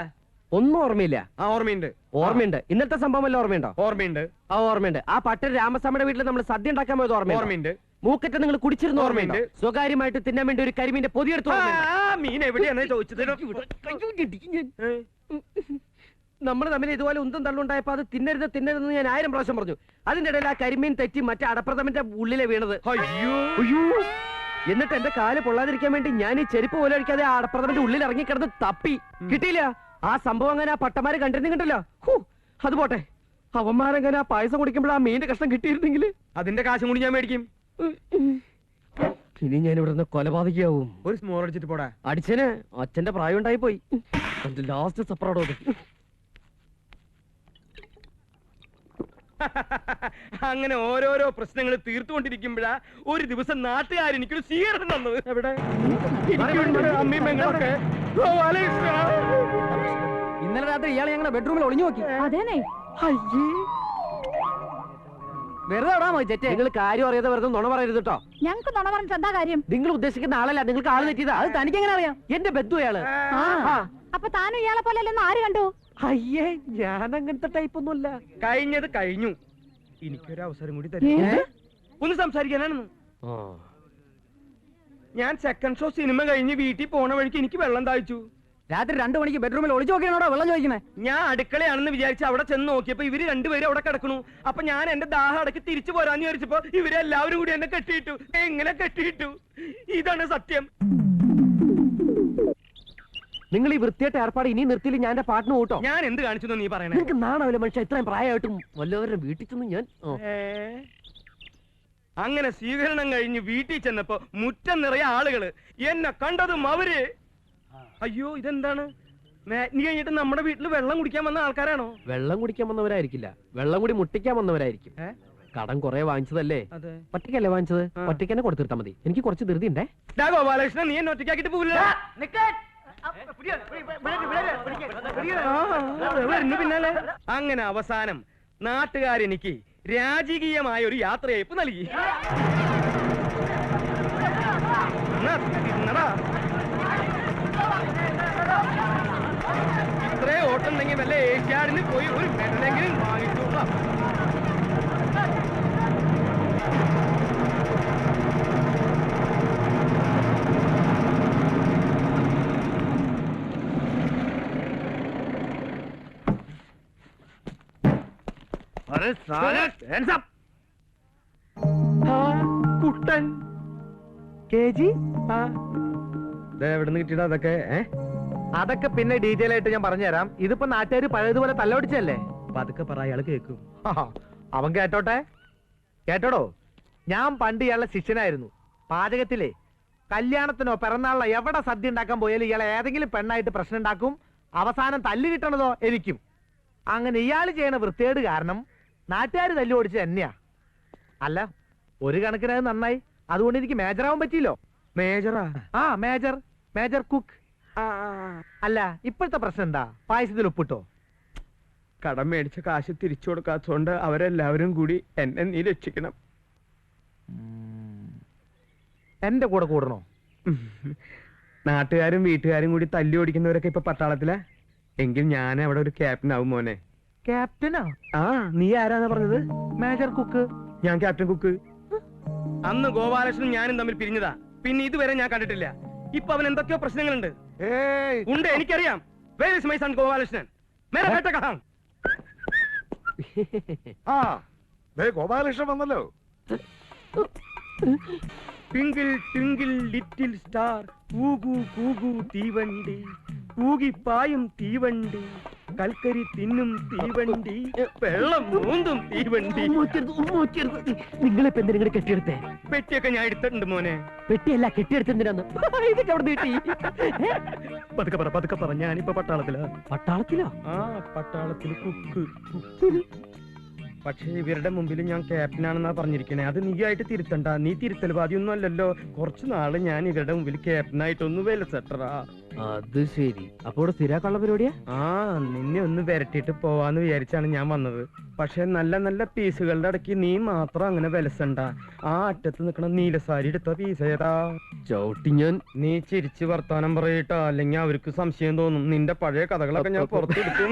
Speaker 8: ഒന്നും ഓർമ്മയില്ല.
Speaker 6: ഓർമ്മയുണ്ട്.
Speaker 8: ഓർമ്മയുണ്ട്. ഇന്നത്തെ സംഭവം വല്ല ഓർമ്മയുണ്ടോ?
Speaker 6: ഓർമ്മയുണ്ട്.
Speaker 8: ഓർമ്മയുണ്ട്. ആ പട്ടൻ രാമസ്വാമിയുടെ വീട്ടിൽ നമ്മൾ സദ്യ ഉണ്ടാക്കാൻ പോയത് ഓർമ്മയുണ്ട്. മൂക്കറ്റ നിങ്ങൾ കുടിച്ചിരുന്ന ഓർമ്മയുണ്ട്. സ്വകാര്യമായിട്ട് തിന്നാൻ വേണ്ടി ഒരു കരിമീന്റെ പൊതിയെടുത്ത്
Speaker 6: മീൻ എവിടെയാണ് ചോദിച്ചത്?
Speaker 8: നമ്മൾ തമ്മിൽ ഇതുപോലെ ഉന്തം തള്ളുണ്ടായപ്പോ അത് തിന്നരുതെന്ന് ഞാൻ 1000 പ്രാവശ്യം പറഞ്ഞു. അതിന്റെ ഇടയിൽ ആ കരിമീൻ തെറ്റി മറ്റേ അടപ്രഥമന്റെ ഉള്ളിലെ വീണത്. അയ്യോ! എന്നിട്ട് എന്റെ കാല് പൊള്ളാതിരിക്കാൻ വേണ്ടി ഞാൻ ഈ ചെരുപ്പ് പോലെ അടിക്കാതെ ആ അടപ്രഥമന്റെ ഉള്ളിൽ ഇറങ്ങിക്കിടന്ന് തപ്പി. കിട്ടിയില്ല. ആ സംഭവം അങ്ങനെ ആ പട്ടമാര് കണ്ടിരുന്നില്ല. അത് പോട്ടെ, അവന്മാരങ്ങനെ ആ പായസം കുടിക്കുമ്പോൾ ആ മീന്റെ കഷ്ണം കിട്ടിയിരുന്നെങ്കിൽ
Speaker 6: അതിന്റെ കാശും കൂടി ഞാൻ മേടിക്കും.
Speaker 8: ഇനി ഞാൻ ഇവിടെ നിന്ന് കൊലപാതകയാവും.
Speaker 6: ഒരു സ്മോൾ അടിച്ചിട്ട് പോടാ.
Speaker 8: അടിച്ചന് അച്ഛന്റെ പ്രായം ഉണ്ടായി പോയി. എന്റെ ലാസ്റ്റ് സപ്പറോടോ.
Speaker 6: അങ്ങനെ ഓരോരോ പ്രശ്നങ്ങൾ തീർത്തുകൊണ്ടിരിക്കുമ്പോഴാ ഒരു ദിവസം നാട്ടുകാർ എനിക്കൊരു സ്വീകരണം തന്നത്. എവിടെ? അമ്മയും പെങ്ങളൊക്കെ.
Speaker 5: ഇന്നലെ രാത്രി ഇയാളെ ഞങ്ങളുടെ ബെഡ്റൂമിൽ ഒളിഞ്ഞു നോക്കി.
Speaker 12: അതേനെ.
Speaker 5: വെറുതെ ഇടാ മതി ചേച്ചേ.
Speaker 8: നിങ്ങൾ കാര്യം അറിയാതെ വെറുതെ നുണ പറയരുത് കേട്ടോ.
Speaker 12: ഞങ്ങൾക്ക് നുണ പറഞ്ഞിട്ട് എന്താ കാര്യം?
Speaker 8: നിങ്ങൾ ഉദ്ദേശിക്കുന്ന ആളല്ല. നിങ്ങൾക്ക് ആള് തെറ്റിയതാ.
Speaker 5: അത് തനിക്ക് എങ്ങനെ അറിയാം?
Speaker 8: എന്റെ ബന്ധു അയാള്.
Speaker 12: അപ്പൊ താനും ഇയാളെ പോലെ അല്ലെന്ന് ആര് കണ്ടു?
Speaker 8: അയ്യേ, ഞാൻ അങ്ങനത്തെ ടൈപ്പ് ഒന്നുമല്ല.
Speaker 6: കഴിഞ്ഞത് കഴിഞ്ഞു. എനിക്കൊരു അവസരം കൂടി തരും. ഒന്ന് സംസാരിക്കാനാണെന്ന്. ഞാൻ സെക്കൻഡ് ഷോ സിനിമ കഴിഞ്ഞ് വീട്ടിൽ പോണ വഴിക്ക് എനിക്ക് വെള്ളം താഴ്ച്ചു.
Speaker 5: രാത്രി 2 മണിക്ക് ബെഡ്റൂമിൽ ഒളിച്ചു നോക്കിയാണോ വെള്ളം ചോദിക്കുന്നത്?
Speaker 6: ഞാൻ അടുക്കളയാണെന്ന് വിചാരിച്ച് അവിടെ ചെന്ന് നോക്കിയപ്പോ ഇവര് രണ്ടുപേരും അവിടെ കിടക്കണു. അപ്പൊ ഞാൻ എന്റെ ദാഹം അടക്കി തിരിച്ചു പോരാന്ന് വിചാരിച്ചപ്പോ ഇവരെല്ലാവരും കൂടി എന്നെ കെട്ടിയിട്ടു. എങ്ങനെ കെട്ടിയിട്ടു? ഇതാണ് സത്യം.
Speaker 8: നിങ്ങൾ ഈ വൃത്തിയായിട്ട് ഏർപ്പാട് ഇനി നിർത്തിയില്ല ഞാൻ എന്റെ പാട്ടിന് കൂട്ടോ.
Speaker 6: ഞാൻ എന്ത് കാണിച്ചു നീ പറയണേ?
Speaker 8: നിങ്ങൾക്ക് നാണാവില്ല മനുഷ്യ. ഇത്രയും പ്രായമായിട്ടും വല്ലവരുടെ വീട്ടിൽ ചെന്ന് ഞാൻ
Speaker 6: അങ്ങനെ സ്വീകരണം കഴിഞ്ഞ് വീട്ടിൽ ചെന്നപ്പോ മുറ്റം നിറയെ ആളുകള്. എന്നെ കണ്ടതും അവര് അയ്യോ ഇതെന്താണ്? നീ കഴിഞ്ഞിട്ട് നമ്മുടെ വീട്ടിൽ വെള്ളം കുടിക്കാൻ വന്ന ആൾക്കാരാണോ?
Speaker 8: വെള്ളം കുടിക്കാൻ വന്നവരായിരിക്കില്ല, വെള്ളം കൂടി മുട്ടിക്കാൻ വന്നവരായിരിക്കും. കടം കുറെ വാങ്ങിച്ചതല്ലേ? ഒറ്റയ്ക്കല്ലേ വാങ്ങിച്ചത്? ഒറ്റയ്ക്ക് തന്നെ കൊടുത്തിരുത്താ മതി. എനിക്ക് കുറച്ച് ധൃതി ഉണ്ടേ.
Speaker 6: ഗോപാലകൃഷ്ണൻ, നീ എന്നെ ഒറ്റയ്ക്കാക്കിട്ട് പോവില്ല. പിന്നാലെ അങ്ങനെ അവസാനം നാട്ടുകാരെനിക്ക് രാജകീയമായ ഒരു യാത്രയയപ്പ് നൽകി. ഇത്രേ ഓട്ടുണ്ടെങ്കിൽ വല്ല ഏഷ്യാഡിന് പോയി ഒരു മെഡലെങ്കിലും വാങ്ങിച്ചോളാം. കുട്ടൻ KG? എവിടെ നിന്ന് കിട്ടിയടാ അതൊക്കെ? അതൊക്കെ പിന്നെ ഡീറ്റെയിൽ ആയിട്ട് ഞാൻ പറഞ്ഞുതരാം. ഇതിപ്പോ നാട്ടുകാർ പഴയതുപോലെ തല്ലൊടിച്ചല്ലേ. പതുക്കെ പറ, അയാൾ കേൾക്കും. അവൻ കേട്ടോട്ടെ. കേട്ടോടോ, ഞാൻ പണ്ട് ഇയാളുടെ ശിഷ്യനായിരുന്നു. പാചകത്തിലേ കല്യാണത്തിനോ പിറന്നാളിനോ എവിടെ സദ്യ ഉണ്ടാക്കാൻ പോയാലും ഇയാളെ ഏതെങ്കിലും പെണ്ണായിട്ട് പ്രശ്നം ഉണ്ടാക്കും. അവസാനം തല്ലു കിട്ടണതോ എനിക്കും. അങ്ങനെ ഇയാൾ ചെയ്യണ വൃത്തികേട് കാരണം നാട്ടുകാർ തല്ലു ഓടിച്ച് തന്നെയാ. അല്ല, ഒരു കണക്കിന് അത് നന്നായി. അതുകൊണ്ട് എനിക്ക് മേജറാവാൻ പറ്റിയില്ലോ. മേജറാ? ആ, മേജർ കുക്ക്. അല്ല, ഇപ്പോഴത്തെ പ്രശ്നം എന്താ? പായസത്തിൽ ഉപ്പിട്ടോ?
Speaker 8: കടം മേടിച്ച കാശ് തിരിച്ചു കൊടുക്കാത്തതുകൊണ്ട് അവരെല്ലാവരും കൂടി എന്നെ നീ രക്ഷിക്കണം.
Speaker 6: എന്റെ കൂടെ കൂടണോ?
Speaker 8: നാട്ടുകാരും വീട്ടുകാരും കൂടി തല്ലി ഓടിക്കുന്നവരൊക്കെ ഇപ്പൊ പട്ടാളത്തിലാ. എങ്കിൽ ഞാൻ അവിടെ ഒരു ക്യാപ്റ്റൻ ആവും മോനെ.
Speaker 6: ക്യാപ്റ്റനാ?
Speaker 8: ആ, നീ ആരാന്നാ പറഞ്ഞത്?
Speaker 6: Major cook.
Speaker 8: ഞാൻ ക്യാപ്റ്റൻ കുക്ക്. അന്ന് ഗോപാലകൃഷ്ണനും ഞാനും തമ്മിൽ പിരിഞ്ഞതാ. പിന്നെ ഇതുവരെ ഞാൻ കണ്ടിട്ടില്ല. ഇപ്പൊ അവൻ എന്തൊക്കെയോ പ്രശ്നങ്ങളുണ്ട്. ഉണ്ട്, എനിക്കറിയാം. Where is my son Gopalakrishnan? മേരെ ബേട്ട കഹാം?
Speaker 1: ഗോപാലകൃഷ്ണൻ വന്നല്ലോ.
Speaker 8: ട്വിങ്കിൾ ട്വിങ്കിൾ ലിറ്റിൽ സ്റ്റാർ, കൂകു കൂകു തീവണ്ടി, കൂകിപ്പായും തീവണ്ടി, കൽക്കരി തിന്നും തീവണ്ടി, വെള്ളം മൂന്നും തീവണ്ടി.
Speaker 6: നിങ്ങളിപ്പോ എന്തിനാ കെട്ടിയെടുത്തേ?
Speaker 8: പെട്ടിയൊക്കെ ഞാൻ എടുത്തിട്ടുണ്ട് മോനെ.
Speaker 6: പെട്ടിയല്ല, കെട്ടിയെടുത്തെന്തിനാന്ന്? ഇതൊക്കെ അവിടെ കിട്ടി.
Speaker 8: പതുക്കെ പറ, ഞാനിപ്പോ പട്ടാളത്തിലാ.
Speaker 6: പട്ടാളത്തിലോ?
Speaker 8: ആ, പട്ടാളത്തിൽ കുക്ക്. പക്ഷേ ഇവരുടെ മുമ്പിൽ ഞാൻ ക്യാപ്റ്റനാണെന്നാ പറഞ്ഞിരിക്കണേ. അത് നീ ആയിട്ട് തിരുത്തണ്ട. നീ തിരുത്തൽവാദിയൊന്നും അല്ലല്ലോ. കുറച്ചു നാള് ഞാൻ ഇവരുടെ മുമ്പിൽ ക്യാപ്റ്റനായിട്ടൊന്ന് വിലസെട്ടറാ.
Speaker 6: അത് ശരി. അപ്പൊ ഇവിടെ സ്ഥിരാക്കാനുള്ള പരിപാടിയാ?
Speaker 8: ആ, നിന്നെ ഒന്ന് വരട്ടിട്ട് പോവാന്ന് വിചാരിച്ചാണ് ഞാൻ വന്നത്. പക്ഷെ നല്ല നല്ല പീസുകളുടെ ഇടയ്ക്ക് നീ മാത്രം അങ്ങനെ വിലസണ്ട. ആ അറ്റത്ത് നിൽക്കണ നീലസാരി എടുത്ത പീസ് ഏതാ?
Speaker 6: ചവിട്ടി ഞാൻ.
Speaker 8: നീ ചിരിച്ച് വർത്താനം പറയട്ടോ, അല്ലെങ്കിൽ അവർക്ക് സംശയം തോന്നും. നിന്റെ പഴയ കഥകളൊക്കെ ഞാൻ പുറത്തെടുക്കും.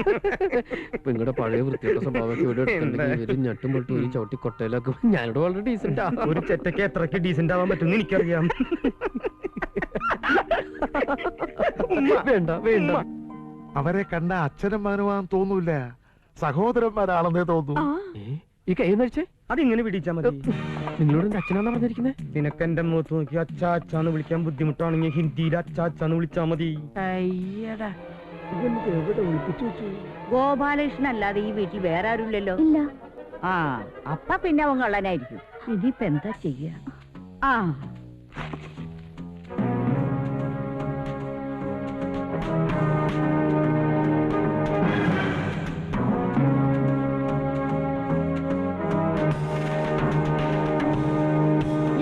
Speaker 6: നിങ്ങളുടെ പഴയ വൃത്തിയുടെ സ്വഭാവം ഞെട്ടും പൊട്ടും ഒരു ചവിട്ടി കൊട്ടയിലൊക്കെ. ഞാനിവിടെ വളരെ ഡീസന്റാ.
Speaker 8: ഒരു ചെറ്റയ്ക്ക് എത്രയ്ക്ക് ഡീസന്റ് ആവാൻ പറ്റും എനിക്കറിയാം.
Speaker 6: വേണ്ട വേണ്ട.
Speaker 1: അവരെ കണ്ട അച്ഛനും മകനുമാണെന്ന് തോന്നൂല, സഹോദരന്മാരാണെന്നേ തോന്നൂ.
Speaker 6: ഈ കൈ നടിച്ചേ
Speaker 8: അതിങ്ങനെ പിടിച്ചാ മതി.
Speaker 6: നിങ്ങളോട് എന്റെ അച്ഛനാന്നാ പറഞ്ഞിരിക്കുന്നത്?
Speaker 8: നിനക്ക് എന്റെ മുഖത്ത് നോക്കി അച്ഛാ അച്ഛാന്ന് വിളിക്കാൻ ബുദ്ധിമുട്ടാണെങ്കിൽ ഹിന്ദിയിൽ അച്ഛാ അച്ഛാന്ന് വിളിച്ചാ മതി.
Speaker 11: അയ്യടാ,
Speaker 8: എവിടെ ഒളിപ്പിച്ചു വെച്ചു?
Speaker 11: ഗോപാലകൃഷ്ണൻ അല്ലാതെ ഈ വീട്ടിൽ വേറെ ആരുമില്ലല്ലോ.
Speaker 2: ഇല്ല.
Speaker 11: ആ, അപ്പ പിന്നെ അവൻ കള്ളനായിരിക്കും. ഇനിയിപ്പ എന്താ ചെയ്യാ? ആ,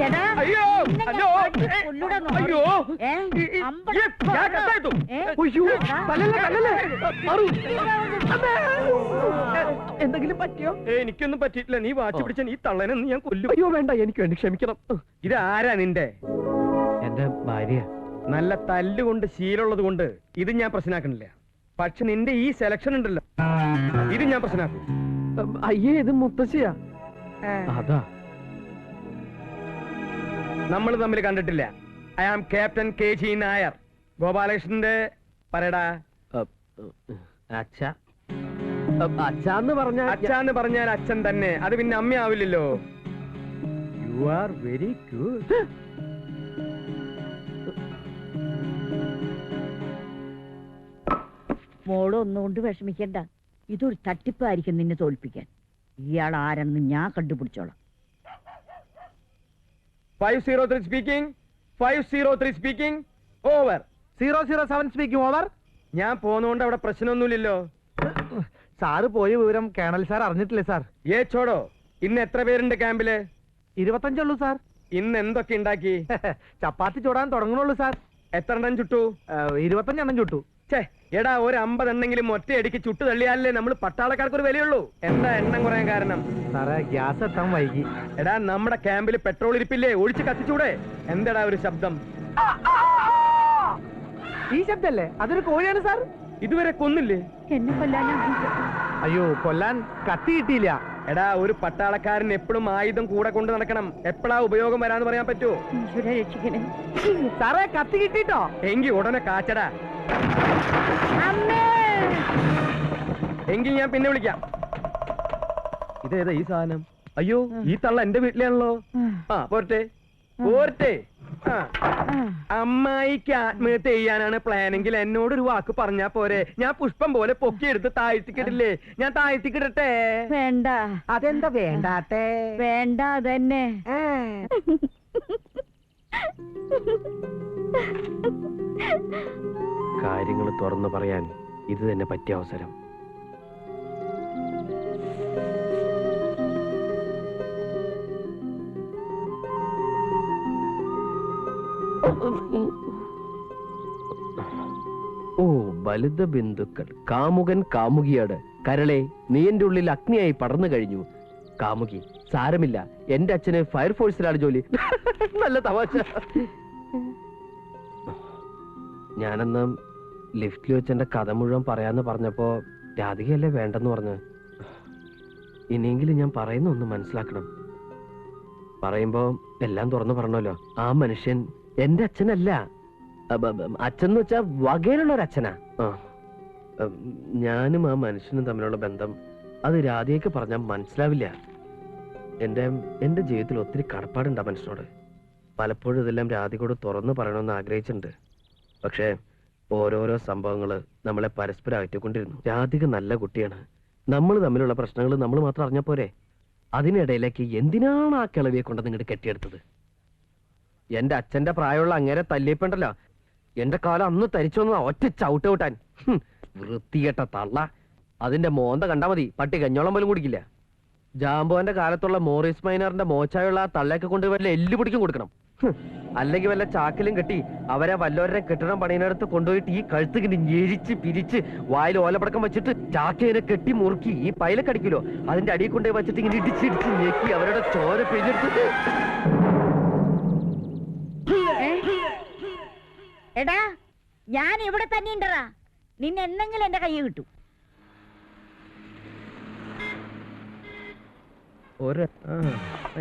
Speaker 11: എടാ,
Speaker 8: അയ്യോ,
Speaker 11: നിന്നെ ഞാൻ
Speaker 8: അയ്യോ,
Speaker 11: അടിച്ച് കൊല്ലൂടാ നോക്ക്.
Speaker 8: അയ്യോ,
Speaker 11: ഏ? അമ്പട- ഏ?
Speaker 6: എന്തെങ്കിലും പറ്റിയോ?
Speaker 8: എനിക്കൊന്നും പറ്റിയിട്ടില്ല. നീ വാച്ച് പിടിച്ച നീ തള്ളനെന്ന് ഞാൻ കൊല്ലും.
Speaker 6: അയ്യോ വേണ്ട, എനിക്ക് വേണ്ടി ക്ഷമിക്കണം.
Speaker 8: ഇത് ആരാ നിന്റെ?
Speaker 6: എന്റെ ഭാര്യ.
Speaker 8: നല്ല തല്ലുകൊണ്ട് ശീലമുള്ളത് കൊണ്ട് ഇത് ഞാൻ പ്രശ്നമാക്കണില്ല. പക്ഷെ നിന്റെ ഈ സെലക്ഷൻ ഉണ്ടല്ലോ, ഇത് ഞാൻ പ്രശ്നമാക്കും.
Speaker 6: അയ്യേ, ഇത് മുത്തശ്ശിയാ. അതാ
Speaker 8: നമ്മൾ തമ്മിൽ കണ്ടിട്ടില്ല. I am captain KG Nair. ഗോപാലകൃഷ്ണന്റെ പറയടാ.
Speaker 6: അച്ഛാന്ന്
Speaker 8: പറഞ്ഞാൽ അച്ഛൻ തന്നെ. അത് പിന്നെ അമ്മയാവില്ലല്ലോ. You are very good.
Speaker 11: മോള് ഒന്നുകൊണ്ട് വിഷമിക്കണ്ട. ഇതൊരു തട്ടിപ്പായിരിക്കും നിന്നെ തോൽപ്പിക്കാൻ. ഇയാൾ ആരെന്ന് ഞാൻ കണ്ടുപിടിച്ചോളാം.
Speaker 8: 503 speaking. 503 speaking. Over.
Speaker 6: 007 speaking. Over.
Speaker 8: ഞാൻ പോന്നോണ്ട് അവിടെ പ്രശ്നമൊന്നുമില്ലല്ലോ.
Speaker 6: സാറ് പോയ വിവരം കേണൽ സാർ അറിഞ്ഞിട്ടില്ലേ സാർ?
Speaker 8: ഏ ചോടോ, ഇന്ന് എത്ര പേരുണ്ട് ക്യാമ്പില്?
Speaker 6: 25 ഉള്ളൂ സാർ.
Speaker 8: ഇന്ന് എന്തൊക്കെ ഉണ്ടാക്കി?
Speaker 6: ചപ്പാത്തി ചൂടാൻ തുടങ്ങണുള്ളൂ സാർ.
Speaker 8: എത്ര എണ്ണം ചുട്ടു?
Speaker 6: 25 എണ്ണം ചുട്ടു.
Speaker 8: ഛേ, എടാ, ഒരു 50 എണ്ണെങ്കിലും ഒറ്റയടിക്ക് ചുട്ടു തള്ളിയാലേ നമ്മൾ പട്ടാളക്കാർക്ക് ഒരു വിലയുള്ളൂ. എന്താ എണ്ണം കുറയാൻ കാരണം?
Speaker 6: സാറേ, ഗ്യാസ് എത്താൻ വൈകി.
Speaker 8: എടാ, നമ്മുടെ ക്യാമ്പിൽ പെട്രോൾ ഇരിപ്പില്ലേ? ഒഴിച്ച് കത്തിച്ചൂടെ? എന്താടാ ഒരു ശബ്ദം?
Speaker 6: ഈ ശബ്ദല്ലേ? അതൊരു കോഴിയാണ് സാർ.
Speaker 8: ഇതുവരെ കൊന്നില്ലേ?
Speaker 11: എന്നെ കൊല്ലാൻ
Speaker 6: അയ്യോ, കൊല്ലാൻ കത്തി കിട്ടിയില്ല.
Speaker 8: എടാ, ഒരു പട്ടാളക്കാരൻ എപ്പോഴും ആയുധം കൂടെ കൊണ്ട് നടക്കണം. എപ്പോഴാ ഉപയോഗം വരാന്ന് പറയാൻ പറ്റുമോ?
Speaker 11: രക്ഷിക്കണേ
Speaker 6: സാറേ, കത്തി കിട്ടിട്ടോ?
Speaker 8: എങ്കി ഉടനെ കാച്ചടാ. എങ്കിൽ ഞാൻ പിന്നെ വിളിക്കാം. ഇതേതാ ഈ സാധനം? അയ്യോ, ഈ തള്ള എന്റെ വീട്ടിലാണല്ലോ. ആ പോരട്ടെ പോരട്ടെ. അമ്മായിക്ക് ആത്മഹത്യ ചെയ്യാനാണ് പ്ലാനെങ്കിൽ എന്നോടൊരു വാക്ക് പറഞ്ഞാ പോരെ? ഞാൻ പുഷ്പം പോലെ പൊക്കിയെടുത്ത് താഴ്ത്തിക്കിടില്ലേ? ഞാൻ താഴ്ത്തിക്കിടട്ടെ?
Speaker 11: വേണ്ട.
Speaker 8: അതെന്താ വേണ്ടാട്ടെ?
Speaker 11: വേണ്ട അതന്നെ.
Speaker 6: കാര്യങ്ങൾ തുറന്നു പറയാൻ ഇത് തന്നെ പറ്റിയ അവസരം. ഓ ബലിത ബിന്ദുക്കൾ. കാമുകൻ കാമുകിയോട് കരളെ നീ എന്റെ ഉള്ളിൽ അഗ്നിയായി പടർന്നു കഴിഞ്ഞു. കാമുകി സാരമില്ല, എന്റെ അച്ഛന് ഫയർഫോഴ്സിലാണ് ജോലി. നല്ല തമാശ. ഞാനെന്ന് ലിഫ്റ്റിൽ വെച്ച് എന്റെ കഥ മുഴുവൻ പറയാന്ന് പറഞ്ഞപ്പോ രാധികയല്ലേ വേണ്ടെന്ന് പറഞ്ഞു. ഇനിയെങ്കിലും ഞാൻ പറയുന്ന ഒന്ന് മനസ്സിലാക്കണം. പറയുമ്പോ എല്ലാം തുറന്നു പറഞ്ഞല്ലോ. ആ മനുഷ്യൻ എന്റെ അച്ഛനല്ല. അച്ഛൻ എന്ന് വെച്ചാ വകയിലുള്ള ഒരു അച്ഛനാ. ഞാനും ആ മനുഷ്യനും തമ്മിലുള്ള ബന്ധം അത് രാധികയ്ക്ക് പറഞ്ഞാൽ മനസ്സിലാവില്ല. എന്റെ ജീവിതത്തിൽ ഒത്തിരി കടപ്പാടുണ്ട് ആ മനുഷ്യനോട്. പലപ്പോഴും ഇതെല്ലാം രാധികയോട് തുറന്നു പറയണമെന്ന് ആഗ്രഹിച്ചിട്ടുണ്ട്. പക്ഷേ ഓരോരോ സംഭവങ്ങള് നമ്മളെ പരസ്പരം അകറ്റിക്കൊണ്ടിരുന്നു. രാധിക നല്ല കുട്ടിയാണ്. നമ്മൾ തമ്മിലുള്ള പ്രശ്നങ്ങൾ നമ്മൾ മാത്രം അറിഞ്ഞ പോരെ? അതിനിടയിലേക്ക് എന്തിനാണ് ആ കിളവിയെ കൊണ്ട് നിങ്ങോട്ട് കെട്ടിയെടുത്തത്? എന്റെ അച്ഛന്റെ പ്രായമുള്ള അങ്ങേരെ തല്ലിയപ്പുണ്ടല്ലോ, എന്റെ കാലം അന്ന് തരിച്ചു വന്നതാ ഒറ്റ ചവിട്ട് വിട്ടാൻ. വൃത്തികെട്ട തള്ള. അതിന്റെ മോന്ത കണ്ടാ മതി, പട്ടി കഞ്ഞോളം പോലും കുടിക്കില്ല. ജാമ്പോന്റെ കാലത്തുള്ള മോറിസ് മൈനറിന്റെ മോച്ചായുള്ള ആ തള്ളയൊക്കെ കൊണ്ട് വല്ല എല്ലു പിടിക്കും കൊടുക്കണം. അല്ലെങ്കിൽ വല്ല ചാക്കിലും കെട്ടി അവരെ വല്ലവരുടെ കെട്ടിടം പണിയിനടുത്ത് കൊണ്ടുപോയിട്ട് ഈ കഴുത്ത് ഞെരിച്ച് പിരിച്ച് വായിൽ ഓലപ്പടക്കം വെച്ചിട്ട് ചാക്കിനെ കെട്ടി മുറുക്കി ഈ പൈലക്കടിക്കുമല്ലോ, അതിന്റെ അടിയിൽ കൊണ്ടുപോയി വെച്ചിട്ട് ഇങ്ങനെ ഇടിച്ചിടിച്ച് ഞെക്കി അവരുടെ ചോര പിഴിഞ്ഞെടുത്ത്.
Speaker 11: എടാ, ഞാൻ ഇവിടെ തന്നെ ഉണ്ടടാ. നിന്നെ എന്തെങ്കിലും എന്റെ കൈ കിട്ടും.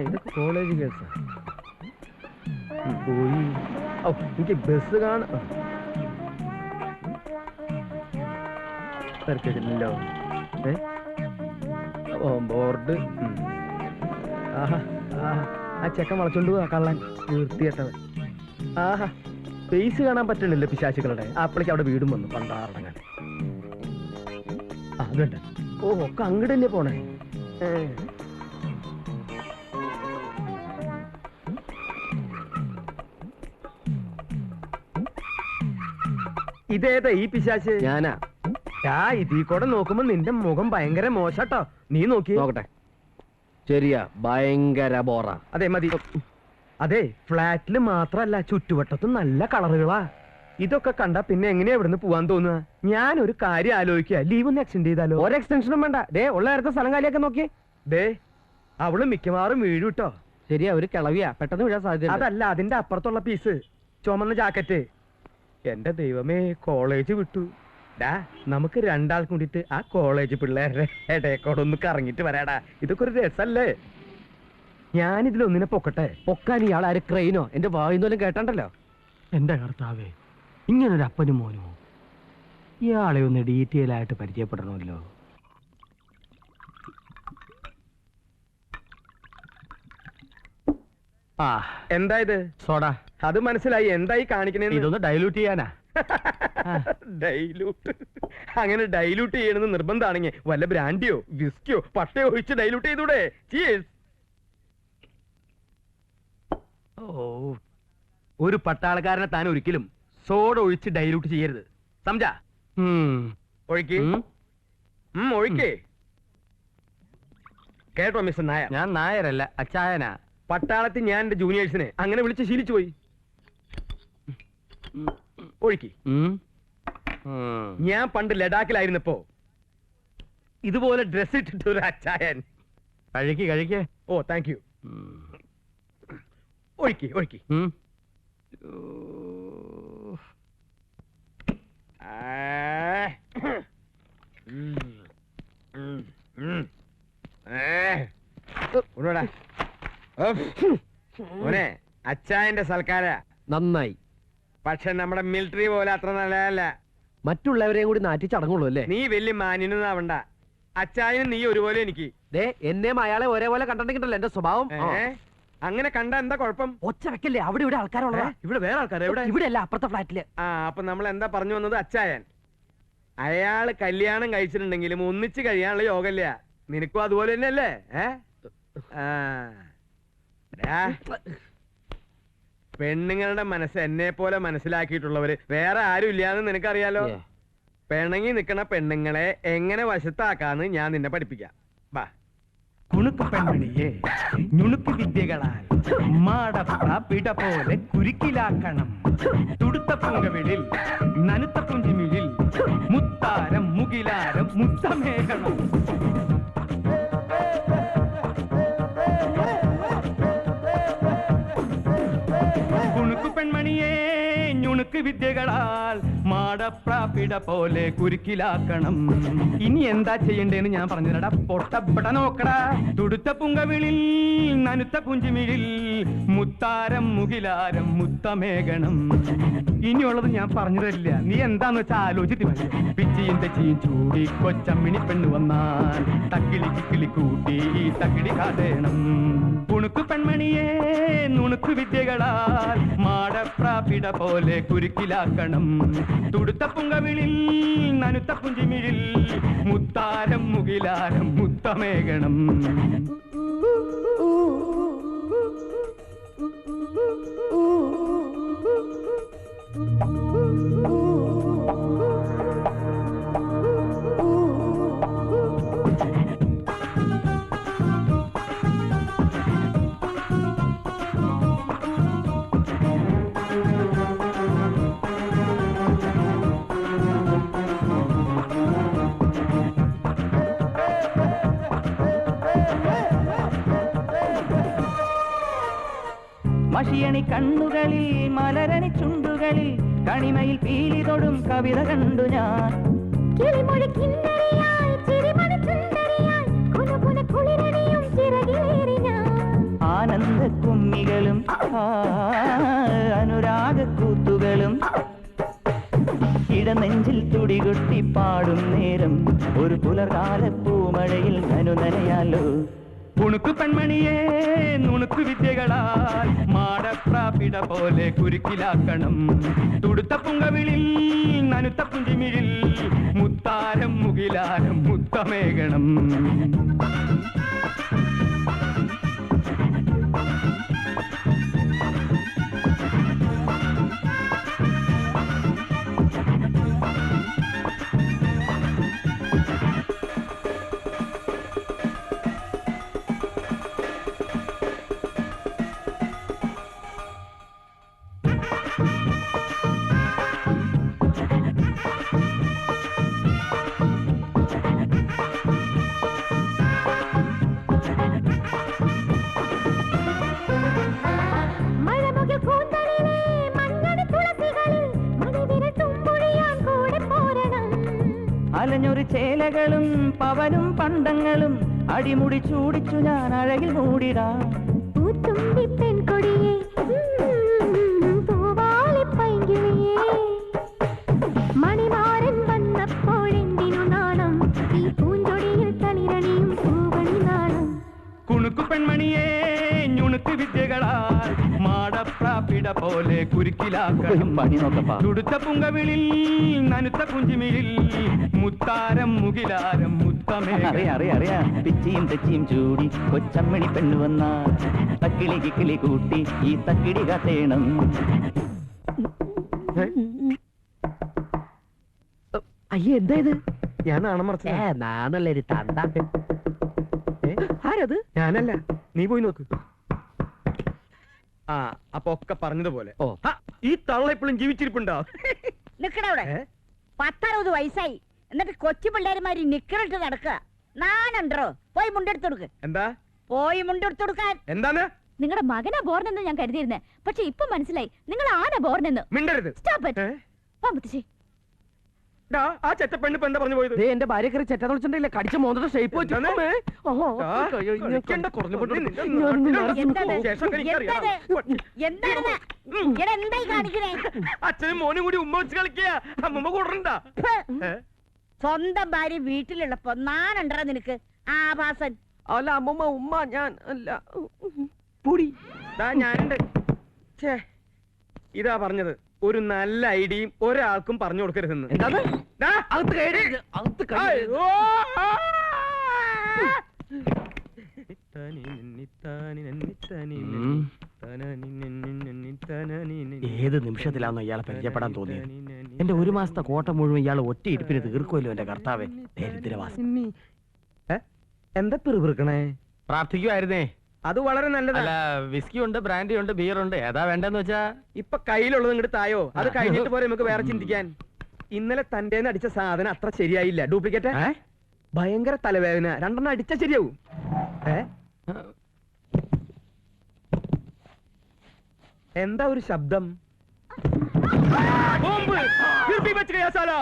Speaker 8: ഇതൊക്കെ കോളേജ് കേസാ. പോയി എനിക്ക് ബസ് കാണാം. തിരക്കില്ലല്ലോ. ബോർഡ്. ആഹാ ആ ചെക്കൻ വളച്ചോണ്ട് പോവാ കള്ളൻ. വൃത്തികെട്ടവൻ. ആഹാ ഫേസ് കാണാൻ പറ്റണില്ല പിശാചുക്കളുടെ. അപ്പളേക്ക് അവിടെ വീടും വന്നു പണ്ടാറടങ്ങാൻ. അതുണ്ട്. ഓ ഒക്കെ അങ്ങോട്ട് തന്നെ പോണേ. ഇതേതാ ഈ പിശാച്?
Speaker 6: ഞാനാ.
Speaker 8: ഇതീ കൂടെ നോക്കുമ്പോ നിന്റെ മുഖം ഭയങ്കര മോശട്ടോ. നീ നോക്കി
Speaker 6: നോക്കട്ടെ. ശരിയാ, ഭയങ്കര ബോറ.
Speaker 8: അതെ മതി. അതെ, ഫ്ലാറ്റില് മാത്രല്ല ചുറ്റുവട്ടത്തും നല്ല കളറുകളാ. ഇതൊക്കെ കണ്ടാ പിന്നെ എങ്ങനെയാ ഇവിടുന്ന് പോവാൻ തോന്നുക? ഞാനൊരു കാര്യം ആലോചിക്കുക, ലീവ് ഒന്ന് എക്സ്റ്റെൻഡ് ചെയ്താലോ?
Speaker 6: ഒരു എക്സ്റ്റൻഷനും വേണ്ട. ഡേ ഉള്ള നേരത്തെ സ്ഥലം കാലിയൊക്കെ നോക്കി.
Speaker 8: ഡേ അവള് മിക്കവാറും വീഴും കേട്ടോ.
Speaker 6: ശരിയാ, ഒരു കിളവിയാ, പെട്ടെന്ന് വീഴാൻ സാധ്യത.
Speaker 8: അതല്ല, അതിന്റെ അപ്പുറത്തുള്ള പീസ് ചുമന്ന ജാക്കറ്റ്. എന്റെ ദൈവമേ, കോളേജ് വിട്ടു. ഡാ നമുക്ക് രണ്ടാൾ കൂടിയിട്ട് ആ കോളേജ് പിള്ളേരുടെ ഇടയക്കോടൊന്ന് കറങ്ങിട്ട് വരാടാ. ഇതൊക്കെ ഒരു രസല്ലേ? ഞാനിതിലൊന്നിനെ പൊക്കട്ടെ.
Speaker 6: പൊക്കാൻ ഇയാൾ ആര് ക്രെയിനോ? എന്റെ വായുന്നോലും കേട്ടണ്ടല്ലോ.
Speaker 10: എന്റെ കർത്താവേ, ഇങ്ങനൊരു അപ്പനും മോനോ? ഇയാളെ ഒന്ന് ഡീറ്റെയിൽ ആയിട്ട് പരിചയപ്പെടണമല്ലോ. ആ
Speaker 8: എന്താ ഇത്?
Speaker 10: സോഡ.
Speaker 8: അത് മനസ്സിലായി. എന്തായി കാണിക്കണേ?
Speaker 10: ഇതൊന്ന് ഡൈലൂട്ട് ചെയ്യാനാ.
Speaker 8: ഡൈലൂട്ട്? അങ്ങനെ ഡൈലൂട്ട് ചെയ്യണമെന്ന് നിർബന്ധമാണെങ്കിൽ വല്ല ബ്രാൻഡിയോ വിസ്കിയോ പട്ടയോ ഒഴിച്ച് ഡൈലൂട്ട് ചെയ്തൂടെ? ചീസ്. ഒരു പട്ടാളക്കാരനെ താൻ ഒരിക്കലും സോഡ ഒഴിച്ച് ഡൈലൂട്ട് ചെയ്യരുത്, സംജാ? ഒഴിക്ക്. ഒഴിക്കേ. കേട്ടോ മിസ്റ്റർ നായർ?
Speaker 10: ഞാൻ നായരല്ല, അച്ചായനാ.
Speaker 8: പട്ടാളത്തിൽ ഞാൻ എന്റെ ജൂനിയേഴ്സിനെ അങ്ങനെ വിളിച്ച് ശീലിച്ചു പോയി. ഒഴുക്കി. ഞാൻ പണ്ട് ലഡാക്കിലായിരുന്നപ്പോ ഇതുപോലെ ഡ്രസ് ഇട്ടിട്ട് ഒരു അച്ചായൻ.
Speaker 10: കഴിക്കേ.
Speaker 8: ഓ താങ്ക് യു. ഒഴുക്കി. മോനെ, അച്ചായന്റെ സൽക്കാര
Speaker 6: നന്നായി.
Speaker 8: പക്ഷെ നമ്മുടെ മിലിറ്ററി പോലെ അത്ര നല്ലതല്ല.
Speaker 6: മറ്റുള്ളവരെയും കൂടി നാറ്റി ചടങ്ങുള്ളൂ അല്ലേ?
Speaker 8: നീ വലിയ മാന്യനൊന്നാവണ്ട.
Speaker 10: അച്ചായനും നീ ഒരുപോലെ എനിക്ക്.
Speaker 8: എന്നെയും അയാളെ ഒരേപോലെ കണ്ടിട്ടുണ്ടല്ലോ എന്റെ സ്വഭാവം.
Speaker 10: അങ്ങനെ കണ്ട എന്താ കുഴപ്പം?
Speaker 8: ഒച്ച വെക്കല്ലേ, അവിടെ ഇവിടെ ആൾക്കാരുള്ളതാ.
Speaker 10: ഇവിടെ വേറെ ആൾക്കാരെ
Speaker 8: ഇവിടെ അല്ല, അപ്പുറത്തെ ഫ്ലാറ്റില്.
Speaker 10: അപ്പൊ നമ്മൾ എന്താ പറഞ്ഞു വന്നത്? അച്ചായൻ അയാള് കല്യാണം കഴിച്ചിട്ടുണ്ടെങ്കിലും ഒന്നിച്ച് കഴിയാനുള്ള യോഗല്ല. നിനക്കും അതുപോലെ തന്നെയല്ലേ? പെണ്ണുങ്ങളുടെ മനസ്സ് എന്നെ പോലെ മനസ്സിലാക്കിയിട്ടുള്ളവര് വേറെ ആരും ഇല്ലാന്ന് നിനക്കറിയാലോ. പിണങ്ങി നിക്കണ പെണ്ണുങ്ങളെ എങ്ങനെ വശത്താക്കാന്ന് ഞാൻ നിന്നെ പഠിപ്പിക്കാം. വാ.
Speaker 7: കുണുക്ക് പെൺമണിയെ ഞുണുക്ക് വിദ്യകളാൽ മാടപ്പ പിട പോലെ കുരുക്കിലാക്കണം. തുടുത്ത പൂങ്കവിളിൽ നനുത്ത പുഞ്ചിമിഴിൽ മുത്താരം മുകിലാരം മുത്തമേകണം. കുണുക്ക് പെൺമണിയെ ഞുണുക്ക് വിദ്യകളാൽ മാടപ്രാപിട പോലെ കുരുക്കിലാക്കണം. ഇനി എന്താ ചെയ്യണ്ടേന്ന് ഞാൻ പറഞ്ഞില്ലടാ. പൊട്ടപ്പെട നോക്കടാ. തുടുത്ത പുങ്കവിളിൽ നനുത്ത പുഞ്ചിമിഴിൽ മുത്താരം മുകിലാരം മുത്തമേകണം. ഇനിയുള്ളത് ഞാൻ പറഞ്ഞു തരില്ല. നീ എന്താന്ന് വെച്ചാൽ ആലോചിച്ച് മതി. പിച്ചിയും തെച്ചിയും ചൂടി കൊച്ചമ്മിണി പെണ്ണു വന്നാൽ തക്കിളി കിക്കിളി കൂട്ടി തക്കിടി കാട്ടേണം. കുണുക്ക് പെൺമണിയെ നുണുക്ക് വിദ്യകളാൽ മാടപ്രാപിട പോലെ കുരുക്കിലാക്കണം. തുടുത്ത പുങ്കവിളിൽ നനുത്ത പുഞ്ചിമിഴിൽ മുത്താരം മുകിലാരം മുത്തമേകണം. മഷിയണി കണ്ണുകളിൽ മലരണി ചുണ്ടുകളിൽ കണിമയിൽ പീലി തൊടും കവിത കണ്ടു ഞാൻ. ആനന്ദ കുമ്മികളും അനുരാഗ കൂത്തുകളും ഇടനെഞ്ചിൽ തുടികൊട്ടി പാടും നേരം ഒരു പുലർകാല പൂമഴയിൽ നനുനനയാലോ. കുണുക്ക് പെൺമണിയെ നുണുക്ക് വിദ്യകളാൽ മാടപ്രാപിട പോലെ കുരുക്കിലാക്കണം. തുടുത്ത പുങ്കവിളിൽ നനുത്ത പുഞ്ചിമിഴിൽ മുത്താരം മുകിലാരം മുത്തമേകണം. അലഞ്ഞൊരു ചേലകളും പവനും പണ്ടങ്ങളും അടിമുടി ചൂടിച്ചു ഞാൻ അഴകിൽ മൂടിടാം. മണിമാരൻ വന്നപ്പോഴെന്തിനു നാണം ഈ പൂഞ്ചൊടിയിൽ തളിരണിയും പൂവണി നാണം. കുണുക്കു പെൺമണിയെ ഞുണുക്ക് വിദ്യകളാൽ മാടപ്രാപിട പോലെ കുരുക്കിലാക്കണം. തുടുത്ത പുങ്കവിളിൽ നനുത്ത പുഞ്ചിമിഴിൽ മുത്താരം മുകിലാരം മുത്തമേ. അറിയാം പിച്ചിയും തെച്ചിയും ചൂടി കൊച്ചമ്മിണി പെണ്ണു വന്നാൽ തക്കിളി കിക്കിളി കൂട്ടി ഈ തക്കിടി കാത്തേണം.
Speaker 8: അയ്യോ എന്താ ഇത്?
Speaker 10: ഞാനാണ് മറച്ചത്.
Speaker 8: നാണല്ലേ ഒരു തണ്ട. ആരത്?
Speaker 10: ഞാനല്ല, നീ പോയി നോക്ക്. അപ്പൊ ഒക്കെ പറഞ്ഞതുപോലെ. ഈ തള്ള ഇപ്പോഴും ജീവിച്ചിരിപ്പുണ്ടോ?
Speaker 11: നിക്കടവിടെ 10-60 വയസ്സായി എന്നിട്ട് കൊച്ചു പിള്ളേരുമാരി നിക്കറിട്ട് നടക്കുക. നാനുണ്ടോ? പോയി മുണ്ടെടുത്തു കൊടുക്ക്.
Speaker 10: എന്താ?
Speaker 11: പോയി മുണ്ടെടുത്തു കൊടുക്കാൻ.
Speaker 10: എന്താണ്?
Speaker 2: നിങ്ങളുടെ മകനാ ബോർനെന്ന് ഞാൻ കരുതിയിരുന്നേ, പക്ഷെ ഇപ്പൊ മനസ്സിലായി നിങ്ങൾ ആന ബോർനെന്ന്.
Speaker 10: മിണ്ടരുത്. ആ ചെറ്റപ്പെണ്ണ് ഇപ്പൊ എന്താ പറഞ്ഞു പോയത്?
Speaker 8: എന്റെ ഭാര്യ കയറി ചെറ്റ വിളിച്ചിട്ടില്ല, കടിച്ച മോന്തയുടെ ഷേപ്പ് വെച്ചു.
Speaker 10: അച്ഛനും മോനും കൂടി ഉമ്മ വെച്ച് കളിക്കുക. അമ്മമ്മ കൂടണ്ട.
Speaker 11: സ്വന്തം ഭാര്യ വീട്ടിലുള്ളപ്പോ നാനുണ്ടോ നിനക്ക് ആഭാസൻ?
Speaker 8: അല്ല അമ്മമ്മ ഉമ്മ ഞാൻ അല്ല പൊടി ഞാനുണ്ട്. ഛേ ഇതാ പറഞ്ഞത്, ഒരു നല്ല ഐഡിയയും ഒരാൾക്കും പറഞ്ഞു കൊടുക്കരുതെന്ന്.
Speaker 10: ഏത് നിമിഷത്തിലാണോ ഇയാളെ പരിചയപ്പെടാൻ തോന്നിയത്? എന്റെ ഒരു മാസത്തെ കോട്ട മുഴുവൻ ഇയാൾ ഒറ്റ ഇരിപ്പിന് തീർക്കുമല്ലോ എന്റെ കർത്താവേ. ദരിദ്രവാസി.
Speaker 8: എന്താ പിറുപിറുക്കണേ?
Speaker 10: പ്രാർത്ഥിക്കുമായിരുന്നേ.
Speaker 8: അത് വളരെ നല്ലതല്ല.
Speaker 10: വിസ്കി ഉണ്ട്, ബ്രാൻഡി ഉണ്ട്, ബിയർ ഉണ്ട്, ഏതാ വേണ്ടെന്ന് വെച്ചാ?
Speaker 8: ഇപ്പൊ കയ്യിലുള്ളത് ഇങ്ങോട്ട് തായോ, അത് കഴിഞ്ഞിട്ട് പോരെ നമുക്ക് വേറെ ചിന്തിക്കാൻ. ഇന്നലെ തന്റെ അടിച്ച സാധനം അത്ര ശരിയായില്ല, ഡ്യൂപ്ലിക്കേറ്റ്. ഭയങ്കര തലവേദന, 2 അടിച്ച ശരിയാവും. എന്താ ഒരു ശബ്ദം? ബോംബ്! फिर भी बच गया साला.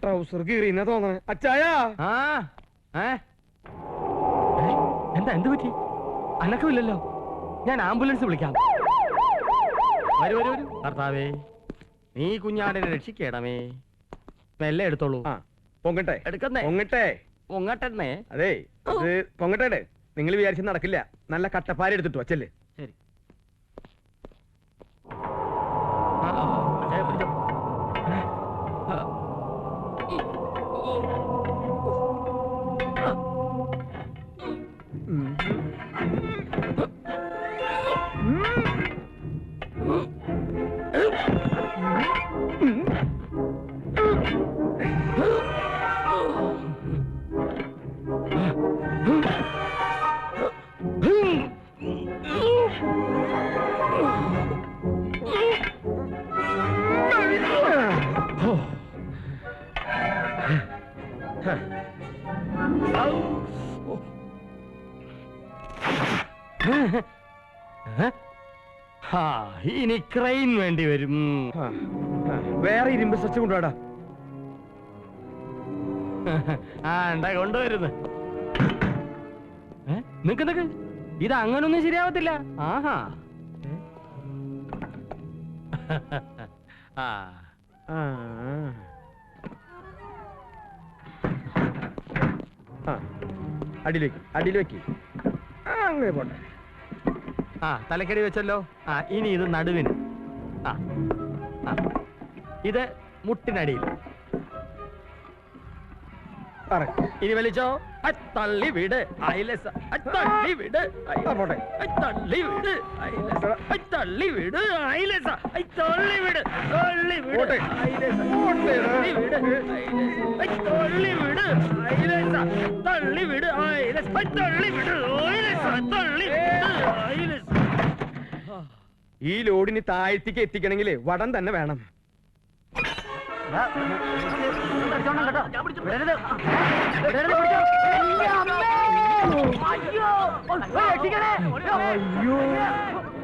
Speaker 8: ട്രൗസർ കീറിയെന്നാ തോന്നണേ. അച്ചായാ
Speaker 10: എന്താ എന്ത് പറ്റി? അനക്കമില്ലല്ലോ. ഞാൻ ആംബുലൻസ് വിളിക്കാം. വരൂ വരൂ വരൂ. ഭർത്താവേ, നീ കുഞ്ഞാടിനെ രക്ഷിക്കണമേ. മെല്ലെ എടുത്തോളൂ.
Speaker 8: പൊങ്ങട്ടെ
Speaker 10: എടുക്കുന്നേ.
Speaker 8: പൊങ്ങട്ടെ
Speaker 10: പൊങ്ങട്ടെ.
Speaker 8: അതെ അത് പൊങ്ങട്ടെ. നിങ്ങൾ വിചാരിച്ച നടക്കില്ല. നല്ല കട്ടപ്പാര എടുത്തിട്ട് വച്ചല്ലേ.
Speaker 10: ശരി. ഇനി ക്രെയിൻ വേണ്ടി വരും.
Speaker 8: വേറെ ഇരുമ്പ് സ്ട്രെച്ച് കൊണ്ടുപോടാ.
Speaker 10: കൊണ്ടുവരുന്നു. നിക്ക് ഇത് അങ്ങനൊന്നും ശരിയാവത്തില്ല. ആഹാ
Speaker 8: അടിയിൽ വെക്ക്. അങ്ങനെ പോട്ടെ.
Speaker 10: തലക്കടി വെച്ചല്ലോ. ഇനി ഇത് നടുവിന്. ഇത് മുട്ടിനടിയിൽ. ഇനി വലിച്ചോ. തള്ളി വിട്. തള്ളി വിട്. തള്ളി വിട്. തള്ളി വിട്. തള്ളി വിട്. തള്ളി വിട്. തള്ളി വിട്. തള്ളി വിട്. തള്ളി വിട്. തള്ളി വിട്.
Speaker 8: ഈ ലോഡിന് താഴ്ത്തിക്ക് എത്തിക്കണമെങ്കിൽ വടം തന്നെ വേണം.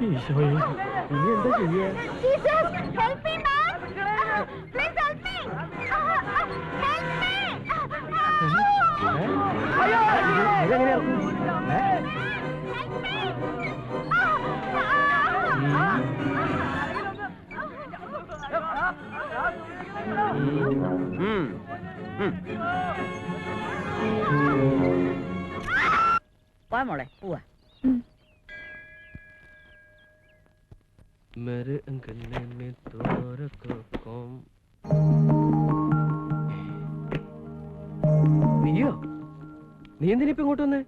Speaker 10: ഈശോയെ, ഇനി എന്താ ചെയ്യാ?
Speaker 11: വാ മോളെ പോവാ.
Speaker 8: നീയോ? നീ എന്തിനിപ്പ ഇങ്ങോട്ട് വന്നേ?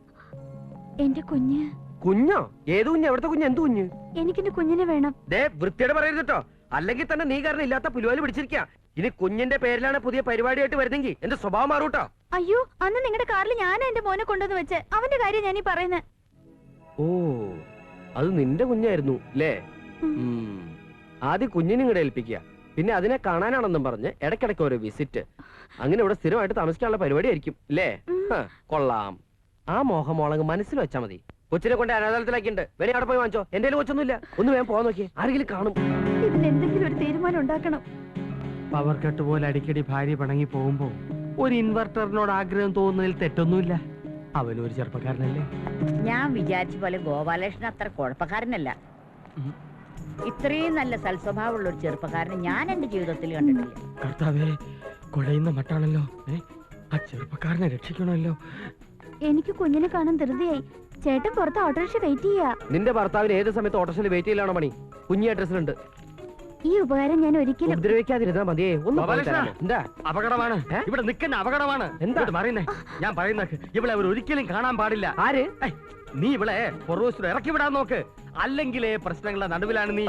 Speaker 2: എന്റെ കുഞ്ഞ്.
Speaker 8: കുഞ്ഞോ? ഏത് കുഞ്ഞ്? എവിടത്തെ കുഞ്ഞ്? എന്ത് കുഞ്ഞ്?
Speaker 2: എനിക്കെന്റെ കുഞ്ഞിനെ വേണം.
Speaker 8: വൃത്തിയോടെ പറയരുത് കേട്ടോ. അല്ലെങ്കിൽ തന്നെ നീ കാരണം ഇല്ലാത്ത പുലുവാലി പിടിച്ചിരിക്കുക. ഇനി കുഞ്ഞിന്റെ പേരിലാണ് പുതിയ പരിപാടിയായിട്ട് വരുന്നെങ്കിൽ എന്റെ സ്വഭാവം മാറൂട്ടോ.
Speaker 2: അയ്യോ, അന്ന് നിങ്ങളുടെ കാറിൽ ഞാനാ എന്റെ മോനെ കൊണ്ടുവന്ന് വെച്ച്. അവന്റെ കാര്യം ഞാനീ പറയുന്നത്.
Speaker 8: ഓ, അത് നിന്റെ കുഞ്ഞായിരുന്നു അല്ലേ? ആദ്യം കുഞ്ഞിനെ ഇങ്ങടെ ഏൽപ്പിക്കുക, പിന്നെ അതിനെ കാണാനാണെന്നും പറഞ്ഞ് ഇടയ്ക്കിടയ്ക്ക് ഒരു വിസിറ്റ്. അങ്ങനെ ഇവിടെ സ്ഥിരമായിട്ട് താമസിക്കാനുള്ള പരിപാടി ആയിരിക്കും അല്ലേ? കൊള്ളാം. ആ മോഹമോളങ്ങ് മനസ്സിൽ വെച്ചാ മതി. കൊച്ചിനെ കൊണ്ട് അനാഥാലയത്തിലാക്കിണ്ട്. വേണേ അവിടെ പോയി വാങ്ങിച്ചോ. എന്റെ കൊച്ചൊന്നുമില്ല. ഒന്ന് വേഗം പോകാൻ നോക്കി, ആരെങ്കിലും കാണും.
Speaker 2: ഇതിനെന്തെങ്കിലും ഒരു തീരുമാനം ഉണ്ടാക്കണം.
Speaker 10: പവർ കട്ട് പോലെ അടിക്കടി ഭാര്യ പിണങ്ങി പോകുമ്പോ ഒരു ഇൻവെർട്ടറിനോട് ആഗ്രഹം തോന്നുന്നതിൽ തെറ്റൊന്നുമില്ല. അവനൊരു ചെറുപ്പക്കാരനല്ലേ?
Speaker 11: ഞാൻ വിചാരിച്ച പോലെ ഗോപാലകൃഷ്ണൻ അത്ര കുഴപ്പക്കാരനല്ല. ഇത്രയും നല്ല സൽസ്വഭാവമുള്ള ഒരു ചെറുപ്പക്കാരനെ ഞാൻ എന്റെ ജീവിതത്തിൽ കണ്ടിട്ടില്ല.
Speaker 10: കർത്താവേ, കുഴയുന്ന മട്ടാണല്ലോ. ആ ചെറുപ്പക്കാരനെ രക്ഷിക്കണമല്ലോ.
Speaker 2: എനിക്ക് കുഞ്ഞിനെ കാണാൻ ധൃതിയായി. ചേട്ടൻ പുറത്ത് ഓട്ടോറിക്ഷ വെയിറ്റ് ചെയ്യാ.
Speaker 8: നിന്റെ ഭർത്താവിന് ഏത് സമയത്ത് ഓട്ടോറിക്ഷയിൽ വെയിറ്റ് ചെയ്യലാണോ പണി? കുഞ്ഞി അഡ്രസ്സിലുണ്ട്.
Speaker 2: ഈ ഉപകാരം ഞാൻ ഒരിക്കലും
Speaker 8: ഉപദ്രവിക്കാതിരുന്നാ മതിയേ. ഒന്ന് എന്താ
Speaker 10: അപകടമാണ്, ഇവിടെ നിൽക്കുന്ന അപകടമാണ്. എന്താ പറയുന്നേ? ഞാൻ പറയുന്ന ഇവിടെ അവർ ഒരിക്കലും കാണാൻ പാടില്ല.
Speaker 8: ആര്?
Speaker 10: നീ ഇവിടെ പൊറോസിൽ ഇറക്കി വിടാൻ നോക്ക്. അല്ലെങ്കിലേ പ്രശ്നങ്ങളുടെ നടുവിലാണ് നീ.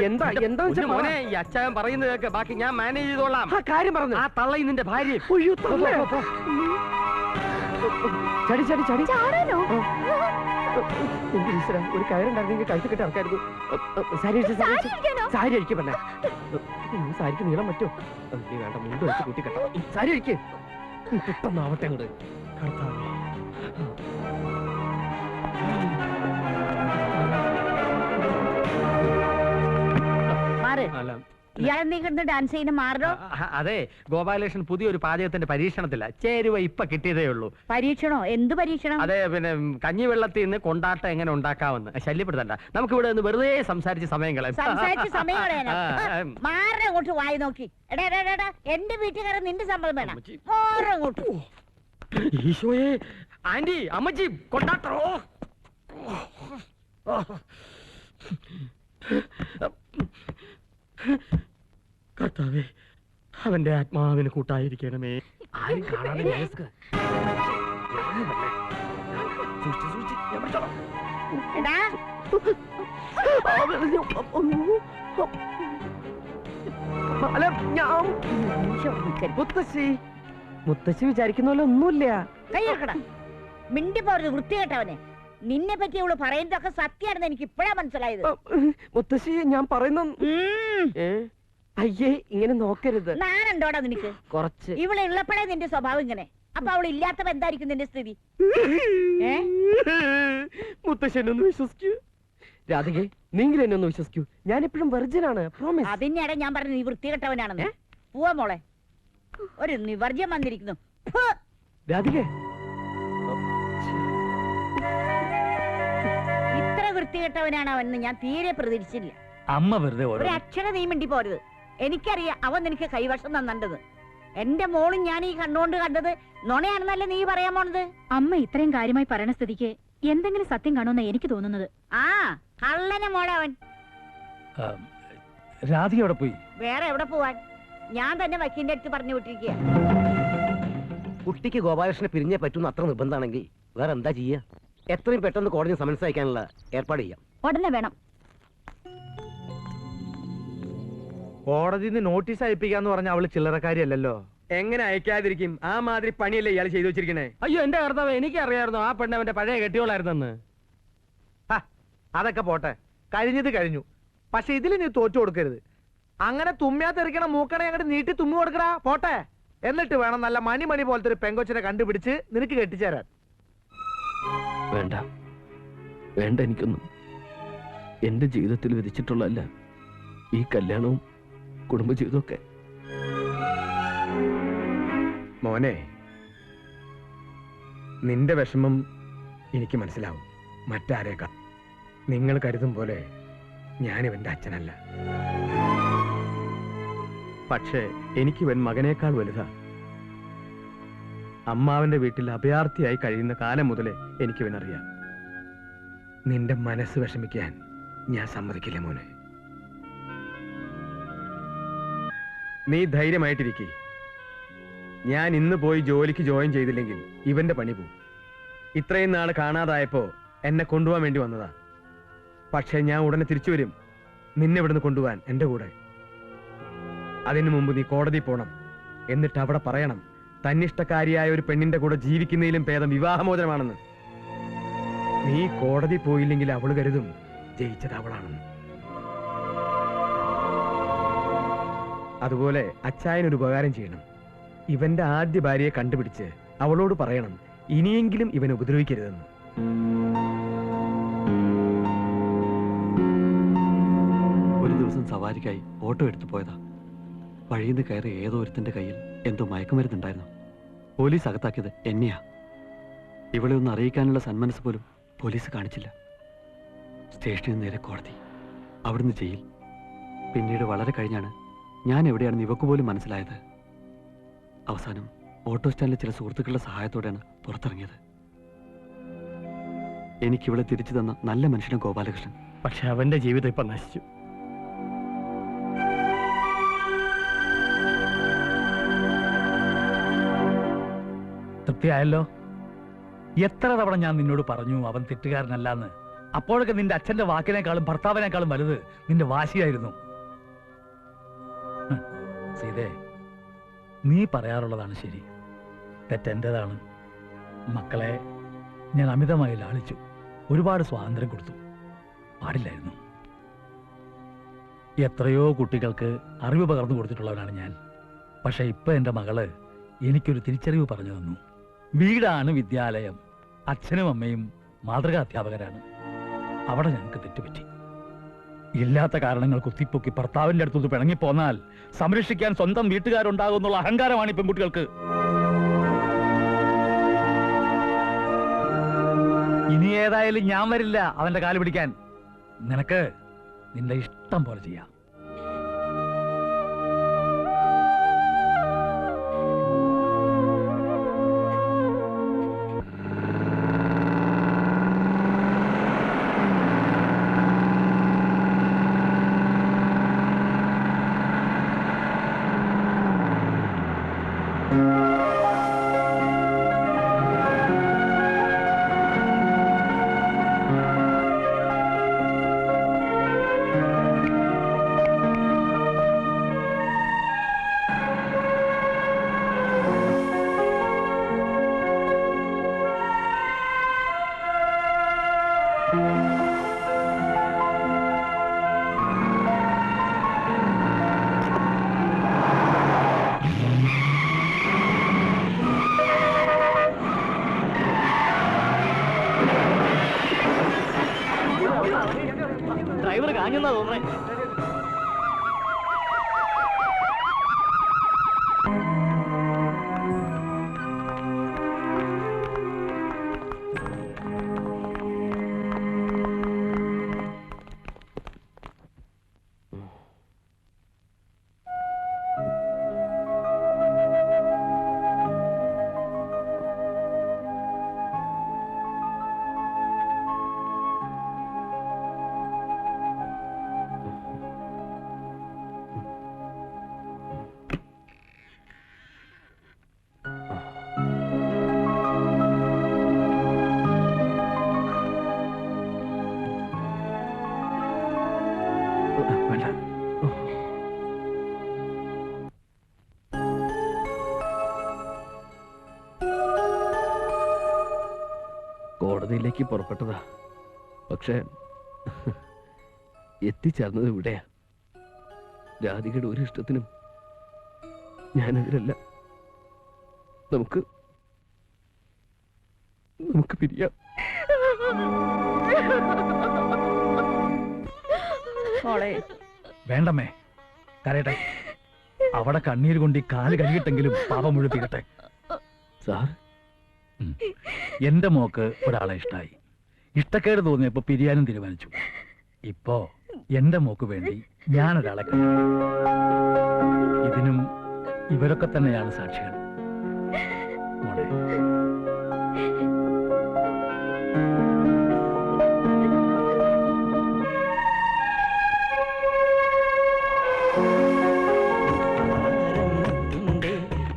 Speaker 8: എന്താ എന്താ
Speaker 10: മോനെ, ഈ അച്ചായൻ പറയുന്നത് കേൾക്ക്. ബാക്കി ഞാൻ മാനേജ് ചെയ്തോളാം.
Speaker 8: കാര്യം പറഞ്ഞു.
Speaker 10: ആ തള്ളയും നിന്റെ ഭാര്യ.
Speaker 8: ചടി ചടി ചടി
Speaker 2: ചാടാനോ?
Speaker 8: ഒരു കയറുണ്ടായിരുന്നെങ്കിൽ കഴുത്ത് കെട്ടി ഇറക്കായിരുന്നു. സാരി അഴിക്ക് പെണ്ണേ. സാരിക്ക് നീളം പറ്റോ? നീ വേണ്ട, മുണ്ട് വെച്ച് കൂട്ടി കെട്ടാം. സാരി അഴിക്ക്. പെട്ടെന്നാവട്ടെ അങ്ങോട്ട്.
Speaker 11: ഇയാളെന്തീ കിടന്ന് ഡാൻസ് ചെയ്യുന്ന മാറോ?
Speaker 10: അതെ, ഗോപാലകൃഷ്ണൻ പുതിയൊരു പാചകത്തിന്റെ പരീക്ഷണത്തില്ല. ചേരുവ ഇപ്പൊ കിട്ടിയതേ ഉള്ളൂ.
Speaker 11: പരീക്ഷണോ? എന്ത് പരീക്ഷണം?
Speaker 10: അതെ, പിന്നെ കഞ്ഞിവെള്ളത്തിൽ നിന്ന് കൊണ്ടാട്ടം എങ്ങനെ ഉണ്ടാക്കാമെന്ന്. ശല്യപ്പെടുത്തണ്ട, നമുക്ക് ഇവിടെ നിന്ന് വെറുതെ സംസാരിച്ച് സമയം കളയാം.
Speaker 11: സംസാരിച്ച് സമയം കളയാനോ? മാറ അങ്ങോട്ട് വായി നോക്കി. എടാ എന്റെ വീട്ടുകാരൻ നിന്റെ സമ്മതം വേണം. അങ്ങോട്ട്.
Speaker 10: ഈശോയെ, ആന്റി, അമ്മച്ചി, കൊണ്ടാട്ടോ. കർത്താവേ, അവന്റെ ആത്മാവിന് കൂട്ടായിരിക്കണമേ.
Speaker 8: ആരും കാണാതെ മുത്തശ്ശി വിചാരിക്കുന്ന പോലെ ഒന്നുമില്ല.
Speaker 11: കൈയ്യക്കട മിണ്ടി പോരുത് വൃത്തികെട്ടവനെ. നിന്നെ പറ്റി അവള് പറയുന്നതൊക്കെ സത്യമാണെന്ന് എനിക്ക് ഇപ്പഴാ മനസ്സിലായത്.
Speaker 8: മുത്തശ്ശി, ഞാൻ പറയുന്ന അയ്യേ, ഇങ്ങനെ നോക്കരുത്.
Speaker 11: നാനുണ്ടോടാ നിനക്ക്?
Speaker 8: കുറച്ച്.
Speaker 11: ഇവളെ ഉള്ളപ്പോഴേ നിന്റെ സ്വഭാവം ഇങ്ങനെ. അപ്പൊ അവൾ ഇല്ലാത്തപ്പോ എന്തായിരിക്കും നിന്റെ സ്ഥിതി?
Speaker 8: മുത്തശ്ശനൊന്ന് വിശ്വസിക്കൂ. രാധികെ, നീങ്കിലും എന്നെ ഒന്ന് വിശ്വസിക്കൂ. ഞാൻ എപ്പോഴും വെർജിനാണ്. പ്രോമിസ്.
Speaker 11: അതിനിടെ ഞാൻ പറഞ്ഞു നീ വൃത്തികെട്ടവനാണെന്ന്. പോവാ മോളെ, ഒരു നിവർജ്യം വന്നിരിക്കുന്നു.
Speaker 8: രാധികെ,
Speaker 11: ഇത്ര വൃത്തികെട്ടവനാണ് അവനെന്ന് ഞാൻ തീരെ പ്രതീക്ഷിച്ചില്ല.
Speaker 13: അമ്മ വെറുതെ
Speaker 11: ഒരു അക്ഷരം നീ മിണ്ടി പോരുത്. എനിക്കറിയാം അവൻ നിനക്ക് കൈവശം തന്നണ്ടത്. എന്റെ മോളും ഞാൻ ഈ കണ്ണുകൊണ്ട് കണ്ടത് നുണയാണെന്നല്ലേ നീ പറയാൻ പോണത്?
Speaker 2: അമ്മ ഇത്രയും കാര്യമായി പറയണ സ്ഥിതിക്ക് എന്തെങ്കിലും സത്യം കാണുമെന്നാ എനിക്ക് തോന്നുന്നത്.
Speaker 11: ആ കള്ളനെ മോളെ അവൻ.
Speaker 13: രാധിക എവിടെ പോയി?
Speaker 11: വേറെ എവിടെ പോവാൻ? ഞാൻ തന്നെ വക്കീലിന്റെ അടുത്ത് പറഞ്ഞു വിട്ടിരിക്കുക.
Speaker 17: കുട്ടിക്ക് ഗോപാലകൃഷ്ണനെ പിരിഞ്ഞേ പറ്റുന്ന അത്ര നിർബന്ധമാണെങ്കിൽ വേറെ എന്താ ചെയ്യുക? എത്രയും പെട്ടെന്ന് കോടതി സമൻസ് അയക്കാനുള്ള ഏർപ്പാട് ചെയ്യാം.
Speaker 2: ഉടനെ വേണം.
Speaker 3: കോടതിയിൽ നിന്ന് നോട്ടീസ് അയപ്പിക്കാന്ന് പറഞ്ഞ അവള് ചില്ലറക്കാരിയല്ലല്ലോ.
Speaker 10: എങ്ങനെ അയക്കാതിരിക്കും? ആ മാതിരി പണിയല്ലേ ഇയാൾ ചെയ്തു വെച്ചിരിക്കണേ. അയ്യോ, എന്റെ കർത്താവ്, എനിക്കറിയായിരുന്നു ആ പെണ്ണ് അവന്റെ പഴയ കെട്ടിയോളായിരുന്നെന്ന്.
Speaker 3: അതൊക്കെ പോട്ടെ, കഴിഞ്ഞത് കഴിഞ്ഞു. പക്ഷെ ഇതിൽ നീ തോറ്റു കൊടുക്കരുത്. അങ്ങനെ തുമ്മിയാ തെറിക്കണ മൂക്കണെ അങ്ങോട്ട് നീട്ടി തുമ്മി കൊടുക്കടാ. പോട്ടെ, എന്നിട്ട് വേണം നല്ല മണി പോലത്തെ ഒരു പെങ്കൊച്ചിനെ കണ്ടുപിടിച്ച് നിനക്ക് കെട്ടിച്ചേരാൻ.
Speaker 6: വേണ്ട വേണ്ട, എനിക്കൊന്നും എന്റെ ജീവിതത്തിൽ വിധിച്ചിട്ടുള്ളതല്ല ഈ കല്യാണവും കുടുംബജീവിതമൊക്കെ.
Speaker 10: മോനെ, നിന്റെ വിഷമം എനിക്ക് മനസ്സിലാവും. മറ്റാരേക്കാൾ നിങ്ങൾ കരുതും പോലെ ഞാനിവന്റെ അച്ഛനല്ല. പക്ഷേ എനിക്കിവൻ മകനേക്കാൾ വലുതാ. അമ്മാവന്റെ വീട്ടിൽ അഭയാർത്ഥിയായി കഴിയുന്ന കാലം മുതലേ എനിക്കിവനറിയാം. നിന്റെ മനസ്സ് വിഷമിക്കാൻ ഞാൻ സമ്മതിക്കില്ല മോനെ. നീ ധൈര്യമായിട്ടിരിക്കേ. ഞാൻ ഇന്ന് പോയി ജോലിക്ക് ജോയിൻ ചെയ്തില്ലെങ്കിൽ ഇവന്റെ പണി പോവും. ഇത്രയും നാൾ കാണാതായപ്പോ എന്നെ കൊണ്ടുപോകാൻ വേണ്ടി വന്നതാ. പക്ഷെ ഞാൻ ഉടനെ തിരിച്ചു വരും നിന്നെ ഇവിടുന്ന് കൊണ്ടുപോകാൻ എന്റെ കൂടെ. അതിനു മുമ്പ് നീ കോടതി പോണം. എന്നിട്ട് അവിടെ പറയണം തന്നിഷ്ടക്കാരിയായ ഒരു പെണ്ണിന്റെ കൂടെ ജീവിക്കുന്നതിലും ഭേദം വിവാഹമോചനമാണെന്ന്. നീ കോടതി പോയില്ലെങ്കിൽ അവള് കരുതും ജയിച്ചത് അവളാണെന്ന്. അതുപോലെ അച്ചായനൊരു ഉപകാരം ചെയ്യണം. ഇവന്റെ ആദ്യ ഭാര്യയെ കണ്ടുപിടിച്ച് അവളോട് പറയണം
Speaker 8: ഇനിയെങ്കിലും ഇവനെ ഉപദ്രവിക്കരുതെന്ന്.
Speaker 18: ഒരു ദിവസം സവാരിക്കായി ഓട്ടോ എടുത്തു പോയതാ. വഴിയിൽ നിന്ന് കയറി ഏതോ ഒരുത്തന്റെ കയ്യിൽ എന്തോ മയക്കുമരുന്നുണ്ടായിരുന്നു. പോലീസ് അകത്താക്കിയത് എന്നെയാ. ഇവളെ ഒന്ന് അറിയിക്കാനുള്ള സന്മനസ് പോലും പോലീസ് കാണിച്ചില്ല. സ്റ്റേഷനിൽ നേരെ കോടതി, അവിടുന്ന് ജയിൽ. പിന്നീട് വളരെ കഴിഞ്ഞാണ് ഞാൻ എവിടെയാണെന്ന് ഇവക്ക് പോലും മനസ്സിലായത്. അവസാനം ഓട്ടോ സ്റ്റാൻഡിലെ ചില സുഹൃത്തുക്കളുടെ സഹായത്തോടെയാണ് പുറത്തിറങ്ങിയത്. എനിക്കിവളെ തിരിച്ചു തന്ന നല്ല മനുഷ്യനാണ് ഗോപാലകൃഷ്ണൻ.
Speaker 10: പക്ഷെ അവന്റെ ജീവിതം ഇപ്പൊ നശിച്ചു.
Speaker 13: തൃപ്തിയായല്ലോ? എത്ര തവണ ഞാൻ നിന്നോട് പറഞ്ഞു അവൻ തെറ്റുകാരനല്ലാന്ന്. അപ്പോഴൊക്കെ നിന്റെ അച്ഛന്റെ വാക്കിനേക്കാളും ഭർത്താവിനേക്കാളും വലുത് നിന്റെ വാശിയായിരുന്നു. സീതേ, നീ പറയാറുള്ളതാണ് ശരി. തെറ്റെന്റേതാണ്. മക്കളെ ഞാൻ അമിതമായി ലാളിച്ചു, ഒരുപാട് സ്വാതന്ത്ര്യം കൊടുത്തു. പാടില്ലായിരുന്നു. എത്രയോ കുട്ടികൾക്ക് അറിവ് പകർന്നു കൊടുത്തിട്ടുള്ളവനാണ് ഞാൻ. പക്ഷെ ഇപ്പൊ എന്റെ മകള് എനിക്കൊരു തിരിച്ചറിവ് പറഞ്ഞു തന്നു. വീടാണ് വിദ്യാലയം. അച്ഛനും അമ്മയും മാതൃകാ അധ്യാപകരാണ്. അവിടെ ഞങ്ങൾക്ക് തെറ്റുപറ്റി. ഇല്ലാത്ത കാരണങ്ങൾ കുത്തിപ്പൊക്കി ഭർത്താവിന്റെ അടുത്തുനിന്ന് പിണങ്ങിപ്പോന്നാൽ സംരക്ഷിക്കാൻ സ്വന്തം വീട്ടുകാരുണ്ടാകുന്നുള്ള അഹങ്കാരമാണ് ഈ പെൺകുട്ടികൾക്ക്. ഇനി ഏതായാലും ഞാൻ വരില്ല അവന്റെ കാല് പിടിക്കാൻ. നിനക്ക് നിന്റെ ഇഷ്ടം പോലെ ചെയ്യാം.
Speaker 6: ഡ്രൈവർ കാഞ്ഞെന്നാ തോന്നേ.
Speaker 18: കോടതിയിലേക്ക് പുറപ്പെട്ടതാ. പക്ഷേ എത്തിച്ചേർന്നത് ഇവിടെയാ. രാധികയുടെ ഒരു ഇഷ്ടത്തിനും ഞാനെതിരല്ല. നമുക്ക് പിരിയാം.
Speaker 13: വേണ്ടമ്മേ, കരയട്ടെ. അവിടെ കണ്ണീര് കൊണ്ട് ഈ കാല് കഴുകിട്ടെങ്കിലും പാപം മുഴുവൻ തീരട്ടെ.
Speaker 18: സാർ,
Speaker 13: എന്റെ മോക്ക് ഒരാളെ ഇഷ്ടായി. ഇഷ്ടക്കേട് തോന്നിയപ്പോ പിരിയാനും തീരുമാനിച്ചു. ഇപ്പോ എന്റെ മോക്ക് വേണ്ടി ഞാനൊരാളെ കണ്ടു. ഇതിനും ഇവരൊക്കെ തന്നെയാണ് സാക്ഷികൾ. മോളെ,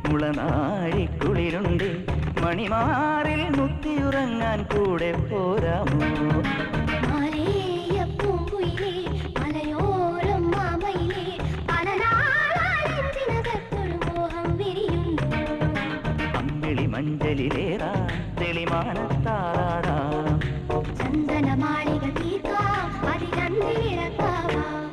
Speaker 14: മുളനാഴിക്കുളിരുണ്ട്, മണിമാറിൽ മുത്തിയുറങ്ങാൻ കൂടെ പോരാമോ? അമ്പിളി മഞ്ചലിലേറാ തെളിമാനത്താറാടാം.
Speaker 15: ചന്ദനമാളിക തീർക്കാം അതിലന്തിളക്കാവാം.